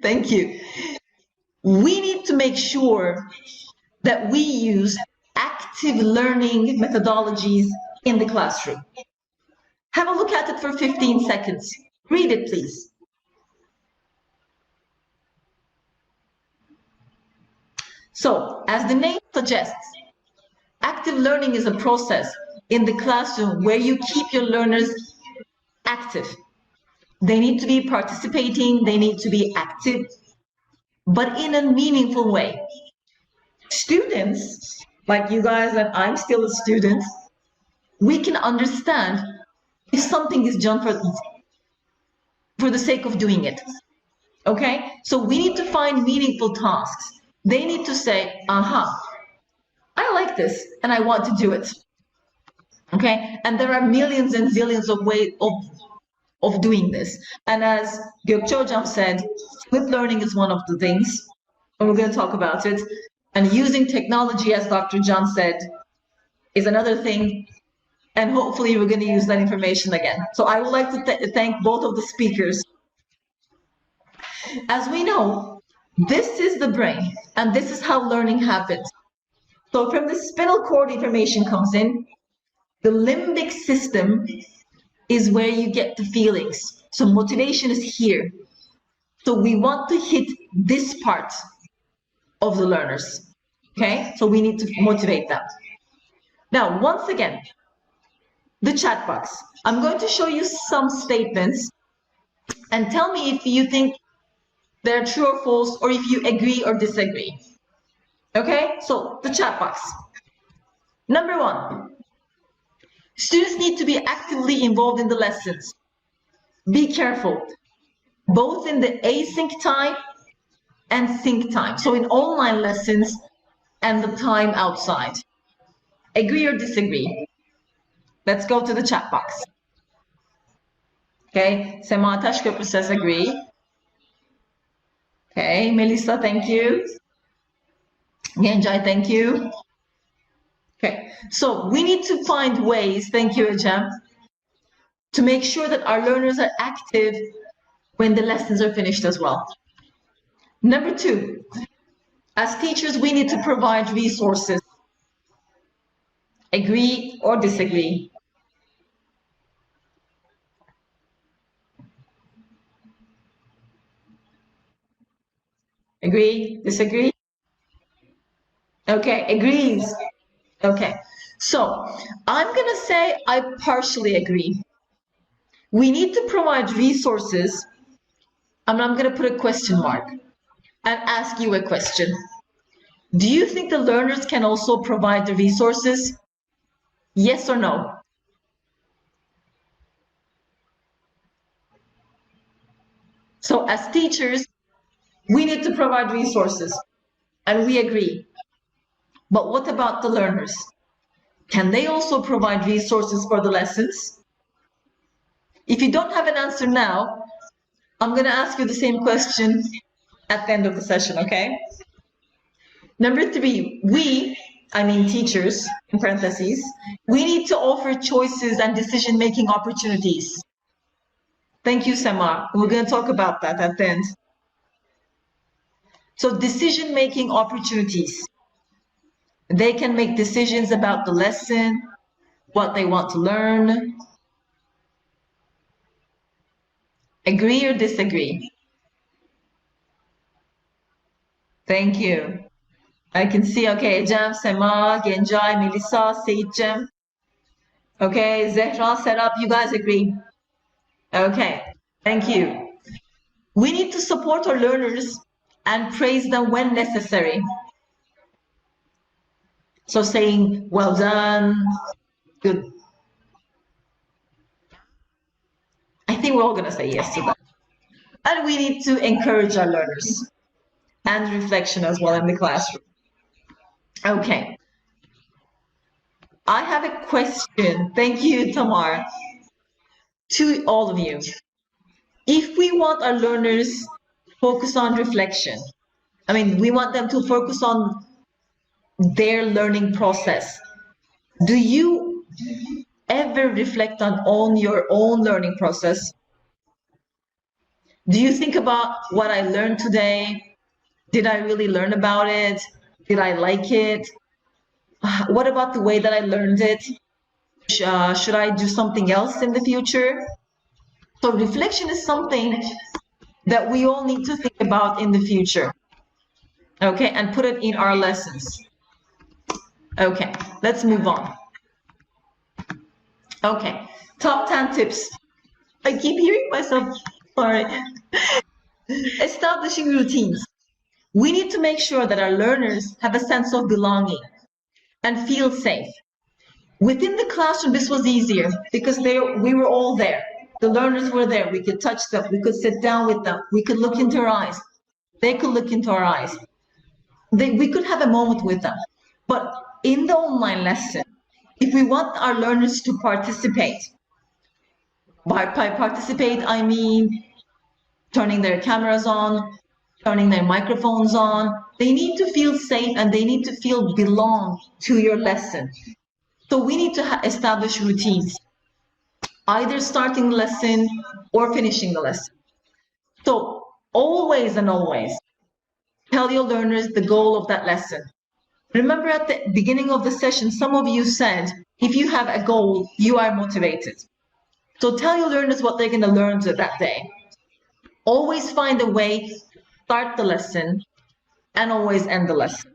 Thank you. We need to make sure that we use active learning methodologies in the classroom. Have a look at it for 15 seconds. Read it, please. So, as the name suggests, active learning is a process in the classroom where you keep your learners active. They need to be participating, they need to be active, but in a meaningful way. Students, like you guys, and I'm still a student, we can understand if something is done for the sake of doing it. Okay? So we need to find meaningful tasks. They need to say, aha, I like this and I want to do it. Okay? And there are millions and zillions of ways of doing this. And as Gökçe said, flipped learning is one of the things, and we're going to talk about it. And using technology, as Dr. John said, is another thing. And hopefully we're going to use that information again. So I would like to thank both of the speakers. As we know, this is the brain, and this is how learning happens. So from the spinal cord, information comes in. The limbic system is where you get the feelings. So motivation is here. So we want to hit this part of the learners. Okay? So we need to motivate them. Now, once again, the chat box. I'm going to show you some statements and tell me if you think they're true or false, or if you agree or disagree. Okay? So the chat box. Number 1. Students need to be actively involved in the lessons. Be careful, both in the async time and sync time. So in online lessons and the time outside. Agree or disagree? Let's go to the chat box. Okay, Sema Taşköprü says agree. Okay, Melissa, thank you. Genjay, thank you. Okay, so we need to find ways, thank you, Ecem, to make sure that our learners are active when the lessons are finished as well. Number 2, as teachers, we need to provide resources. Agree or disagree? Agree? Disagree? Okay, agrees. Okay, so I'm going to say I partially agree. We need to provide resources, and I'm going to put a question mark and ask you a question. Do you think the learners can also provide the resources? Yes or no? So as teachers, we need to provide resources, and we agree. But what about the learners? Can they also provide resources for the lessons? If you don't have an answer now, I'm going to ask you the same question at the end of the session, okay? Number 3, I mean teachers, in parentheses, we need to offer choices and decision-making opportunities. Thank you, Sema. We're going to talk about that at the end. So decision-making opportunities. They can make decisions about the lesson, what they want to learn. Agree or disagree? Thank you. I can see, okay, Ecem, Sema, Genjay, Melissa, Seyitcem. Okay, Zehra, Serap, you guys agree. Okay, thank you. We need to support our learners and praise them when necessary. So saying, well done, good. I think we're all going to say yes to that. And we need to encourage our learners and reflection as well in the classroom. Okay. I have a question. Thank you, Tamar. To all of you. If we want our learners to focus on reflection, I mean, we want them to focus on their learning process. Do you ever reflect on your own learning process? Do you think about what I learned today? Did I really learn about it? Did I like it? What about the way that I learned it? Should I do something else in the future? So reflection is something that we all need to think about in the future. Okay, and put it in our lessons. Okay, let's move on. Okay, top 10 tips. I keep hearing myself, sorry. Establishing routines. We need to make sure that our learners have a sense of belonging and feel safe. Within the classroom, this was easier because we were all there. The learners were there. We could touch them. We could sit down with them. We could look into their eyes. They could look into our eyes. We could have a moment with them. But in the online lesson, if we want our learners to participate, by participate, I mean turning their cameras on, turning their microphones on. They need to feel safe and they need to feel belong to your lesson. So we need to establish routines, either starting the lesson or finishing the lesson. So always and always tell your learners the goal of that lesson. Remember at the beginning of the session, some of you said, if you have a goal, you are motivated. So tell your learners what they're going to learn that day. Always find a way to start the lesson and always end the lesson.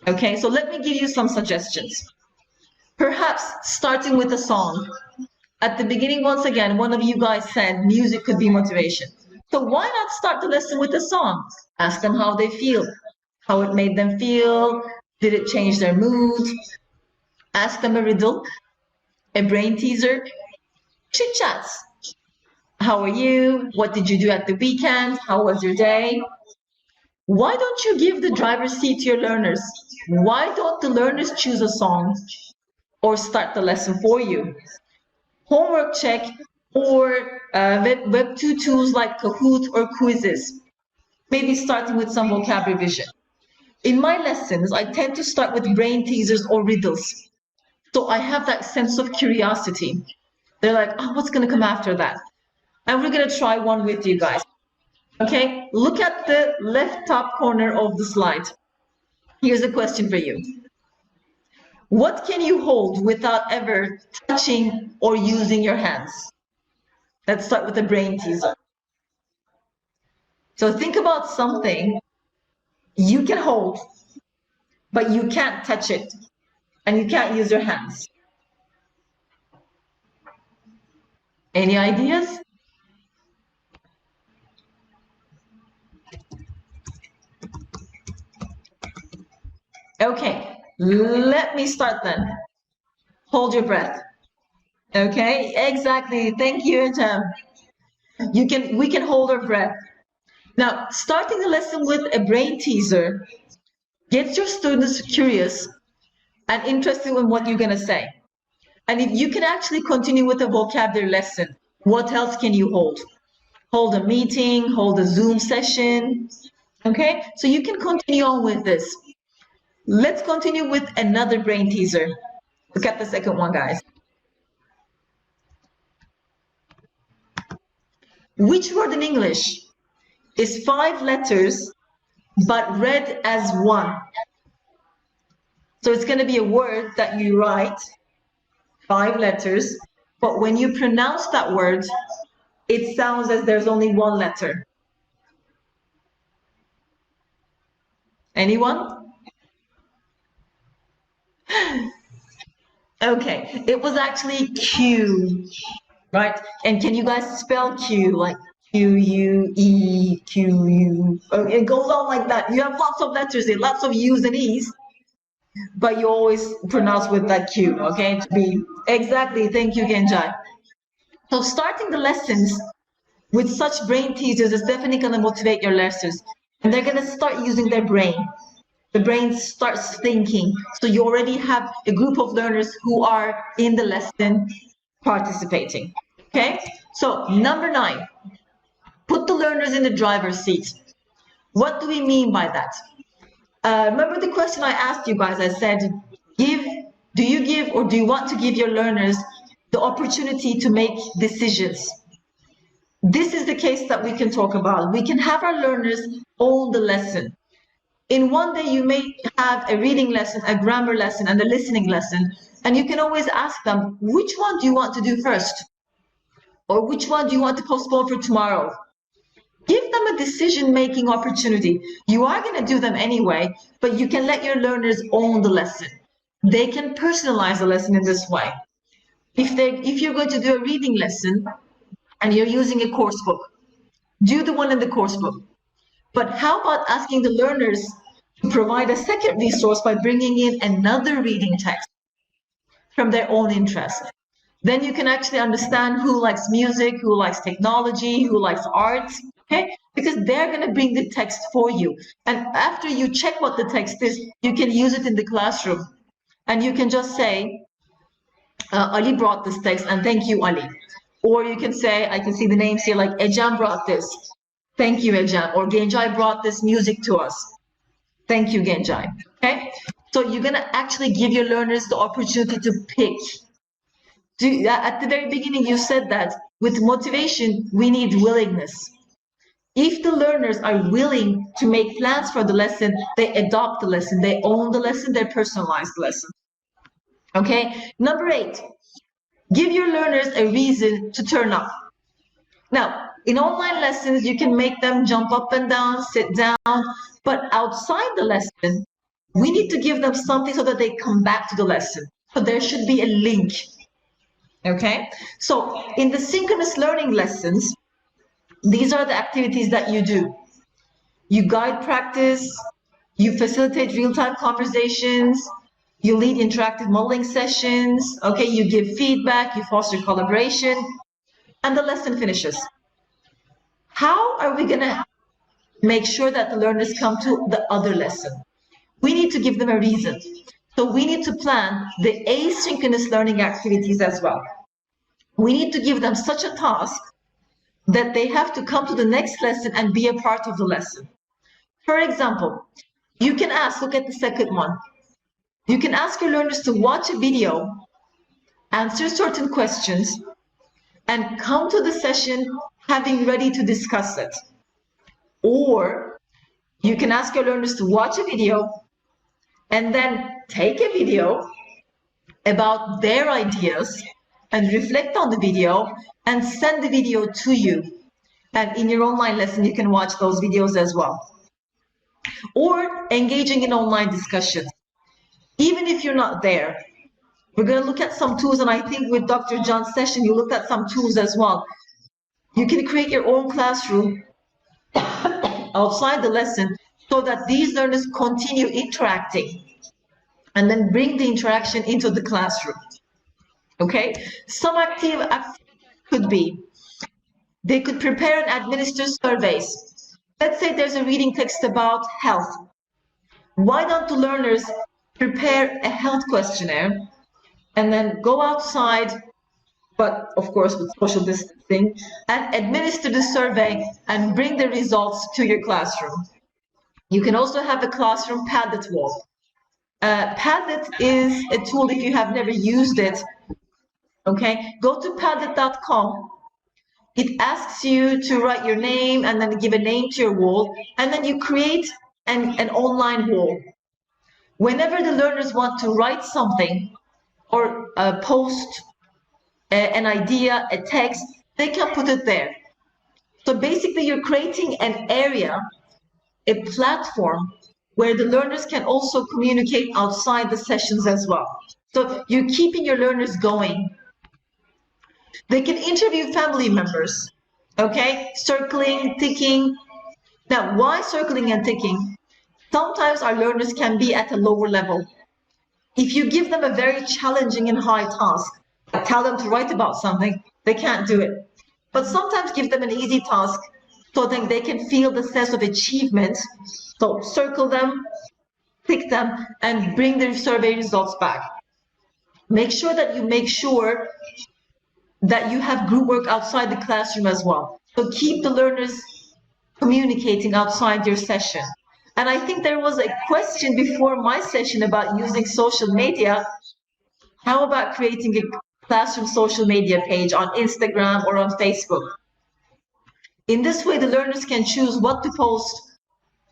Okay, so let me give you some suggestions. Perhaps starting with a song. At the beginning, once again, one of you guys said music could be motivation. So why not start the lesson with a song? Ask them how they feel, how it made them feel. Did it change their mood? Ask them a riddle, a brain teaser, chit chats. How are you? What did you do at the weekend? How was your day? Why don't you give the driver's seat to your learners? Why don't the learners choose a song or start the lesson for you? Homework check or Web 2 tools like Kahoot or quizzes. Maybe starting with some vocabulary revision. In my lessons, I tend to start with brain teasers or riddles. So I have that sense of curiosity. They're like, oh, what's going to come after that? And we're going to try one with you guys. Okay, look at the left top corner of the slide. Here's a question for you. What can you hold without ever touching or using your hands? Let's start with the brain teaser. So think about something you can hold, but you can't touch it, and you can't use your hands. Any ideas? Okay, let me start then. Hold your breath. Okay, exactly. Thank you, Tam. We can hold our breath. Now, starting the lesson with a brain teaser gets your students curious and interested in what you're going to say. And if you can actually continue with a vocabulary lesson, what else can you hold? Hold a meeting, hold a Zoom session. Okay, so you can continue on with this. Let's continue with another brain teaser. Look at the second one, guys. Which word in English is 5 letters but read as one? So it's going to be a word that you write, 5 letters, but when you pronounce that word, it sounds as there's only 1 letter. Anyone? Okay, it was actually Q. right? And can you guys spell Q, like Q-U-E, Q-U, it goes on like that. You have lots of letters in, lots of U's and E's, but you always pronounce with that Q, okay? To be exactly, thank you, Genjai. So starting the lessons with such brain teasers is definitely gonna motivate your learners. And they're gonna start using their brain. The brain starts thinking. So you already have a group of learners who are in the lesson participating, okay? So number 9, put the learners in the driver's seat. What do we mean by that? Remember the question I asked you guys, I said, do you give or do you want to give your learners the opportunity to make decisions? This is the case that we can talk about. We can have our learners own the lesson. In one day, you may have a reading lesson, a grammar lesson, and a listening lesson, and you can always ask them, which one do you want to do first? Or which one do you want to postpone for tomorrow? Give them a decision-making opportunity. You are going to do them anyway, but you can let your learners own the lesson. They can personalize the lesson in this way. If you're going to do a reading lesson and you're using a course book, do the one in the course book. But how about asking the learners to provide a second resource by bringing in another reading text from their own interest? Then you can actually understand who likes music, who likes technology, who likes art, okay? Because they're going to bring the text for you. And after you check what the text is, you can use it in the classroom. And you can just say, Ali brought this text, and thank you, Ali. Or you can say, I can see the names here, like Ecem brought this. Thank you, Ecem. Or Genjai brought this music to us. Thank you, Genjai. Okay? So you're going to actually give your learners the opportunity to pick. At the very beginning, you said that with motivation, we need willingness. If the learners are willing to make plans for the lesson, they adopt the lesson, they own the lesson, they personalize the lesson. Okay? Number 8, give your learners a reason to turn up. Now, in online lessons, you can make them jump up and down, sit down, but outside the lesson, we need to give them something so that they come back to the lesson. So there should be a link. Okay? So in the synchronous learning lessons, these are the activities that you do. You guide practice, you facilitate real-time conversations, you lead interactive modeling sessions, okay, you give feedback, you foster collaboration, and the lesson finishes. How are we gonna make sure that the learners come to the other lesson? We need to give them a reason. So we need to plan the asynchronous learning activities as well. We need to give them such a task that they have to come to the next lesson and be a part of the lesson. For example, you can ask, look at the second one. You can ask your learners to watch a video, answer certain questions, and come to the session having ready to discuss it. Or you can ask your learners to watch a video and then take a video about their ideas and reflect on the video and send the video to you. And in your online lesson, you can watch those videos as well. Or engaging in online discussions. Even if you're not there, we're going to look at some tools, and I think with Dr. John's session, you looked at some tools as well. You can create your own classroom outside the lesson so that these learners continue interacting and then bring the interaction into the classroom. Okay? Some active could be, they could prepare and administer surveys. Let's say there's a reading text about health. Why don't the learners prepare a health questionnaire and then go outside, but of course with social distancing, and administer the survey and bring the results to your classroom. You can also have a classroom Padlet wall. Padlet is a tool if you have never used it. Okay, go to padlet.com. It asks you to write your name and then give a name to your wall, and then you create an online wall. Whenever the learners want to write something or post an idea, a text, they can put it there. So basically you're creating an area, a platform where the learners can also communicate outside the sessions as well. So you're keeping your learners going. They can interview family members, okay? Circling, ticking. Now, why circling and ticking? Sometimes our learners can be at a lower level. If you give them a very challenging and high task, tell them to write about something, they can't do it. But sometimes give them an easy task so that they can feel the sense of achievement. So circle them, tick them, and bring the survey results back. Make sure that you have group work outside the classroom as well. So keep the learners communicating outside your session. And I think there was a question before my session about using social media. How about creating a classroom social media page on Instagram or on Facebook? In this way, the learners can choose what to post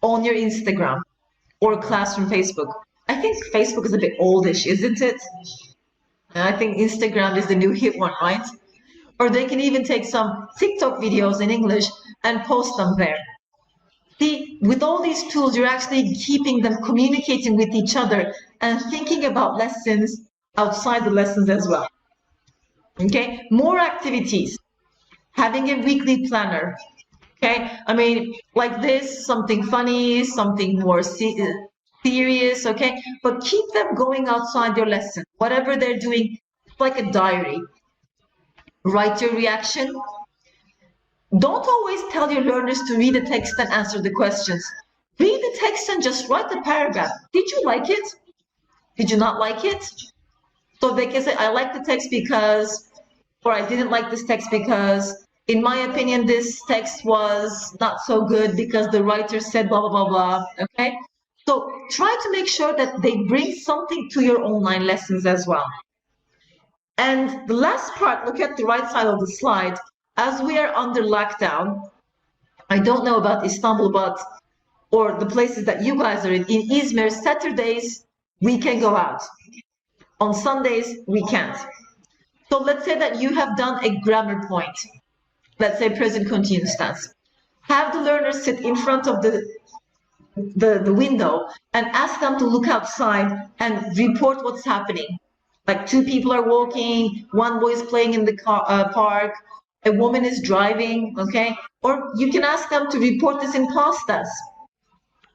on your Instagram or classroom Facebook. I think Facebook is a bit oldish, isn't it? I think Instagram is the new hit one, right? Or they can even take some TikTok videos in English and post them there. See, with all these tools, you're actually keeping them communicating with each other and thinking about lessons outside the lessons as well. Okay, more activities, having a weekly planner. Okay, I mean, like this, something funny, something more serious, okay? But keep them going outside your lesson. Whatever they're doing, like a diary. Write your reaction. Don't always tell your learners to read the text and answer the questions. Read the text and just write the paragraph. Did you like it? Did you not like it? So they can say, I like the text because, or I didn't like this text because, in my opinion, this text was not so good because the writer said blah, blah, blah, blah, okay? So try to make sure that they bring something to your online lessons as well. And the last part, look at the right side of the slide. As we are under lockdown, I don't know about Istanbul, or the places that you guys are in Izmir, Saturdays, we can go out. On Sundays, we can't. So let's say that you have done a grammar point. Let's say present continuous tense. Have the learners sit in front of the window and ask them to look outside and report what's happening. Like 2 people are walking, 1 boy is playing in the park, a woman is driving, okay? Or you can ask them to report this in past tense.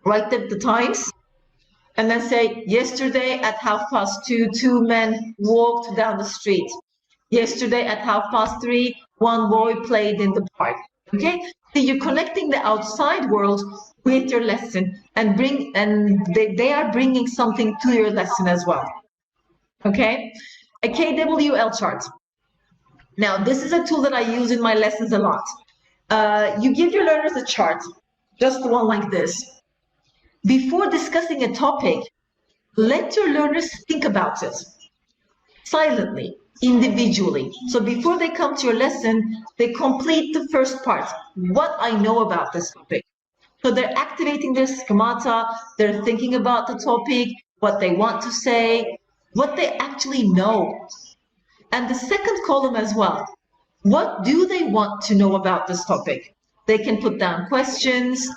Write the times and then say, yesterday at 2:30, 2 men walked down the street. Yesterday at 3:30, 1 boy played in the park, okay? So you're connecting the outside world with your lesson and they are bringing something to your lesson as well, okay? A KWL chart. Now, this is a tool that I use in my lessons a lot. You give your learners a chart, just one like this. Before discussing a topic, let your learners think about it silently, individually. So before they come to your lesson, they complete the first part, what I know about this topic. So they're activating their schemata, they're thinking about the topic, what they want to say, what they actually know. And the second column as well, what do they want to know about this topic? They can put down questions,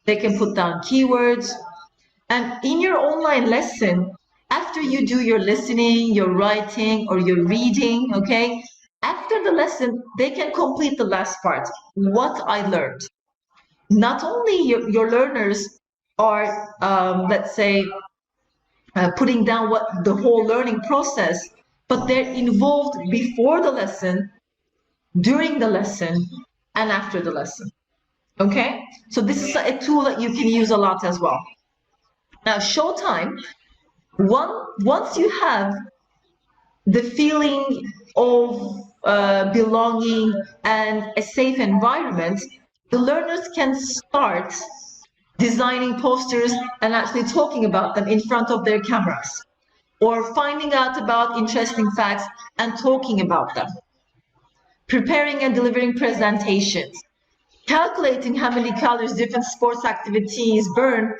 they can put down keywords. And in your online lesson, after you do your listening, your writing, or your reading, okay, after the lesson, they can complete the last part, what I learned. Not only your learners are, let's say, putting down what the whole learning process, but they're involved before the lesson, during the lesson, and after the lesson, okay? So this is a tool that you can use a lot as well. Now, showtime, once you have the feeling of belonging and a safe environment, the learners can start designing posters and actually talking about them in front of their cameras, or finding out about interesting facts and talking about them. Preparing and delivering presentations, calculating how many calories different sports activities burn,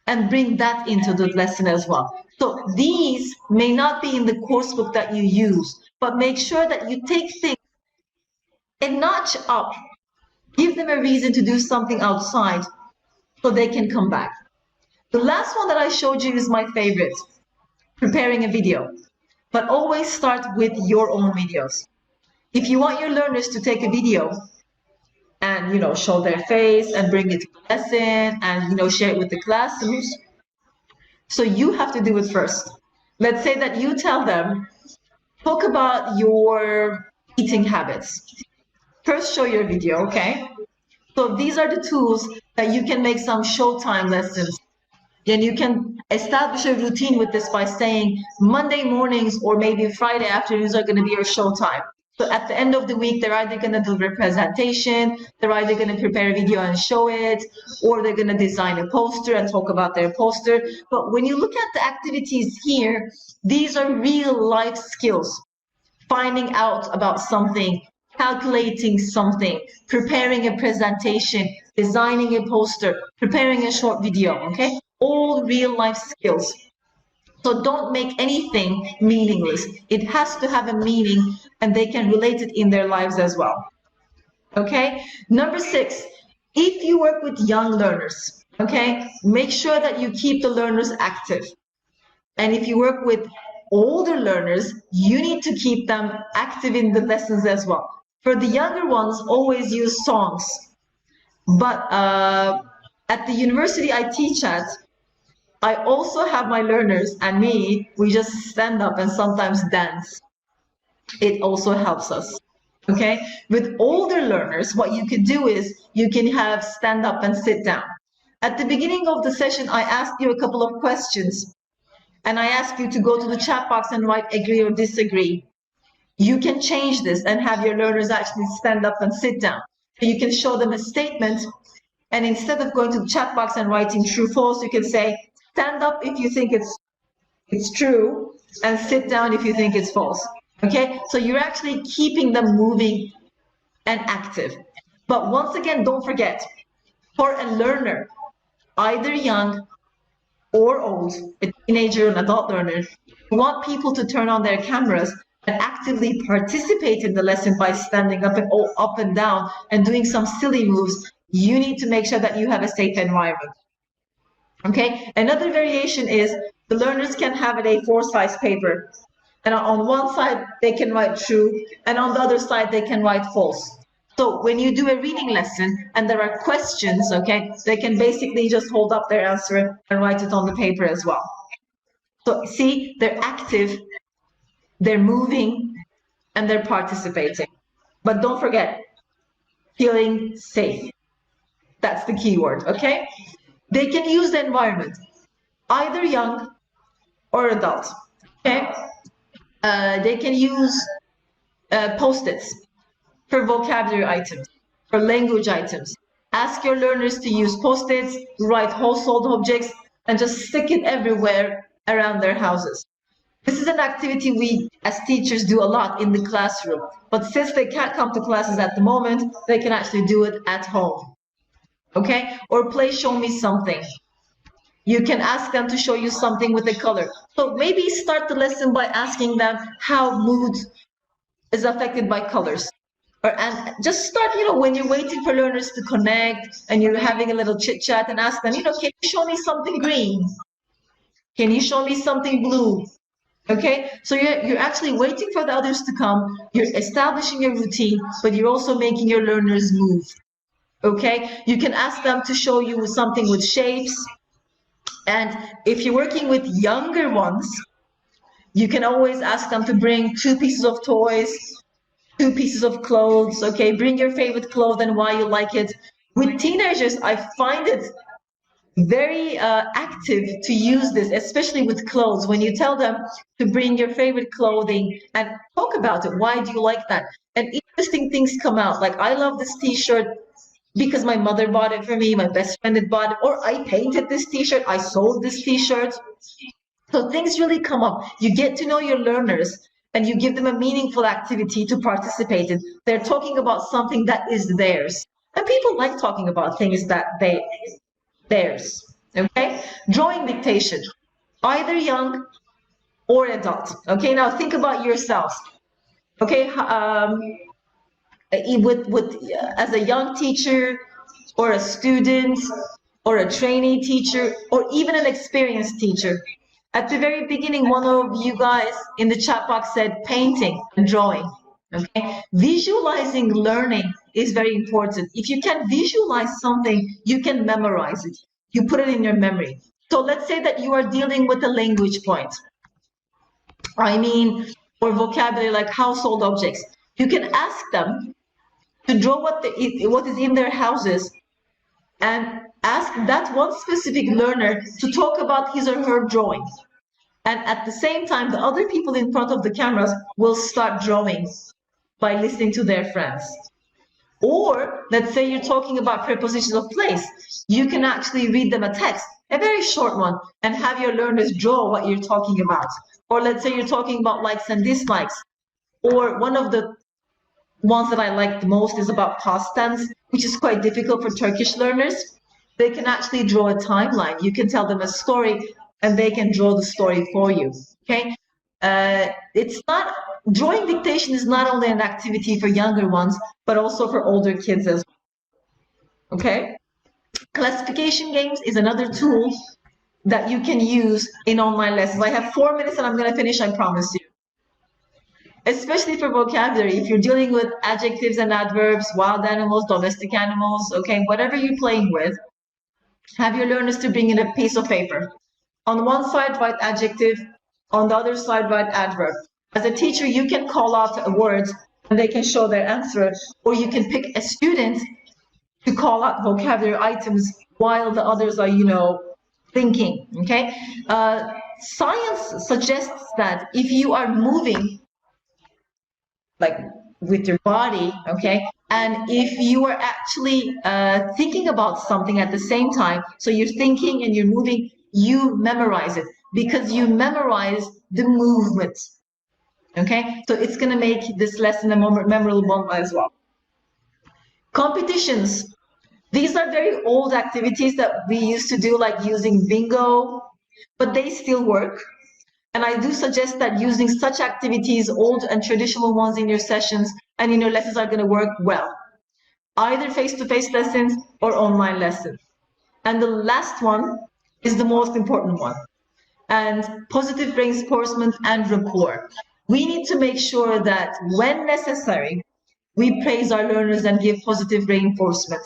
and bring that into the lesson as well. So these may not be in the course book that you use, but make sure that you take things a notch up. Give them a reason to do something outside so they can come back. The last one that I showed you is my favorite, preparing a video. But always start with your own videos. If you want your learners to take a video and, you know, show their face and bring it to the lesson and, you know, share it with the classrooms, so you have to do it first. Let's say that you tell them, talk about your eating habits. First, show your video, okay? So these are the tools that you can make some showtime lessons. And you can establish a routine with this by saying Monday mornings or maybe Friday afternoons are going to be your showtime. So at the end of the week, they're either going to do a presentation, they're either going to prepare a video and show it, or they're going to design a poster and talk about their poster. But when you look at the activities here, these are real life skills. Finding out about something, calculating something, preparing a presentation, designing a poster, preparing a short video, okay? All real life skills. So don't make anything meaningless. It has to have a meaning and they can relate it in their lives as well. Okay? Number 6, if you work with young learners, okay, make sure that you keep the learners active. And if you work with older learners, you need to keep them active in the lessons as well. For the younger ones, always use songs. But at the university I teach at, I also have my learners and me, we just stand up and sometimes dance. It also helps us, okay? With older learners, what you can do is you can have stand up and sit down. At the beginning of the session, I asked you a couple of questions and I asked you to go to the chat box and write agree or disagree. You can change this and have your learners actually stand up and sit down. So you can show them a statement and instead of going to the chat box and writing true, false, you can say, stand up if you think it's true and sit down if you think it's false. Okay, so you're actually keeping them moving and active. But once again, don't forget, for a learner, either young or old, a teenager or an adult learner, you want people to turn on their cameras and actively participate in the lesson by standing up and down and doing some silly moves. You need to make sure that you have a safe environment. Okay, another variation is the learners can have an A4 size paper. And on one side, they can write true, and on the other side, they can write false. So when you do a reading lesson and there are questions, okay, they can basically just hold up their answer and write it on the paper as well. So see, they're active, they're moving, and they're participating. But don't forget, feeling safe. That's the key word, okay? They can use the environment, either young or adult, okay? They can use Post-its for vocabulary items, for language items. Ask your learners to use Post-its, write household objects, and just stick it everywhere around their houses. This is an activity we as teachers do a lot in the classroom, but since they can't come to classes at the moment, they can actually do it at home. Okay, or play show me something. You can ask them to show you something with a color. So maybe start the lesson by asking them how mood is affected by colors. And just start, you know, when you're waiting for learners to connect and you're having a little chit chat and ask them, you know, can you show me something green? Can you show me something blue? Okay, so you're actually waiting for the others to come. You're establishing a routine, but you're also making your learners move. Okay, you can ask them to show you something with shapes. And if you're working with younger ones, you can always ask them to bring 2 pieces of toys, 2 pieces of clothes. Okay, bring your favorite clothes and why you like it. With teenagers, I find it very active to use this, especially with clothes. When you tell them to bring your favorite clothing and talk about it, why do you like that? And interesting things come out, like I love this t-shirt because my mother bought it for me, my best friend had bought it, or I painted this t-shirt, I sold this t-shirt. So things really come up. You get to know your learners and you give them a meaningful activity to participate in. They're talking about something that is theirs. And people like talking about things that theirs, okay? Drawing dictation, either young or adult, okay? Now think about yourselves, okay? As a young teacher or a student or a trainee teacher or even an experienced teacher, at the very beginning, one of you guys in the chat box said painting and drawing. Okay, visualizing learning is very important. If you can visualize something, you can memorize it. You put it in your memory. So let's say that you are dealing with a language point. I mean, or vocabulary like household objects. You can ask them to draw what is in their houses, and ask that one specific learner to talk about his or her drawing. And at the same time, the other people in front of the cameras will start drawing by listening to their friends. Or let's say you're talking about prepositions of place. You can actually read them a text, a very short one, and have your learners draw what you're talking about. Or let's say you're talking about likes and dislikes. Or one of the ones that I like the most is about past tense, which is quite difficult for Turkish learners. They can actually draw a timeline. You can tell them a story and they can draw the story for you. Okay, it's not, drawing dictation is not only an activity for younger ones, but also for older kids as well. Okay, classification games is another tool that you can use in online lessons. I have 4 minutes and I'm going to finish, I promise you. Especially for vocabulary, if you're dealing with adjectives and adverbs, wild animals, domestic animals, okay, whatever you're playing with, have your learners to bring in a piece of paper. On one side, write adjective, on the other side, write adverb. As a teacher, you can call out words and they can show their answer, or you can pick a student to call out vocabulary items while the others are, thinking, okay? Science suggests that if you are moving, like with your body, okay, and if you are actually thinking about something at the same time, so you're thinking and you're moving, you memorize it because you memorize the movement, okay? So it's going to make this lesson a memorable one as well. Competitions. These are very old activities that we used to do, like using bingo, but they still work. And I do suggest that using such activities, old and traditional ones in your sessions and in your lessons are going to work well. Either face-to-face lessons or online lessons. And the last one is the most important one. And positive reinforcement and rapport. We need to make sure that when necessary, we praise our learners and give positive reinforcement.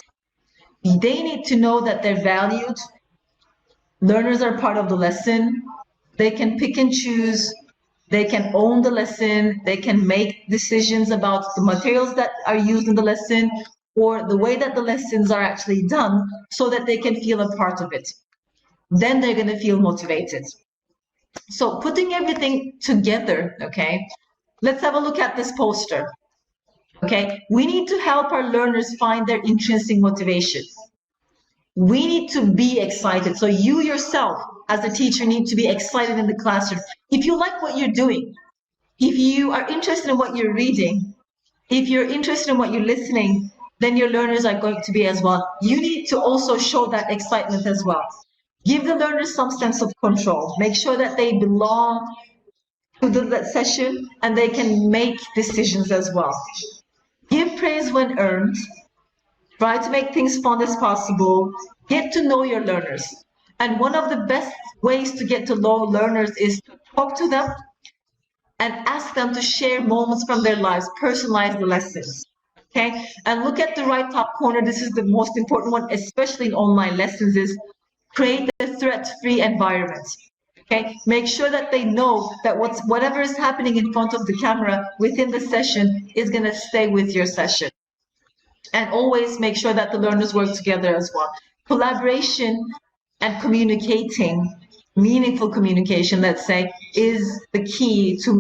They need to know that they're valued. Learners are part of the lesson. They can pick and choose, they can own the lesson, they can make decisions about the materials that are used in the lesson or the way that the lessons are actually done so that they can feel a part of it. Then they're going to feel motivated. So putting everything together, okay, let's have a look at this poster. Okay, we need to help our learners find their intrinsic motivation. We need to be excited. So you yourself, as a teacher, need to be excited in the classroom. If you like what you're doing, if you are interested in what you're reading, if you're interested in what you're listening, then your learners are going to be as well. You need to also show that excitement as well. Give the learners some sense of control. Make sure that they belong to the session and they can make decisions as well. Give praise when earned. Try to make things fun as possible. Get to know your learners. And one of the best ways to get to know learners is to talk to them and ask them to share moments from their lives, personalize the lessons. Okay? And look at the right top corner. This is the most important one, especially in online lessons, is create a threat-free environment. Okay? Make sure that they know that whatever is happening in front of the camera within the session is going to stay with your session. And always make sure that the learners work together as well. Collaboration and communicating, meaningful communication, let's say, is the key to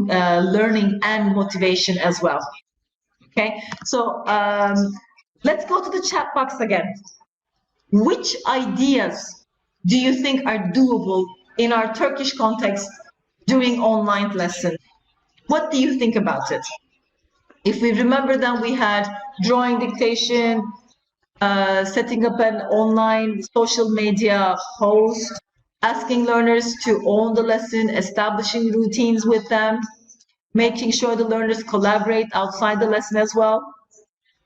learning and motivation as well. Okay, so let's go to the chat box again. Which ideas do you think are doable in our Turkish context during online lessons? What do you think about it? If we remember that we had drawing dictation, setting up an online social media post, asking learners to own the lesson, establishing routines with them, making sure the learners collaborate outside the lesson as well.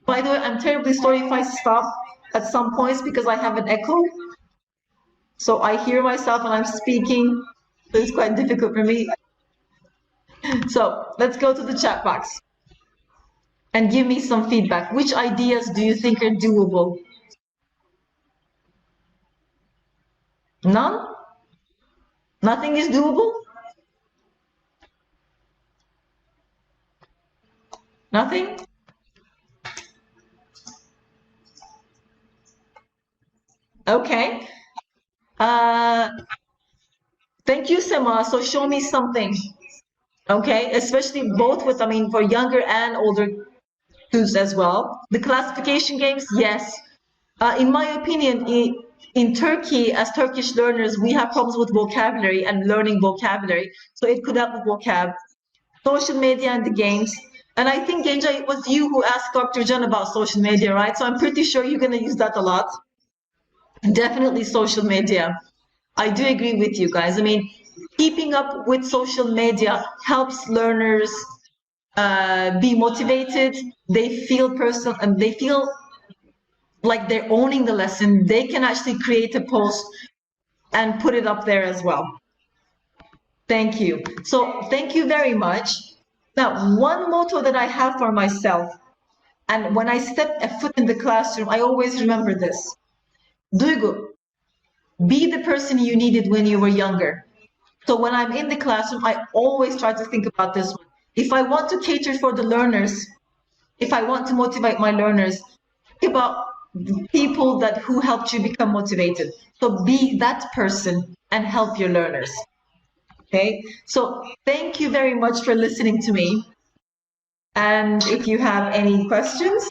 By the way, I'm terribly sorry if I stop at some points because I have an echo. So I hear myself and I'm speaking, so it's quite difficult for me. So let's go to the chat box. and give me some feedback. Which ideas do you think are doable? None? Nothing is doable? Nothing? Okay. Thank you, Sema. So show me something. Okay, especially both with, I mean, for younger and older students as well. The classification games, yes. In my opinion, in Turkey, as Turkish learners, we have problems with vocabulary and learning vocabulary. So it could help with vocab, social media and the games. And I think, Genca, it was you who asked Dr. Can about social media, right? So I'm pretty sure you're going to use that a lot. Definitely social media. I do agree with you guys. I mean, keeping up with social media helps learners be motivated. They feel personal and they feel like they're owning the lesson. They can actually create a post and put it up there as well. Thank you. So thank you very much. Now, one motto that I have for myself, and when I step a foot in the classroom, I always remember this. Duygu, be the person you needed when you were younger. So when I'm in the classroom, I always try to think about this one. If I want to cater for the learners, if I want to motivate my learners, think about the people who helped you become motivated. So be that person and help your learners. Okay, so thank you very much for listening to me. And if you have any questions,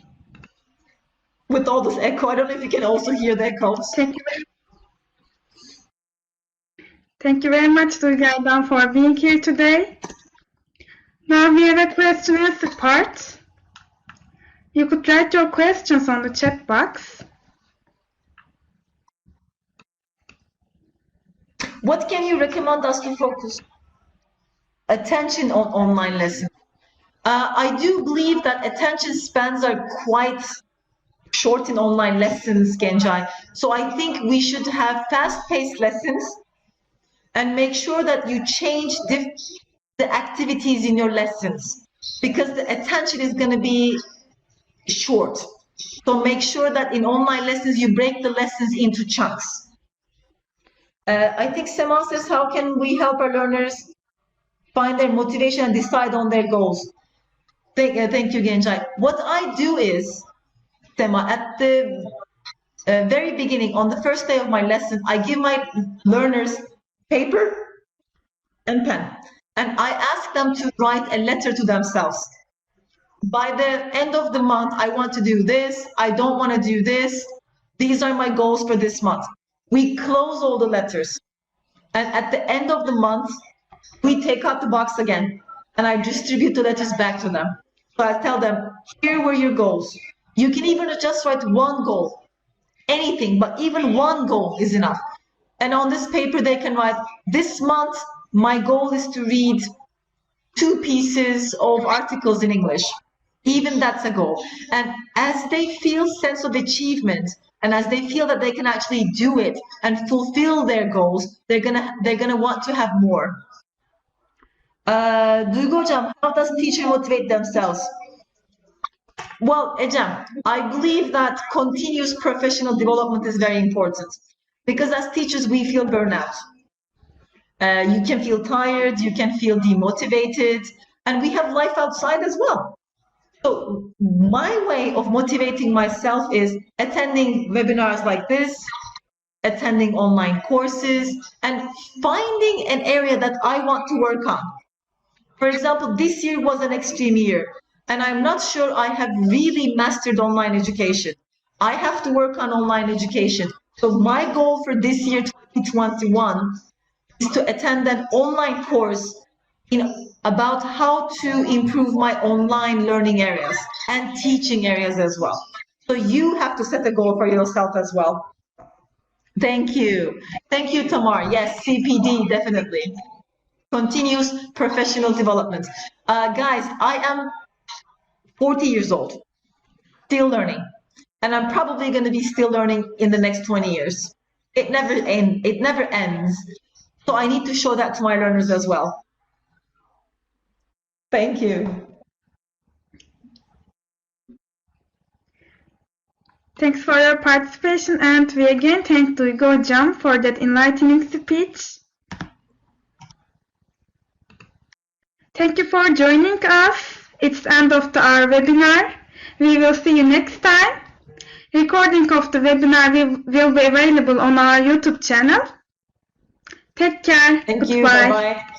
with all this echo, I don't know if you can also hear the echoes. Thank you very much, Duygu, for being here today. Now we have a question and answer part. You could write your questions on the chat box. What can you recommend us to focus attention on online lessons? I do believe that attention spans are quite short in online lessons, Genca. So I think we should have fast-paced lessons and make sure that you change the activities in your lessons, because the attention is going to be short. So make sure that in online lessons, you break the lessons into chunks. I think Sema says, how can we help our learners find their motivation and decide on their goals? Thank you, Genca. What I do is, Sema, at the very beginning, on the first day of my lesson, I give my learners paper and pen, and I ask them to write a letter to themselves. By the end of the month, I want to do this, I don't want to do this, these are my goals for this month. We close all the letters, and at the end of the month, we take out the box again, and I distribute the letters back to them. So I tell them, here were your goals. You can even just write one goal, anything, but even one goal is enough. And on this paper, they can write, this month, my goal is to read 2 pieces of articles in English. Even that's a goal. And as they feel sense of achievement, and as they feel that they can actually do it and fulfill their goals, they're gonna want to have more. Duygu Hocam, how does teacher motivate themselves? Well, Ecem, I believe that continuous professional development is very important, because as teachers, we feel burnout. You can feel tired, you can feel demotivated, and we have life outside as well. So my way of motivating myself is attending webinars like this, attending online courses, and finding an area that I want to work on. For example, this year was an extreme year, and I'm not sure I have really mastered online education. I have to work on online education. So my goal for this year, 2021, is to attend an online course about how to improve my online learning areas and teaching areas as well. So you have to set a goal for yourself as well. Thank you. Thank you, Tamar. Yes, CPD, definitely. Continuous professional development. Guys, I am 40 years old, still learning. And I'm probably going to be still learning in the next 20 years. It never ends. So I need to show that to my learners as well. Thank you. Thanks for your participation, and we again thank Duygu Hocam for that enlightening speech. Thank you for joining us. It's the end of our webinar. We will see you next time. Recording of the webinar will be available on our YouTube channel. Take care. Thank you. Goodbye. Bye-bye.